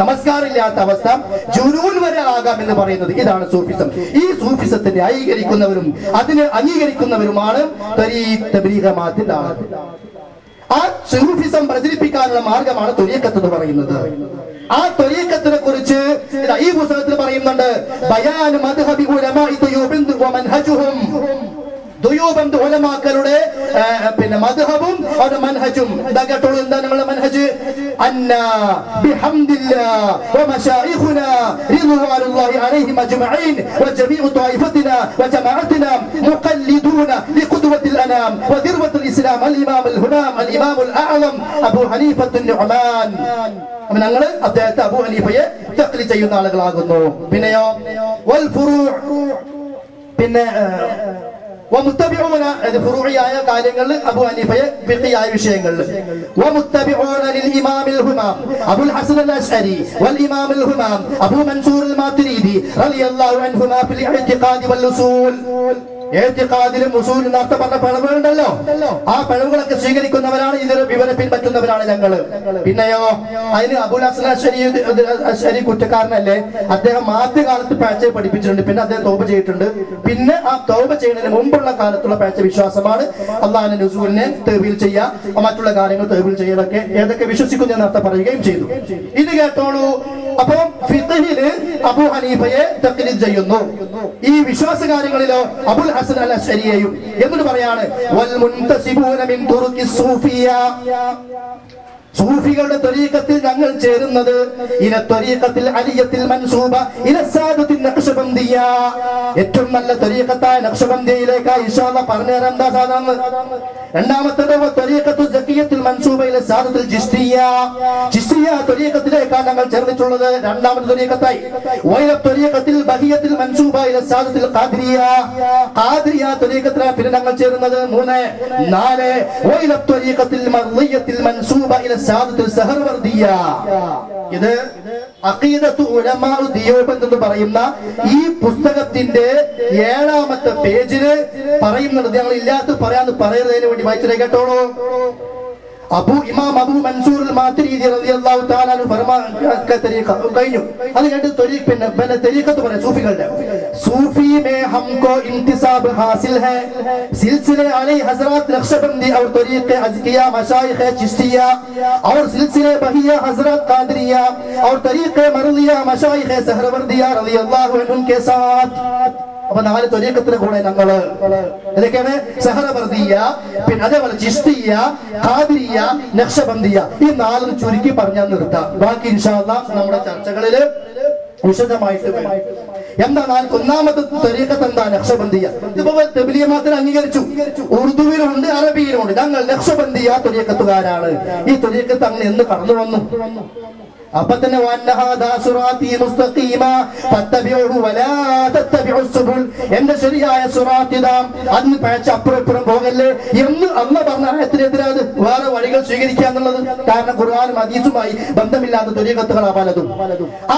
നമസ്കാരമില്ലാത്ത അവസ്ഥ, ജുനൂൻ വരെ ആകാം എന്ന് പറയുന്നത് ഇതാണ് സൂഫിസം. ഈ സൂഫിസത്തെ ന്യായീകരിക്കുന്നവരും അതിനെ അംഗീകരിക്കുന്നവരുമാണ് തബ്ലീഗമാത്തിന്റെ ആളുകൾ. ആ സൂഫിസം പ്രചരിപ്പിക്കാനുള്ള മാർഗമാണ് ത്വരീഖത്ത് എന്ന് പറയുന്നത്. ആ ത്വരീഖത്തിനെ കുറിച്ച് ഈ പുസ്തകത്തിൽ പറയുന്നുണ്ട്. ബയാൻ മദ്ഹബി ഉലമാഇ ദുയൂബിൻ വ മൻഹജുഹും, ദുയൂബന്ത് ഉലമാക്കളുടെ പിന്നെ മദ്ഹബും അവരുടെ മൻഹജും. എന്താ കേട്ടോളൂ, എന്താ നിങ്ങളുടെ മൻഹജ്? അന്നാ ബിഹംദില്ലാഹ് വമശായിഖുനാ റിദ്വാനുല്ലാഹി അലൈഹിം അജ്മഈൻ വജമീഉ ത്വായിഫത്തിനാ വജമാഅത്തിനാ മുഖല്ലിദൂന ലിഖുദ്വത്തിൽ അനാം വദിർവത്തുൽ ഇസ്ലാം അൽ-ഇമാം അൽ-ഹുനാം അൽ-ഇമാം അൽ-അഅ്ളം അബൂ ഹനീഫത്തുൻ നുഅമാൻ. ഞങ്ങൾ അദ്ദേഹത്തെ അബൂ ഹനീഫയെ തഖ്ലീദ് ചെയ്യുന്ന ആളുകളാകുന്നു. പിന്നെയോ വൽ ഫുറൂ, പിന്നെ ഫുറൂഇയായ കാര്യങ്ങളിൽ അബൂ ഹനീഫയെ ഫിഖിയായ വിഷയങ്ങളിൽ വമുത്തബിഊന ലിൽ-ഇമാം അൽ-ഹുമാം അബുൽ ഹസൻ അൽ-അശ്അരി വൽ-ഇമാം അൽ-ഹുമാം അബൂ മൻസൂർ അൽ-മാതുരീദി റളിയല്ലാഹു അൻഹുമാ ഫിൽ ഇഅ്തിഖാദി വൽ-ഉസൂൽ. ഏത്തിഖാദിലും ഉസൂലും നേരത്തെ പറഞ്ഞ പിഴവുകളുണ്ടല്ലോ, ആ പിഴവുകളൊക്കെ സ്വീകരിക്കുന്നവരാണ്, ഇതിന് വിവരം പിൻപറ്റുന്നവരാണ് ഞങ്ങള്. പിന്നെയോ അതിന് അബുൽ ഹസൻ അശ്അരി കുറ്റക്കാരനല്ലേ? അദ്ദേഹം ആദ്യകാലത്ത് പേഴ്ചയെ പഠിപ്പിച്ചിട്ടുണ്ട്, പിന്നെ അദ്ദേഹം തൗബ ചെയ്തിട്ടുണ്ട്. പിന്നെ ആ തൗബ ചെയ്യുന്നതിന് മുമ്പുള്ള കാലത്തുള്ള പേഴ്ച വിശ്വാസമാണ്. അള്ളാഹുവിന്റെ നുസൂലിനെ തൗബീൽ ചെയ്യുക, മറ്റുള്ള കാര്യങ്ങൾ തൗബീൽ ചെയ്യലൊക്കെ ഏതൊക്കെ വിശ്വസിക്കുന്നു നേരത്തെ പറയുകയും ചെയ്തു. ഇത് കേട്ടോളൂ. അപ്പൊ ഫിഖ്ഹില് അബൂ ഹനീഫയെ തഖ്ലീദ് ചെയ്യുന്നു, ഈ വിശ്വാസ കാര്യങ്ങളിലോ അബുൽ ഹസൻ അൽ അശ്അരിയെയും. എന്നിട്ട് പറയാണ് വൽ മുൻതസിബൂന മിൻ തുറുഖിസ് സൂഫിയ, സൂഫികളുടെ ത്വരീഖത്തിൽ ഞങ്ങൾ ചേരുന്നത് ഇല ത്വരീഖത്തിൽ അലിയത്തിൽ മൻസൂബ ഇല സാദത്തിൽ നഖ്ശബന്ദിയ, ഏറ്റവും നല്ല ത്വരീഖത്തായ നഖ്ശബന്ദിയയിലേക്ക് ഇൻഷാ അല്ലാഹ് പറഞ്ഞു തരാം എന്താ സാധാരണ. രണ്ടാമത്തേത് ത്വരീഖത്തു സഖിയത്തിൽ മൻസൂബ ഇല സാദത്തിൽ ചിശ്തിയ, ചിശ്തിയ ത്വരീഖത്തിലേക്കാണ് ഞങ്ങൾ ചേർന്നിട്ടുള്ളത് രണ്ടാമത്തെ ത്വരീഖത്തായി. വൈല ത്വരീഖത്തിൽ ബഹിയത്തിൽ മൻസൂബ ഇല സാദത്തിൽ ഖാദിരിയ, ഖാദിരിയ ത്വരീഖത്തിലാണ് പിന്നെ ഞങ്ങൾ ചേരുന്നത്. 3 4 വൈല ത്വരീഖത്തിൽ മർദിയത്തിൽ മൻസൂബ ഇല സാദത്തുൽ സഹർവർദിയ. ഇത് അഖീദത്തു ഉലമാഉ ദിയോബന്ദ് എന്ന് പറയുന്ന ഈ പുസ്തകത്തിന്റെ 7ാമത്തെ പേജിൽ പറയുന്നത്. ഞങ്ങൾ ഇല്ലാത്ത പറയാന്ന് പറയുന്നതിന് വേണ്ടി വായിച്ചിട്ട് കേട്ടോളൂ. ഇമാം അബൂ മൻസൂർ അൽ മാതുരിദി റളിയല്ലാഹു തആല അൻഹു കഴിഞ്ഞു. അത് കണ്ട് പിന്നെ തരീഖത്ത് പറയാം സൂഫികളുടെ. सूफी में हमको इंतिसाब हासिल है, सिलसिले आले हजरत नक्शबंदी और तरीक़े अज़किया मशाइख़ चिश्तिया और सिलसिले बहिया हजरत कादरिया और तरीक़े मरदिया मशाइख़ सहरवर्दिया रज़ियल्लाहु अन्हुम के साथ. അപ്പൊ 4 ത്വരീഖത്തിന്റെ കൂടെ ഞങ്ങള് ഏതൊക്കെയാണ്? സഹറവർദിയ, പിന്നെ അതേപോലെ ചിശ്തിയ, ഖാദിരിയ, നഖ്ശബന്ദിയ. ഈ 4 ചുരുക്കി പറഞ്ഞാൽ നിർത്താം. ബാക്കി ഇൻഷാ അല്ലാഹ് നമ്മുടെ ചർച്ചകളില് വിശദമായിട്ട് എന്താണ്. ഒന്നാമത്തെ ത്വരീഖത്ത് എന്താ? നഖ്ശബന്ദിയ. ഇതിപ്പോ തബ്ലീഗ് മാത്രം അംഗീകരിച്ചു, ഉറുദുവിലുണ്ട് അറബിയിലുണ്ട്. ഞങ്ങൾ നഖ്ശബന്ദിയ ത്വരീഖത്തുകാരാണ്. ഈ ത്വരീഖത്ത് അങ്ങനെ എന്ന് കടന്നു വന്നു. അപ്പൊ തന്നെ എന്റെ ശരിയായ സുറാത്തിദാം, അന്ന് പഴച്ച അപ്പുറം പോകല്ലേ എന്ന് അള്ള പറഞ്ഞ ആയത്തിനെതിരാത് വേറെ വഴികൾ സ്വീകരിക്കുക എന്നുള്ളത്. കാരണം ഖുർആനും ഹദീസുമായി ബന്ധമില്ലാത്ത ത്വരീഖത്തുകളാ പലതും.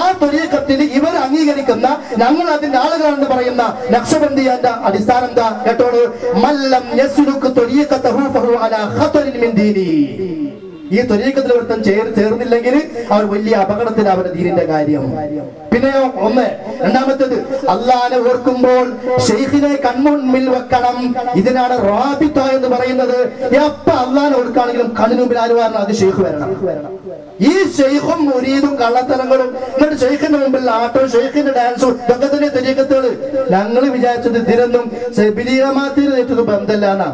ആ ത്വരീഖത്തിൽ ഇവർ അംഗീകരിക്കുന്ന ഞങ്ങൾ അതിന്റെ ആളുകളാണെന്ന് പറയുന്ന നഖ്ശബന്ദിയന്റെ അടിസ്ഥാനം എന്താ കേട്ടോളൂ. മല്ലം യസ്ലുക് ത്വരീഖതഹു ഫഹു അലാ ഖതറിൻ മിൻ ദീനി. ഈ ത്വരീഖത്തിൽ ഒരുത്തൻ ചേർന്നില്ലെങ്കിൽ അവർ വലിയ അപകടത്തിൽ അവരുടെ ദീനിന്റെ കാര്യം. പിന്നെയോ 1 രണ്ടാമത്തേത് അള്ളാഹനെ ഓർക്കുമ്പോൾ ശൈഖിനെ കൺമുന്നിൽ വെക്കണം. ഇതിനാണ് റാബിത്ത എന്ന് പറയുന്നത്. എപ്പ അള്ളാഹനെ ഓർക്കാണെങ്കിലും കണ്ണിന് മുമ്പിൽ ആര് വരണം? അത് ശൈഖ് വരണം. ഈ ശൈഖും മുരീദും കള്ളത്തരങ്ങളും എന്നിട്ട് ശൈഖിന്റെ മുമ്പിൽ ആട്ടോ ശൈഖിന്റെ ഡാൻസും ഇതൊക്കെ തന്നെ ത്വരീഖത്തുകള്. ഞങ്ങൾ വിചാരിച്ചത് ഇതിനൊന്നും സെബിലിയമാത്തിന് തെറ്റത് ബന്ധമില്ലാന്നാ.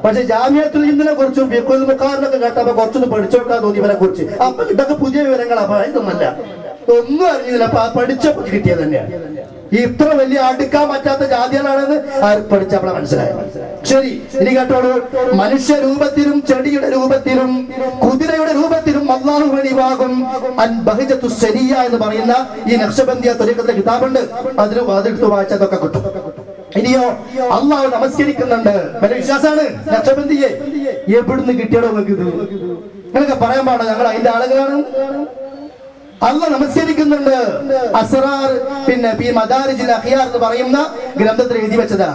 പക്ഷെ ജാമിയത്തുൽ ഹിന്ദിനെ കുറിച്ചും ഫിഖ്ഹുൽ മുഖാറിനൊക്കെ കേട്ടപ്പോ കുറച്ചൊന്ന് പഠിച്ചോക്കാൻ തോന്നി ഇവരെ കുറിച്ച്. അപ്പൊ ഇതൊക്കെ പുതിയ വിവരങ്ങളാ. ഇതൊന്നല്ല, ഒന്നും അറിഞ്ഞില്ല. പഠിച്ചപ്പോ കിട്ടിയത് തന്നെയാണ്. ഇത്ര വലിയ അടുക്കാൻ പറ്റാത്ത ജാതികളാണെന്ന് പഠിച്ചപ്പോഴെ മനസ്സിലായി. ശരി, ഇനി കേട്ടോളൂ. മനുഷ്യ രൂപത്തിലും ചെടിയുടെ രൂപത്തിലും കുതിരയുടെ രൂപത്തിലും അല്ലാഹു വെളിവാകും. ബഹിജത്തു ശരിയ എന്ന് പറയുന്ന ഈ നഖ്ശബന്ദിയ ത്വരീഖത്തിലെ കിതാബുണ്ട്. അതെടുത്ത് വായിച്ചതൊക്കെ കിട്ടും. ഇനിയോ അള്ളാഹു നമസ്കരിക്കുന്നുണ്ട്. വലിയ വിശ്വാസമാണ് നഖ്ശബന്ദിയെ. എവിടുന്ന് കിട്ടിയടോ നിങ്ങൾക്ക് ഇത്? നിങ്ങളൊക്കെ പറയാൻ പാടില്ല ഞങ്ങൾ അതിന്റെ ആളുകളാണ്. അള്ളാഹ് നമസ്കരിക്കുന്നുണ്ട്. അസ്റാർ പിന്നെ മദാരിജുൽ അഖ്യാർ എന്ന് പറയുന്ന ഗ്രന്ഥത്തിൽ എഴുതി വെച്ചതാ.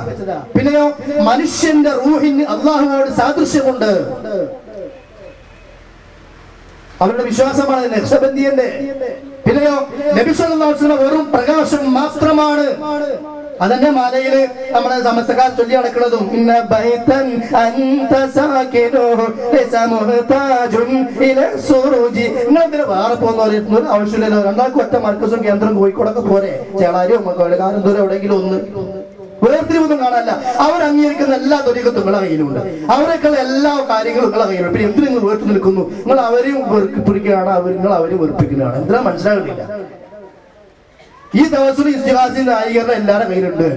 പിന്നെയോ മനുഷ്യന്റെ റൂഹിന് അള്ളാഹുവോട് സാദൃശ്യമുണ്ട്. അവരുടെ വിശ്വാസമാണ് നഖ്ശബന്ദിയന്റെ. പിന്നെയോ നബി സല്ലല്ലാഹു അലൈഹി വസല്ലം വെറും പ്രകാശം മാത്രമാണ്. അതന്നെ മാലയില് നമ്മുടെ സമസ്തക്കാർ ചൊല്ലി നടക്കുന്നതും നിങ്ങളെന്തിനാ വേറെ പോകുന്ന ആവശ്യമില്ലല്ലോ. 2 ഒറ്റ മർക്കസും കേന്ദ്രം കോഴിക്കോടൊക്കെ പോരെ. ചേളാരിയോ കാരം ദൂരം എവിടെയെങ്കിലും ഒന്ന്. വേർതിരിവൊന്നും കാണാനല്ല. അവർ അംഗീകരിക്കുന്ന എല്ലാ ത്വരീഖത്തും നിങ്ങളുടെ കയ്യിലുണ്ട്. അവരെക്കുള്ള എല്ലാ കാര്യങ്ങളും നിങ്ങളുടെ കയ്യിലുണ്ട്. പിന്നെ എന്തിനു നിങ്ങൾ വേർത്ത് നിൽക്കുന്നു? നിങ്ങൾ അവരെയും വെറുപ്പിക്കുകയാണ്, നിങ്ങൾ അവരെയും വെറുപ്പിക്കുന്നതാണ്. എന്തിനാ മനസ്സിലാകുന്നില്ല. ഈ ദിവസം ഇസ്തിഹാസിന്റെ നായികരുടെ എല്ലാവരുടെ കയ്യിലുണ്ട്.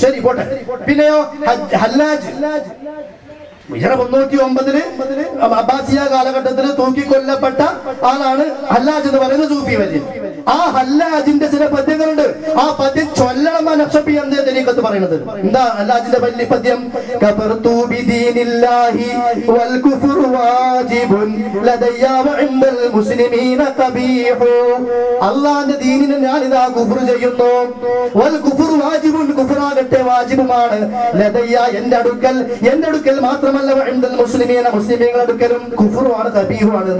ശരി, പോട്ടെ. പിന്നെയോ ഹല്ലാജ് 309 അബ്ബാസിയ കാലഘട്ടത്തിൽ തൂക്കിക്കൊല്ലപ്പെട്ട ആളാണ് ഹല്ലാജ് എന്ന് പറയുന്ന സൂഫി വലിയ. ആ ഹല്ലാജിന്റെ ചില പദ്യങ്ങളുണ്ട്. ആ പദ്യം ചൊല്ലണം നഖ്ശബി എന്ന ത്വരീഖത്ത് പറയുന്നത്. എന്താ ഹല്ലാജിന്റെ വലിയ പദ്യം? കഫർതു ബിദീനില്ലാഹി വൽ കുഫ്റു വാജിബുൻ ലദയ്യ വഇൻദൽ മുസ്ലിമീന ഖബീഹു. അല്ലാഹുവിന്റെ ദീനിനെ ഞാൻ ഇതാ കുഫ്ർ ചെയ്യുന്നു. വൽ കുഫ്റു വാജിബുൻ, കുഫ്റാണ് പറയട്ടെ, വാജിബുമാണ്. ലദയ്യ എന്റെ അടുക്കൽ മാത്രമല്ല മുസ്ലിമീന മുസ്ലിമീങ്ങളുടെ അടുക്കലും കുഫറുമാണ് കബീഹുമാണ്.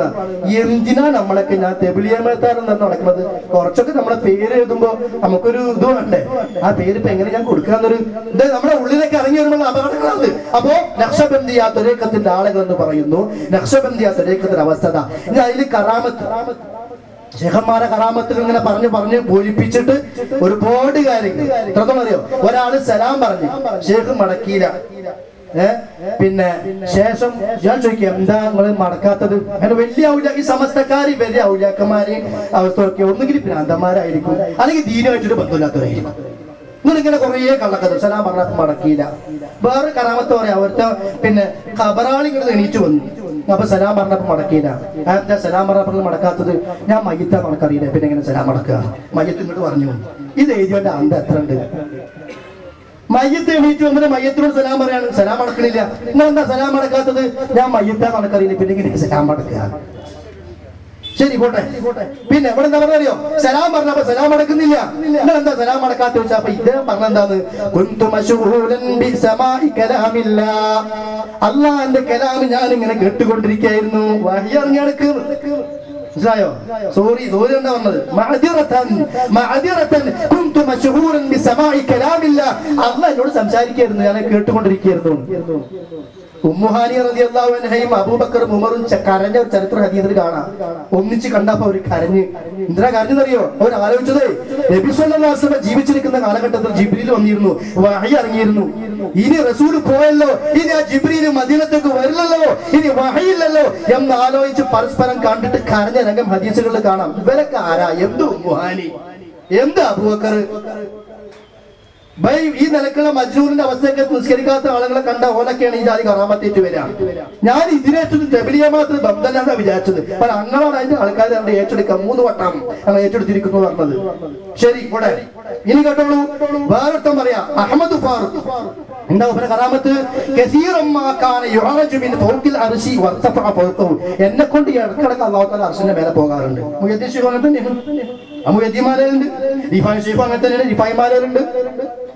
എന്തിനാ നമ്മളൊക്കെ ഞാൻ തെബിലിയമത്താരെന്ന് നടക്കുന്നത്? കുറച്ചൊക്കെ നമ്മളെ പേര് എഴുതുമ്പോ നമുക്കൊരു ഇത് വേണ്ടേ? ആ പേര് ഇപ്പൊ എങ്ങനെ ഞാൻ കൊടുക്കാന്നൊരു ഇത് നമ്മുടെ ഉള്ളിലേക്ക് ഇറങ്ങി വരുമ്പോൾ അപകടങ്ങളാണ്. അപ്പോ നഖ്ശബന്ദിയ ത്വരീഖത്തിന്റെ ആളുകൾ എന്ന് പറയുന്നു, നഖ്ശബന്ദിയ ത്വരീഖത്തിന്റെ അവസ്ഥ. ഇനി അതിൽ കറാമത്ത്, ശേഖന്മാരെ കറാമത്തുകൾ ഇങ്ങനെ പറഞ്ഞു പൂരിപ്പിച്ചിട്ട് ഒരുപാട് കാര്യങ്ങൾ. എത്രത്തോളം അറിയോ? ഒരാള് സലാം പറഞ്ഞു, ശേഖ് മടക്കിയില്ല. പിന്നെ ശേഷം ഞാൻ ചോദിക്കുക, എന്താ നിങ്ങൾ മടക്കാത്തത്? അങ്ങനെ വലിയ ഈ സമസ്തക്കാര് വലിയ ഔലിയാക്കന്മാര് അവസ്ഥ നോക്കിയ ഒന്നുകിൽ ഭ്രാന്തന്മാരായിരിക്കും, അല്ലെങ്കിൽ ദീനുമായിട്ടൊരു ബന്ധമില്ലാത്തവരായിരിക്കും. നിങ്ങളിങ്ങനെ കുറേ കള്ളക്കഥ, സലാം പറഞ്ഞാൽ മടക്കിയില്ല. വേറെ കറാമത്ത് പറയാം, അവിടുത്തെ പിന്നെ ഖബറാളി ഇങ്ങനെ എണീറ്റ് വന്നു, അപ്പൊ സലാം പറഞ്ഞപ്പോ മടക്കിയില്ല. എന്താ സലാം പറഞ്ഞപ്പോൾ മടക്കാത്തത്? ഞാൻ മയ്യത്താ മടക്കറിയില്ല, പിന്നെ എങ്ങനെ സലാം മടക്കുക? മയ്യത്ത് ഇങ്ങോട്ട് പറഞ്ഞു. ഇത് എഴുതിയവന്റെ അന്ത എത്ര ഉണ്ട്? മയ്യത്ത് എണീറ്റ് വന്നിട്ട് മയ്യത്തിനോട് സലാം പറയാണ്, സലാം മടക്കണില്ല. നിങ്ങൾ എന്താ സലാം മടക്കാത്തത്? ഞാൻ മയ്യത്താ മടക്കറിയില്ല, പിന്നെ എങ്ങനെ സലാം മടക്കുക? ശരി പോട്ടെ. പിന്നെ ഇവിടെ എന്താ പറഞ്ഞറിയോ? സലാം പറഞ്ഞപ്പോ സലാം മടക്കുന്നില്ല. നിങ്ങൾ എന്താ സലാം മടക്കാത്ത ചോദിച്ചാ? അപ്പൊ ഇത് പറഞ്ഞെന്താന്ന്? അള്ളാന്റെ കലാം ഞാൻ ഇങ്ങനെ കേട്ടുകൊണ്ടിരിക്കുകയായിരുന്നു. വഹി ഇറങ്ങിയടക്ക് മനസ്സിലായോ? സോറി എന്താ പറഞ്ഞത്? അള്ളാഹ് എന്നോട് സംസാരിക്കായിരുന്നു, ഞാൻ കേട്ടുകൊണ്ടിരിക്കുകയായിരുന്നു. ഉമ്മുഹാനി റളിയല്ലാഹു അൻഹയും അബൂബക്കറും ഉമറും കരഞ്ഞ ഒരു ചരിത്ര ഹദീസിൽ കാണാം. ഒന്നിച്ച് കണ്ടപ്പോ അവര് കരഞ്ഞ്. എന്തിനാ കരഞ്ഞെന്നറിയോ? അവർ ആലോചിച്ചത്, നബി സല്ലല്ലാഹു അലൈഹി വസല്ലം ജീവിച്ചിരിക്കുന്ന കാലഘട്ടത്തിൽ ജിബ്രീൽ വന്നിരുന്നു, വഹി ഇറങ്ങിയിരുന്നു. ഇനി റസൂൽ പോയല്ലോ, ഇനി ആ ജിബ്രീൽ മദീനത്തേക്ക് വരില്ലല്ലോ, ഇനി വഹിയില്ലല്ലോ എന്ന് ആലോചിച്ച് പരസ്പരം കണ്ടിട്ട് കരഞ്ഞ രംഗം ഹദീസുകളിൽ കാണാം. ഇവരൊക്കെ ആരാ? എന്ത് ഉമ്മുഹാനി, എന്ത് അബൂബക്കർ? ഈ നിലക്കുള്ള മജ്നൂറിന്റെ അവസ്ഥയൊക്കെ നിസ്കരിക്കാത്ത ആളുകളെ കണ്ട ഓലൊക്കെയാണ് ഈ ജാതി കറാമത്തേറ്റ് വരാം. ഞാൻ ഇതിനേറ്റത് തെബിലിയ മാത്രം ബന്ധല്ലാന്നാ വിചാരിച്ചത്. പല അങ്ങളാണ് അതിന്റെ ആൾക്കാർ നമ്മുടെ ഏറ്റെടുക്കാം. 3 വട്ടം ഞങ്ങൾ ഏറ്റെടുത്തിരിക്കുന്നു പറഞ്ഞത്. ശരി ഇവിടെ ഇനി കേട്ടോളൂ. വേറൊരുത്തം പറയാം, അഹമ്മദ് ഫാറൂഖ്. എന്താ കറാമത്ത്? എന്നെ കൊണ്ട് ഇടക്കിടക്ക് അല്ലാഹു തആല അർശിന്റെ മേലെ പോകാറുണ്ട്. മുയദ്ദിമാലുണ്ട്, റിഫായി ഷെയ്ഖ് അങ്ങനെ തന്നെയാണ്, റിഫായിമാലുണ്ട്.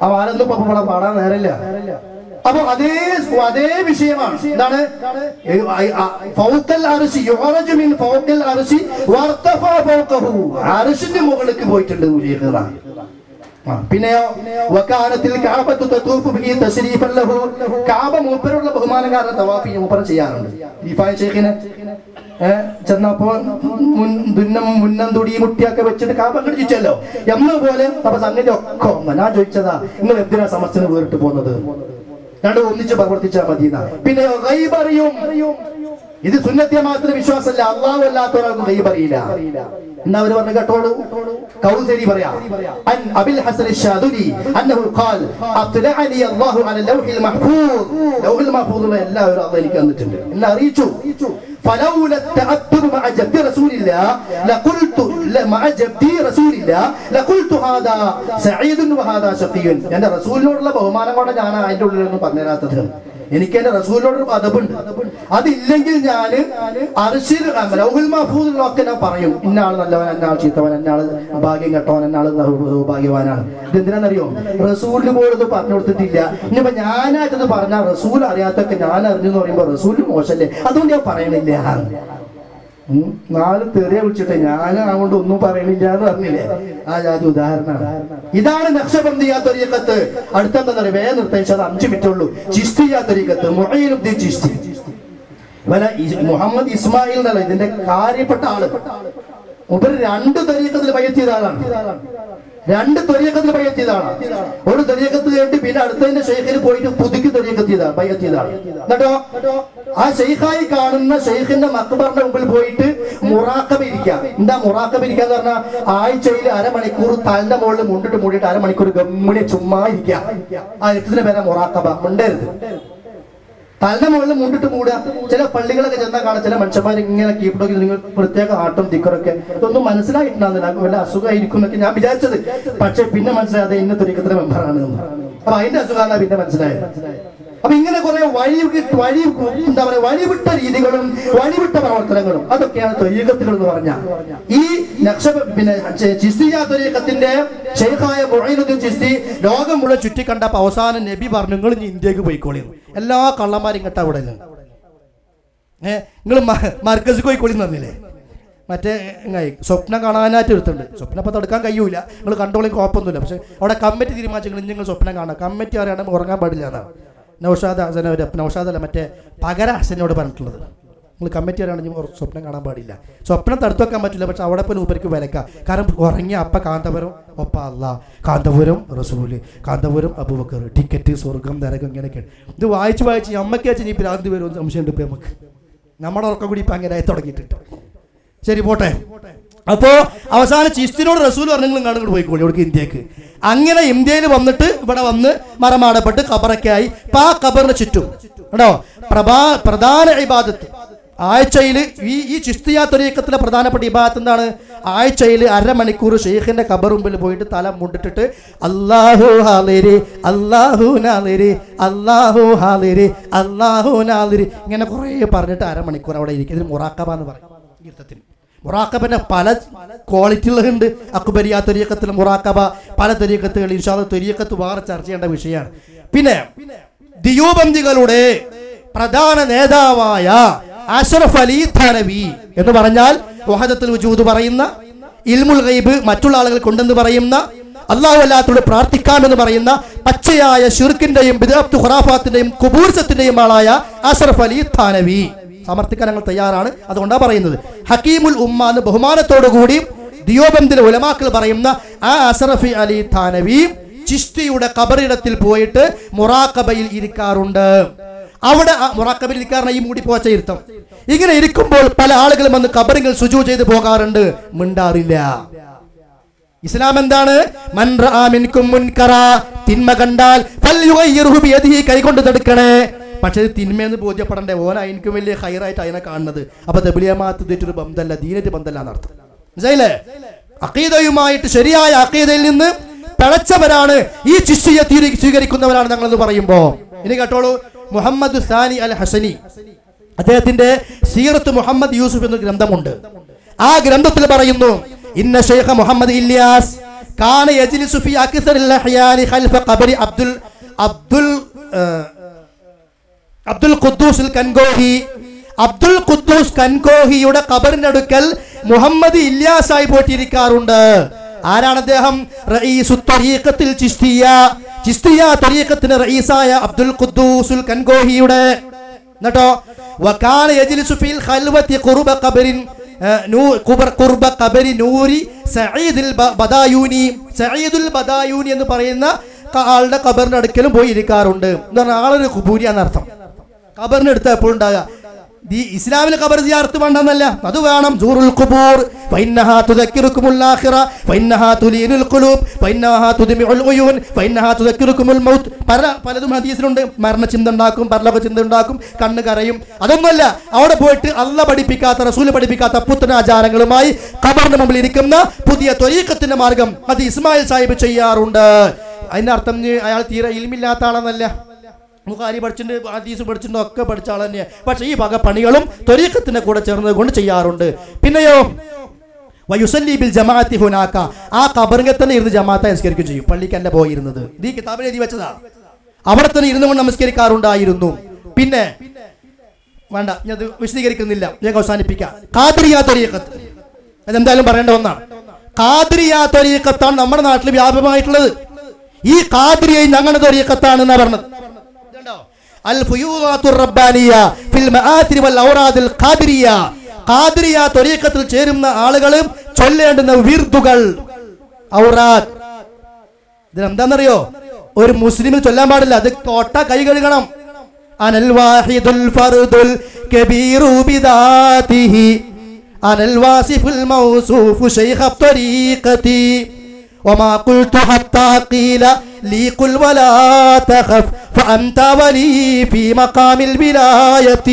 ആ ആരൊന്നും ഇപ്പൊ ഇവിടെ പാടാൻ നേരമില്ല. അപ്പൊ അതേ വിഷയമാണ്. എന്താണ്? അർശിന്റെ മുകളിലേക്ക് പോയിട്ടുണ്ട്. പിന്നെയോ കാബ മൂപ്പരുള്ള ബഹുമാനം കാരണം തവാഫ് മൂപ്പർ ചെയ്യാറുണ്ട്. റിഫായി ഷെയ്ഖിനെ ചെന്നപ്പോ മുന്നം തുടി മുട്ടിയൊക്കെ വെച്ചിട്ട് കാബ കടിച്ചല്ലോ എന്ന പോലെ. അപ്പൊ സംഗതി ഒക്കെ ഞാൻ ചോദിച്ചതാ, നിങ്ങൾ എന്തിനാ സമസ്തന് വേറിട്ട് പോകുന്നത്? രണ്ടും ഒന്നിച്ച് പ്രവർത്തിച്ചാൽ മതി. പിന്നെ ഗൈബ് അറിയും. ഇത് സുന്നത്തിയ മാത്രം വിശ്വാസമല്ല, അള്ളാഹു അല്ലാത്ത ഒരാൾക്ക് ഗൈബ് അറിയില്ല. എന്നാ അവര് പറഞ്ഞു കേട്ടോളൂ. കൗസരി പറയാ, അൻ അബിൽ ഹസൻ അശ്ശാദുലി അന്നഹു ഖാൽ അത്ലഅനി അല്ലാഹു അല ലൗഹിൽ മഹ്ഫൂദ്. ലൗഹിൽ മഹ്ഫൂദുള്ള എല്ലാവരും അള്ളാഹ് എനിക്ക് തന്നിട്ടുണ്ട്, എന്നെ അറിയിച്ചു. فلولا التأثر مع جد رسول الله لقلت هذا سعيد وهذا شقي. എന്റെ റസൂലിനോടുള്ള ബഹുമാനം കൊണ്ട് ഞാൻ അതിന്റെ ഉള്ളിലൊന്നും പറഞ്ഞു തരാത്തത്. എനിക്ക് എന്റെ റസൂലിനോട് അദബുണ്ട്. അതില്ലെങ്കിൽ ഞാൻ അർശിൽ ലൗഹുൽ മഹ്ഫൂദിലൊക്കെ ഞാൻ പറയും, ഇന്നാൾ നല്ലവൻ, എന്നാൾ ചീത്തവൻ, എന്നാൾ ഭാഗ്യം കെട്ടവൻ, എന്നാൾ ഭാഗ്യവാനാണ്. ഇതെന്തിനാണെന്നറിയോ? റസൂലിന് പോലും ഇത് പറഞ്ഞു കൊടുത്തിട്ടില്ല. ഇനിയിപ്പോ ഞാനായിട്ടത് പറഞ്ഞാൽ റസൂൽ അറിയാത്തൊക്കെ ഞാൻ അറിഞ്ഞു എന്ന് പറയുമ്പോ റസൂലിന് മോശല്ലേ, അതുകൊണ്ട് ഞാൻ പറയണില്ല. 4 തെറിയ വിളിച്ചിട്ട് ഞാൻ അതുകൊണ്ട് ഒന്നും പറയണില്ല എന്ന് പറഞ്ഞില്ലേ? ആ ജാതി ഉദാഹരണമാണ്. ഇതാണ് നഖ്ശബന്ദിയ ത്വരീഖത്ത്. അടുത്തെന്താ വേഗം നിർദ്ദേശിച്ചത് 5 മിനിറ്റ് ഉള്ളൂ. ചിശ്തിയ ത്വരീഖത്ത്, മുഈനുദ്ദീൻ ചിശ്തി, മുഹമ്മദ് ഇസ്മായിൽ എന്നല്ല ഇതിന്റെ കാര്യപ്പെട്ട ആള്. മുമ്പ് 2 ത്വരീഖത്തിൽ ബൈഅത്ത് ആളാണ്. 2 ത്വരീഖത്തിൽ ബൈഅത്ത് ചെയ്താണ്. ഒരു ത്വരീഖത്ത് കേട്ട് പിന്നെ അടുത്തതിന്റെ ഷെയ്ഖിന് പോയിട്ട് പുതുക്കി ത്വരീഖത്ത് ചെയ്താണ്, ബൈഅത്ത് ചെയ്താണ്. എന്നിട്ടോ ആ ഷെയ്ഖായി കാണുന്ന ഷെയ്ഖിന്റെ മഖ്ബറിന്റെ മുമ്പിൽ പോയിട്ട് മുറാഖബ ഇരിക്കുക. എന്താ മുറാഖബ ഇരിക്കുക എന്ന് പറഞ്ഞാൽ ആഴ്ചയിൽ അരമണിക്കൂർ തലന്റെ മുകളിൽ മുണ്ടിട്ട് മൂടിയിട്ട് അരമണിക്കൂർ ഗമ്മുനെ ചുമ്മാ ഇരിക്കുക. ആ എട്ടത്തിന്റെ പേരാ മുറാഖബ. മുണ്ടരുത്, തലന്റെ മുകളിൽ മുണ്ടിട്ട് മൂടുക. ചില പള്ളികളൊക്കെ ചെന്നാൽ കാണാം ചില മനുഷ്യന്മാർ ഇങ്ങനെ കീപ്പിടൊക്കെ നിങ്ങൾ പ്രത്യേക ആട്ടും തിക്കറൊക്കെ. ഇതൊന്നും മനസ്സിലായിട്ടുണ്ടാകുന്നില്ല, വല്ല അസുഖമായിരിക്കും എന്നൊക്കെ ഞാൻ വിചാരിച്ചത്. പക്ഷെ പിന്നെ മനസ്സിലായത് ഇന്ന ത്വരീഖത്തിന്റെ മെമ്പറാണ്. അപ്പൊ അതിന്റെ അസുഖമാണ് പിന്നെ മനസ്സിലായത്. അപ്പൊ ഇങ്ങനെ കുറെ എന്താ പറയുക വഴിവിട്ട രീതികളും വഴിവിട്ട പ്രവർത്തനങ്ങളും അതൊക്കെയാണ് ത്വരീഖത്തുകൾ എന്ന് പറഞ്ഞാൽ. ഈ ചിസ്തിയ ത്വരീഖത്തിന്റെ ഷെയ്ഖായ മുഈനുദ്ദീൻ ചിസ്തി ലോകം മുഴുവൻ ചുറ്റിക്കണ്ടപ്പോ അവസാനം നബി പറഞ്ഞു നിങ്ങൾ ഇനി ഇന്ത്യക്ക് പോയിക്കോളി. എല്ലാ കള്ളന്മാരും ഇങ്ങോട്ടാ ഇവിടെ നിങ്ങൾ മർക്കസ് പോയിക്കോളി എന്ന് പറഞ്ഞില്ലേ. മറ്റേ സ്വപ്നം കാണാനായിട്ട് എടുത്തുണ്ട്. സ്വപ്നം അപ്പം തടുക്കാൻ കഴിയൂല, നിങ്ങൾ കണ്ടോളി കുഴപ്പമൊന്നുമില്ല. പക്ഷെ അവിടെ കമ്മിറ്റി തീരുമാനിച്ചെങ്കിൽ നിങ്ങൾ സ്വപ്നം കാണാം. കമ്മിറ്റി അറിയാണ്ട് ഉറങ്ങാൻ പാടില്ല എന്നാണ് നൗഷാദ് ഹസനോട് നൗഷാദല്ല മറ്റേ പകര ഹസനോട് പറഞ്ഞിട്ടുള്ളത്. നിങ്ങൾ കമ്മിറ്റി അറിയാണെങ്കിൽ സ്വപ്നം കാണാൻ പാടില്ല. സ്വപ്നം തടുത്തു വെക്കാൻ പറ്റില്ല, പക്ഷെ അവിടെ പോലും ഉപരിക്ക് വിലക്കാം. കാരണം ഉറങ്ങിയ അപ്പ കാന്തപുരം ഒപ്പ അല്ലാ, കാന്തപുരം റസൂല്, കാന്തപുരം അബൂബക്കർ, ടിക്കറ്റ് സ്വർഗം നരകം ഇങ്ങനെയൊക്കെയാണ്. ഇത് വായിച്ച് അമ്മയ്ക്ക് വെച്ച് ഈ ഭ്രാന്തി വരും സംശയമുണ്ട് ഇപ്പം നമുക്ക്. നമ്മുടെ ഉറക്കം കൂടി ഇപ്പം അങ്ങനെ ആയി തുടങ്ങിയിട്ടുണ്ട്. ശരി പോട്ടെ. അപ്പോ അവസാനം ചിസ്തിനോട് റസൂൽ പറഞ്ഞു നിങ്ങൾ ഇങ്ങോട്ട് പോയിക്കോളി ഇവിടേക്ക് ഇന്ത്യക്ക്. അങ്ങനെ ഇന്ത്യയിൽ വന്നിട്ട് ഇവിടെ വന്ന് മറമാടപ്പെട്ട് ഖബറൊക്കെ ആയി. ഇപ്പൊ ആ ഖബറിന് ചുറ്റും കേട്ടോ പ്രധാന ഇബാദത്ത് ആഴ്ചയിൽ ഈ ചിസ്തിയ ത്വരീഖത്തിലെ പ്രധാനപ്പെട്ട ഇബാദത്ത് എന്താണ്? ആഴ്ചയിൽ അരമണിക്കൂർ ഷെയ്ഖിന്റെ ഖബർ മുമ്പിൽ പോയിട്ട് തല മുണ്ടിട്ടിട്ട് അല്ലാഹു ഹാലിരി അല്ലാഹു നാലിരി അല്ലാഹു ഹാലിരി അല്ലാഹു നാലിരി ഇങ്ങനെ കുറേ പറഞ്ഞിട്ട് അരമണിക്കൂർ അവിടെ ഇരിക്കും. ഇതിന് മുറാഖബ എന്ന് പറയും. ീർത്ഥത്തിന് മുറാഖബന്റെ പല ക്വാളിറ്റികളുണ്ട്. അക്ബരിയ ത്വരീഖത്തിലെ മുറാഖബ പല ത്വരീഖത്തുകൾ ഇൻഷാ അല്ലാഹ് ത്വരീഖത്ത് വേറെ ചർച്ച ചെയ്യേണ്ട വിഷയമാണ്. പിന്നെ ദിയോബന്ദികളുടെ പ്രധാന നേതാവായ അഷ്റഫ് അലി ഥാനവി എന്ന് പറഞ്ഞാൽ വഹദത്തുൽ വജൂദ് പറയുന്ന, ഇൽമുൽ ഗൈബ് മറ്റുള്ള ആളുകൾ കൊണ്ടെന്ന് പറയുന്ന, അല്ലാഹു അല്ലാത്തവരോട് പ്രാർത്ഥിക്കാമെന്ന് പറയുന്ന പച്ചയായ ശിർക്കിന്റെയും ബിദ്അത്ത് ഖുറാഫാത്തിന്റെയും ഖുബൂർസത്തിന്റെയും ആളായ അഷ്റഫ് അലി ഥാനവി സമർത്ഥിക്കാൻ ഞങ്ങൾ തയ്യാറാണ്. അതുകൊണ്ടാണ് പറയുന്നത്. ഹക്കീമുൽ ഉമ്മ എന്ന് ബഹുമാനത്തോടു കൂടി ദിയോബന്ദിലെ ഉലമാക്കൾ പറയുന്ന ആ അഷ്റഫ് അലി ഥാനവി ചിശ്തിയുടെ ഖബറിടത്തിൽ പോയിട്ട് മുറാഖബയിൽ ഇരിക്കാറുണ്ട്. അവിടെ മുറാഖബയിൽ ഇരിക്കാറുണ്ട്. ഈ മൂടി പോച്ച ഇരുത്തം. ഇങ്ങനെ ഇരിക്കുമ്പോൾ പല ആളുകളും വന്ന് ഖബറിൽ സുജൂദ് ചെയ്ത് പോകാറുണ്ട്, മിണ്ടാറില്ല. ഇസ്ലാം എന്താണ്? മൻ റആ മിൻകും മുൻകറ, തിന്മ കണ്ടാൽ ഫൽയുഗയ്യിർഹു ബിയദിഹി, കൈകൊണ്ട് തടുക്കണേ. പക്ഷെ ഇത് തിന്മയെന്ന് ബോധ്യപ്പെടണ്ടേ? ഓന എനിക്ക് വലിയ ഹൈറായിട്ട് അതിനെ കാണുന്നത്. അപ്പൊ തബ്ലീഗമാത്ത് ഇതൊരു ബന്ധമല്ല, ദീനറ്റ് ബന്ധമല്ല എന്നർത്ഥം. മനസ്സിലായില്ലേ? അഖീദയുമായിട്ട് ശരിയായ അഖീദയിൽ നിന്ന് പിഴച്ചവരാണ് ഈ ചിശ്തിയെ സ്വീകരിക്കുന്നവരാണ് ഞങ്ങളെന്ന് പറയുമ്പോ. ഇനി കേട്ടോളൂ, മുഹമ്മദ് സാനി അൽ ഹസനി അദ്ദേഹത്തിന്റെ സീറത്ത് മുഹമ്മദ് യൂസുഫ് എന്ന ഗ്രന്ഥമുണ്ട്. ആ ഗ്രന്ഥത്തിൽ പറയുന്നു, ഇന്ന ശൈഖ മുഹമ്മദ് ഇല്യാസ് കാന യജ്ലിസു ഫി അക്സറിൽ അഹ്യാനി ഖൽഫ ഖബരി അബ്ദുൽ ഖുദ്ദൂസ് കൻഗോഹി. അബ്ദുൽ ഖുദ്ദൂസ് കൻഗോഹിയുടെ ഖബറിന്റെ അടുക്കൽ മുഹമ്മദ് ഇല്യാസായി പോയിട്ടിരിക്കാറുണ്ട്. ആരാണ് അദ്ദേഹം? റഈസു ത്വരീഖത്തിൽ ചിശ്തിയ, ചിശ്തിയ ത്വരീഖത്തിന്റെ റഈസായ അബ്ദുൽ ഖുദ്ദൂസ് കൻഗോഹിയുടെ. എന്നിട്ടോ വകാന യജ്ലിസു ഫിൽ ഖൽവതി ഖുർബ ഖബരിൻ ഖുർബ ഖബരി നൂരി സഈദുൽ ബദായൂനി. സഈദുൽ ബദായൂനി എന്ന് പറയുന്ന ആളുടെ ഖബറിന്റെ അടുക്കലും പോയി ഇരിക്കാറുണ്ട്. എന്ന് പറഞ്ഞാൽ ആളൊരു ഖുബൂരിയാന്നർത്ഥം. ഖബറിന് അടുത്ത് എപ്പോഴും ഉണ്ടാകുക. ഈ ഇസ്ലാമിൽ ഖബർ സിയാറത്ത് വേണ്ടെന്നല്ല, അത് വേണം. സൂറുൽ ഖുബൂർ ഫഇന്നഹാ തുദക്കിറുകുമുൽ ആഖിറ ഫഇന്നഹാ തുലീനുൽ ഖുലൂബ് ഫഇന്നഹാ തുദ്മിഉൽ ഉയൂൻ ഫഇന്നഹാ തുദക്കിറുകുമുൽ മൗത്ത്. പലതും ഹദീസിലുണ്ട്. മരണചിന്ത ഉണ്ടാക്കും, പരലോക ചിന്ത ഉണ്ടാക്കും, കണ്ണ് കരയും. അതൊന്നുമല്ല. അവിടെ പോയിട്ട് അല്ലാഹ് പഠിപ്പിക്കാത്ത, റസൂൽ പഠിപ്പിക്കാത്ത പുത്തനാചാരങ്ങളുമായി ഖബറിന്റെ മുമ്പിൽ ഇരിക്കുന്ന പുതിയ ത്വരീഖത്തിന്റെ മാർഗം അത് ഇസ്മായിൽ സാഹിബ് ചെയ്യാറുണ്ട്. അതിന്റെ അർത്ഥം അയാൾ തീരെ ഇൽമില്ലാത്ത ആളെന്നല്ല. ബുഖാരി പഠിച്ചിട്ടുണ്ട്, ഹദീസ് പഠിച്ചിട്ടുണ്ട്, ഒക്കെ പഠിച്ച ആൾ തന്നെയാണ്. പക്ഷെ ഈ വക പണികളും ത്വരീഖത്തിന്റെ കൂടെ ചേർന്നത് കൊണ്ട് ചെയ്യാറുണ്ട്. പിന്നെയോ വയുസല്ലി ബിൽ ജമാഅത്തി ഹുനാക, ആ ഖബറിൽ തന്നെ ഇരുന്ന് ജമാഅത്ത് നമസ്കരിക്കുകയും ചെയ്യും. പള്ളിക്കല്ല പോയിരുന്നത്. ഈ കിതാബിൽ എഴുതി വെച്ചതാ. അവിടെ തന്നെ ഇരുന്നു കൊണ്ട് നമസ്കരിക്കാറുണ്ടായിരുന്നു. പിന്നെ വേണ്ട, ഞാൻ അത് വിശദീകരിക്കുന്നില്ല, ഞാൻ അവസാനിപ്പിക്കാം. ഖാദിരിയ ത്വരീഖത്ത് അതെന്തായാലും പറയേണ്ട ഒന്നാണ്. ഖാദിരിയ ത്വരീഖത്താണ് നമ്മുടെ നാട്ടിൽ വ്യാപകമായിട്ടുള്ളത്. ഈ ഖാദിരിയ ഞങ്ങളുടെ ത്വരീഖത്താണ് എന്നാ പറഞ്ഞത്. അൽ ഫുയൂദാത്തുർ റബ്ബാനിയ ഫിൽ മആതിരി വൽ ഔറാദിൽ ഖാദിരിയ. ഖാദിരിയ ത്വരീഖത്തിൽ ചേരുന്ന ആളുകൾ ചൊല്ലേണ്ടുന്ന വിർദുകൾ, ഔറാദ്, ഇതെന്താണെന്നറിയോ? ഒരു മുസ്ലിമിന് ചൊല്ലാൻ പാടില്ല. അത് തൊട്ട കൈ കഴുകണം. അനൽ വാഹിദുൽ ഫർദുൽ കബീറു ബിദാതിഹി അനൽ വാസിഫുൽ മൗസൂഫു ശൈഖ ത്വരീഖതി وما قلت حتى قيل لي قل ولا تخف فأنت ولي في مقام الولاية.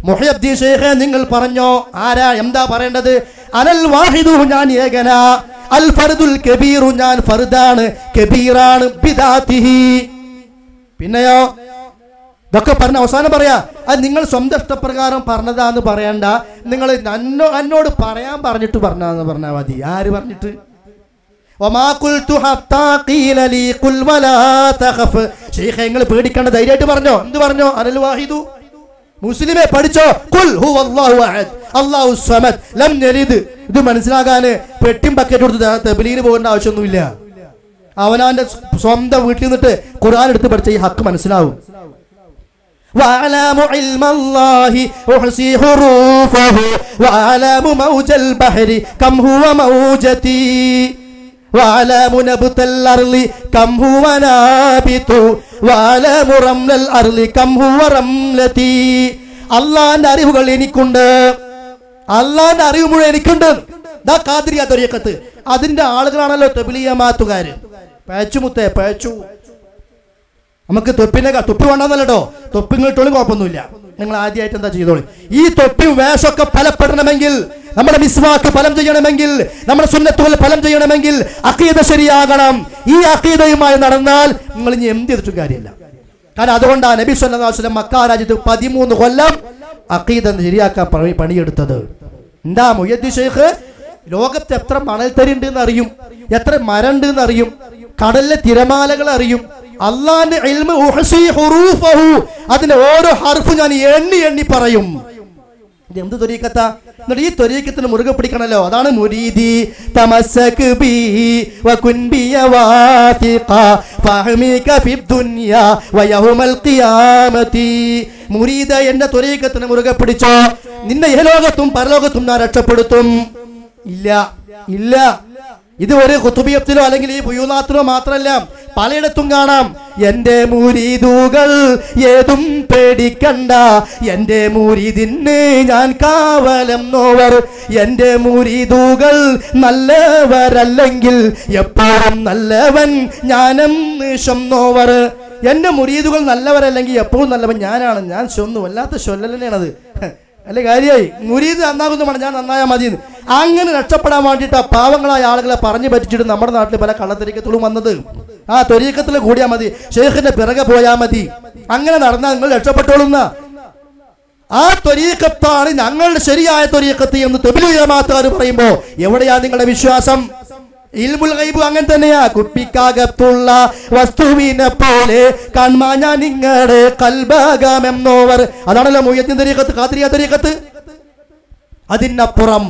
മുഹ്യിദ്ദീൻ ശൈഖേ, നിങ്ങൾ പറഞ്ഞോ. ആരാ, എന്താ പറയേണ്ടത്? അനൽ വാഹിദു, ഞാൻ ഏകനാ. അൽ ഫർദുൽ കബീറു, ഞാൻ ഫർദാണ്, കബീറാണ്, ബിദാതിഹി. പിന്നെയോ ഇതൊക്കെ പറഞ്ഞ അവസാനം പറയാ, അത് നിങ്ങൾ സ്വന്തം ഇഷ്ടപ്രകാരം പറഞ്ഞതാന്ന് പറയണ്ട, നിങ്ങൾ എന്നോട് പറയാൻ പറഞ്ഞിട്ട് പറഞ്ഞാന്ന് പറഞ്ഞാൽ മതി. ആര് പറഞ്ഞിട്ട്? നിങ്ങൾ പേടിക്കേണ്ട, ധൈര്യമായിട്ട് പറഞ്ഞോ. എന്ത് പറഞ്ഞോ? അനൽ വാഹിദു, മുസ്ലിമെ പഠിച്ചോ. ഖുൽ ഹുവല്ലാഹു അഹദ് അല്ലാഹു സമദ് ലം യലിദ്. ഇത് മനസ്സിലാകാന് പെട്ടിയും ബക്കറ്റ് കൊടുത്ത് തബ്ലീഗിന് പോകേണ്ട ആവശ്യമൊന്നുമില്ല. അവനവന്റെ സ്വന്തം വീട്ടിൽ നിന്നിട്ട് ഖുർആൻ എടുത്ത് പഠിച്ച ഈ ഹക്ക് മനസ്സിലാവും. وأعلم علم الله أحصي حروفه وأعلم موج البحر كم هو موجتي وأعلم نبت الأرض كم هو نابت وأعلم رمل الأرض كم هو رملتي. അള്ളാന്റെ അറിവുകൾ എനിക്കുണ്ട്, അള്ളാന്റെ അറിവ് മുഴുവൻ എനിക്കുണ്ട്. ദാ ഖാദിരിയ ത്വരീഖത്ത്, അതിന്റെ ആളുകളാണല്ലോ തബ്ലീഗ് ജമാഅത്തുകാര്. പേച്ചുമുത്തേ പേച്ചു. നമുക്ക് തൊപ്പി വേണ്ടെന്നല്ലോ, തൊപ്പിങ്ങിട്ടോളും കുഴപ്പമൊന്നുമില്ല. നിങ്ങൾ ആദ്യമായിട്ട് എന്താ ചെയ്തോളൂ, ഈ തൊപ്പിയും വേഷമൊക്കെ ഫലപ്പെടണമെങ്കിൽ, നമ്മുടെ മിസ്വാക്ക് ഫലം ചെയ്യണമെങ്കിൽ, നമ്മുടെ സുന്നത്തുകൾ ഫലം ചെയ്യണമെങ്കിൽ അഖീദ ശരിയാകണം. ഈ അഖീദയുമായി നടന്നാൽ നിങ്ങൾ ഇനി എന്ത് ചെയ്തിട്ടും കാര്യമില്ല. കാരണം അതുകൊണ്ടാണ് നബി സല്ലല്ലാഹു അലൈഹി വസല്ലം മക്ക രാജ്യത്ത് 13 കൊല്ലം അഖീദ ശരിയാക്കാൻ പണിയെടുത്തത്. എന്താ മുഹയ്യിദ്ദീൻ ഷെയ്ഖ് ലോകത്ത് എത്ര മണൽത്തരി ഉണ്ടെന്ന് അറിയും, എത്ര മരം ഉണ്ടെന്ന് അറിയും, കടലിലെ തിരമാലകൾ അറിയും. അള്ളാന്റെ ഇൽമു ഉഹ്സി ഹുറൂഫഹു, അതിന്റെ ഓരോ ഹർഫ് ഞാൻ എണ്ണി എണ്ണി പറയും. ഇത് എന്ത് ത്വരീഖത്താ? എന്നിട്ട് ഈ ത്വരീഖത്തിന് മുറുകെ പിടിക്കണല്ലോ. അതാണ് മുരീദി തമസ്സക് ബിഹി വകുൻ ബിയവാതിഖ ഫഹമിക ഫിദ്ദുനിയ വയൗമൽ ഖിയാമത്തി. മുരീദ എന്ന ത്വരീഖത്തിന് മുറുകെ പിടിച്ചോ, നിന്നെ ഇഹലോകത്തും പരലോകത്തും ഞാൻ രക്ഷപ്പെടുത്തും. ഇല്ല ഇല്ല, ഇത് ഒരു ഖുതുബിയത്തിലോ അല്ലെങ്കിൽ ഈ ബുയൂനാത്തിലോ മാത്രമല്ല, പലയിടത്തും കാണാം. എന്റെ മുരീദുകൾ ഏതും പേടിക്കണ്ട, എന്റെ മുരീദിന് ഞാൻ കാവലെന്നോവർ. എന്റെ മുരീദുകൾ നല്ലവരല്ലെങ്കിൽ എപ്പോഴും നല്ലവൻ ഞാനെന്ന് ചൊന്നോവർ. എന്റെ മുരീദുകൾ നല്ലവരല്ലെങ്കിൽ എപ്പോഴും നല്ലവൻ ഞാനാണ്. ഞാൻ ചൊന്നു, വല്ലാത്ത ചൊല്ലലെന്നെയാണത്. അല്ലെ കാര്യമായി മുരീദ് നന്നാകുന്നു വേണം, ഞാൻ നന്നായാൽ മതി. അങ്ങനെ രക്ഷപ്പെടാൻ വേണ്ടിയിട്ട് പാവങ്ങളായ ആളുകളെ പറഞ്ഞു പറ്റിച്ചിട്ട് നമ്മുടെ നാട്ടിൽ പല കള്ളത്തരീക്കത്തുകളും വന്നത്. ആ ത്വരീഖത്തിൽ കൂടിയാൽ മതി, ഷെയ്ഖിന്റെ പിറകെ പോയാൽ മതി, അങ്ങനെ നടന്നാൽ നിങ്ങൾ രക്ഷപ്പെട്ടോളുന്ന ആ ത്വരീഖത്താണ് ഞങ്ങളുടെ ശരിയായ ത്വരീഖത്ത് എന്ന് തബ്ലീഗ് ജമാഅത്തുകാർ പറയുമ്പോ എവിടെയാ നിങ്ങളുടെ വിശ്വാസം? ഇൽമുൽ ഗൈബ് അങ്ങനെ തന്നെയാ. കുപ്പിക്കകത്തുള്ള വസ്തുവിനെ പോലെ കാൺമാഞ്ഞ നിങ്ങളുടെ കൽബാഗമെന്നോവർ. അതാണല്ലോ മുഹയ്യിദ്ദീൻ ത്വരീഖത്ത്, ഖാദിരിയ ത്വരീഖത്ത്. അതിനപ്പുറം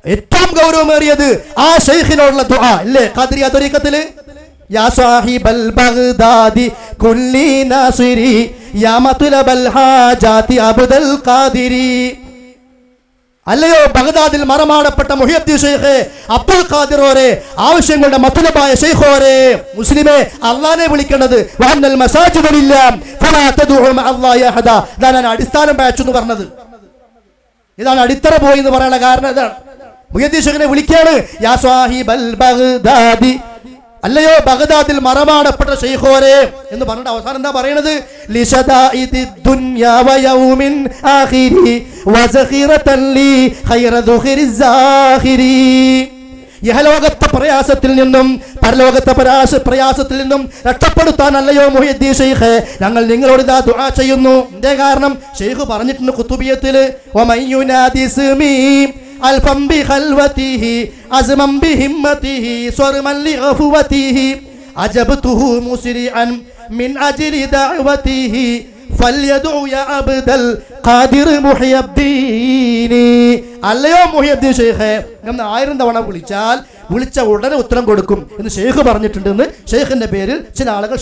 ഏറ്റവും ഗൗരവമേറിയത് ആ ശൈഖിനോടുള്ള ദുആ അല്ലേ ഖാദിരിയ ത്വരീഖത്തില്? യാ സാഹിബൽ ബഗ്ദാദി കുല്ലി നാസിരി യാ മത്ലബൽ ഹാജാതി അബ്ദുൽ ഖാദിരി. അല്ലയോ ബഗ്ദാദിൽ മറമാടപ്പെട്ട മുഹയ്യിദ്ദീൻ ഷെയ്ഖ് അബ്ദുൽ ഖാദിറോരെ, ആവശ്യങ്ങളുടെ മത്ലബായ ഷെയ്ഖോരെ, മുസ്ലിമേ അല്ലാഹനെ വിളിക്കേണ്ടത് വഅന്നൽ മസാജിദ ലില്ലാഹ് ഫലാ തദ്ഉ മഅല്ലാഹി അഹദ. ഇതാണ് അടിസ്ഥാനം ബാച്ച് എന്ന് പറഞ്ഞത്. ഇതാണ് അടിത്തറ പോയി എന്ന് പറയാനുള്ള കാരണം. ഇതാണ് മുഹയ്യിദ്ദീൻ ഷെയ്ഖിനെ വിളിക്കാണ് യാ സാഹിബൽ ബഗ്ദാദി, അല്ലയോ ബഗ്ദാദിൽ മറമാടപ്പെട്ട ഷെയ്ഖോരെ എന്ന് പറഞ്ഞിട്ട് അവസാനം എന്താ പറയണത്? ലിശദാഇദി ദുനിയാ വയൗമിൻ ആഖിരി വസഖിറതൻ ലി ഖൈറ ദുഖിരി സാഖിരി. ഇഹലോകത്തെ പ്രയാസത്തിൽ നിന്നും പരലോകത്തെ പ്രയാസത്തിൽ നിന്നും രക്ഷപ്പെടുത്താൻ അല്ലയോ മുഹയ്യിദ്ദീൻ ഷെയ്ഖ് ഞങ്ങൾ നിങ്ങളോട് ഇതാ ദുആ ചെയ്യുന്നു. എന്തേ കാരണം? ഷെയ്ഖ് പറഞ്ഞിട്ടുണ്ട് ഖുതുബിയത്തിൽ, വമയ്യുനാദിസ്മി അൽഫം ബിഖൽവതിഹി അസ്മം ബിഹിമ്മതിഹി സ്വർമൻ ലിഗഫവതിഹി അജബ്തുഹു മുസ്രിഅൻ മിൻ അജ്ലി ദഅവതിഹി ഫൽയദഉ യാ അബ്ദൽ ഖാദിർ മുഹയ്യിദ്ദീൻ. അല്ലയോ മുഹയ്യിദ്ദീൻ ഷെയ്ഖ് എന്ന് 1000 തവണ വിളിച്ച ഉടനെ ഉത്തരം കൊടുക്കും എന്ന് ഷെയ്ഖ് പറഞ്ഞിട്ടുണ്ടെന്ന് ഷെയ്ഖിന്റെ പേരിൽ ചില ആളുകൾ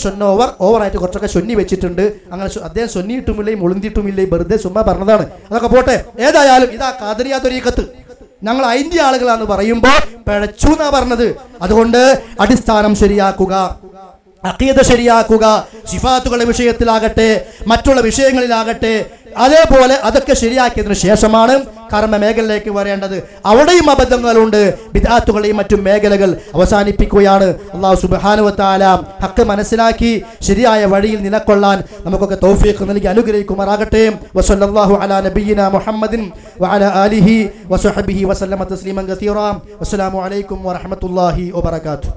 ഓവറായിട്ട് കുറച്ചൊക്കെ ചൊന്നി വെച്ചിട്ടുണ്ട്. അങ്ങനെ അദ്ദേഹം ചൊന്നിയിട്ടുമില്ലേ മുളുന്തിയിട്ടുമില്ലേ, വെറുതെ ചുമ്മാ പറഞ്ഞതാണ്. അതൊക്കെ പോട്ടെ. ഏതായാലും ഇതാ ഖാദിരിയ ത്വരീഖത്ത് ഞങ്ങൾ അതിന്റെ ആളുകളാന്ന് പറയുമ്പോൾ പിഴച്ചു എന്നാ പറഞ്ഞത്. അതുകൊണ്ട് അടിസ്ഥാനം ശരിയാക്കുക, അഖീദ ശരിയാക്കുക. സിഫാത്തുകളുടെ വിഷയത്തിലാകട്ടെ മറ്റുള്ള വിഷയങ്ങളിലാകട്ടെ അതേപോലെ അതൊക്കെ ശരിയാക്കിയതിനു ശേഷമാണ് കർമ്മ മേഖലയിലേക്ക് വരേണ്ടത്. അവിടെയും അബദ്ധങ്ങളുണ്ട്. ബിദ്അത്തുകളെയും മറ്റു മേഖലകൾ അവസാനിപ്പിക്കുകയാണ്. അല്ലാഹു സുബ്ഹാനഹു വ തആല ഹഖ് മനസ്സിലാക്കി ശരിയായ വഴിയിൽ നിലകൊള്ളാൻ നമുക്കൊക്കെ തൗഫീഖ് നൽകി അനുഗ്രഹിക്കുമാറാകട്ടെ. വസല്ലല്ലാഹു അലാ നബിയിനാ മുഹമ്മദിൻ വഅലാ ആലിഹി വസഹബിഹി വസല്ലമ തസ്ലീമൻ കസീറാ. വസ്സലാമു അലൈക്കും വറഹ്മത്തുള്ളാഹി വബറകാതുഹു.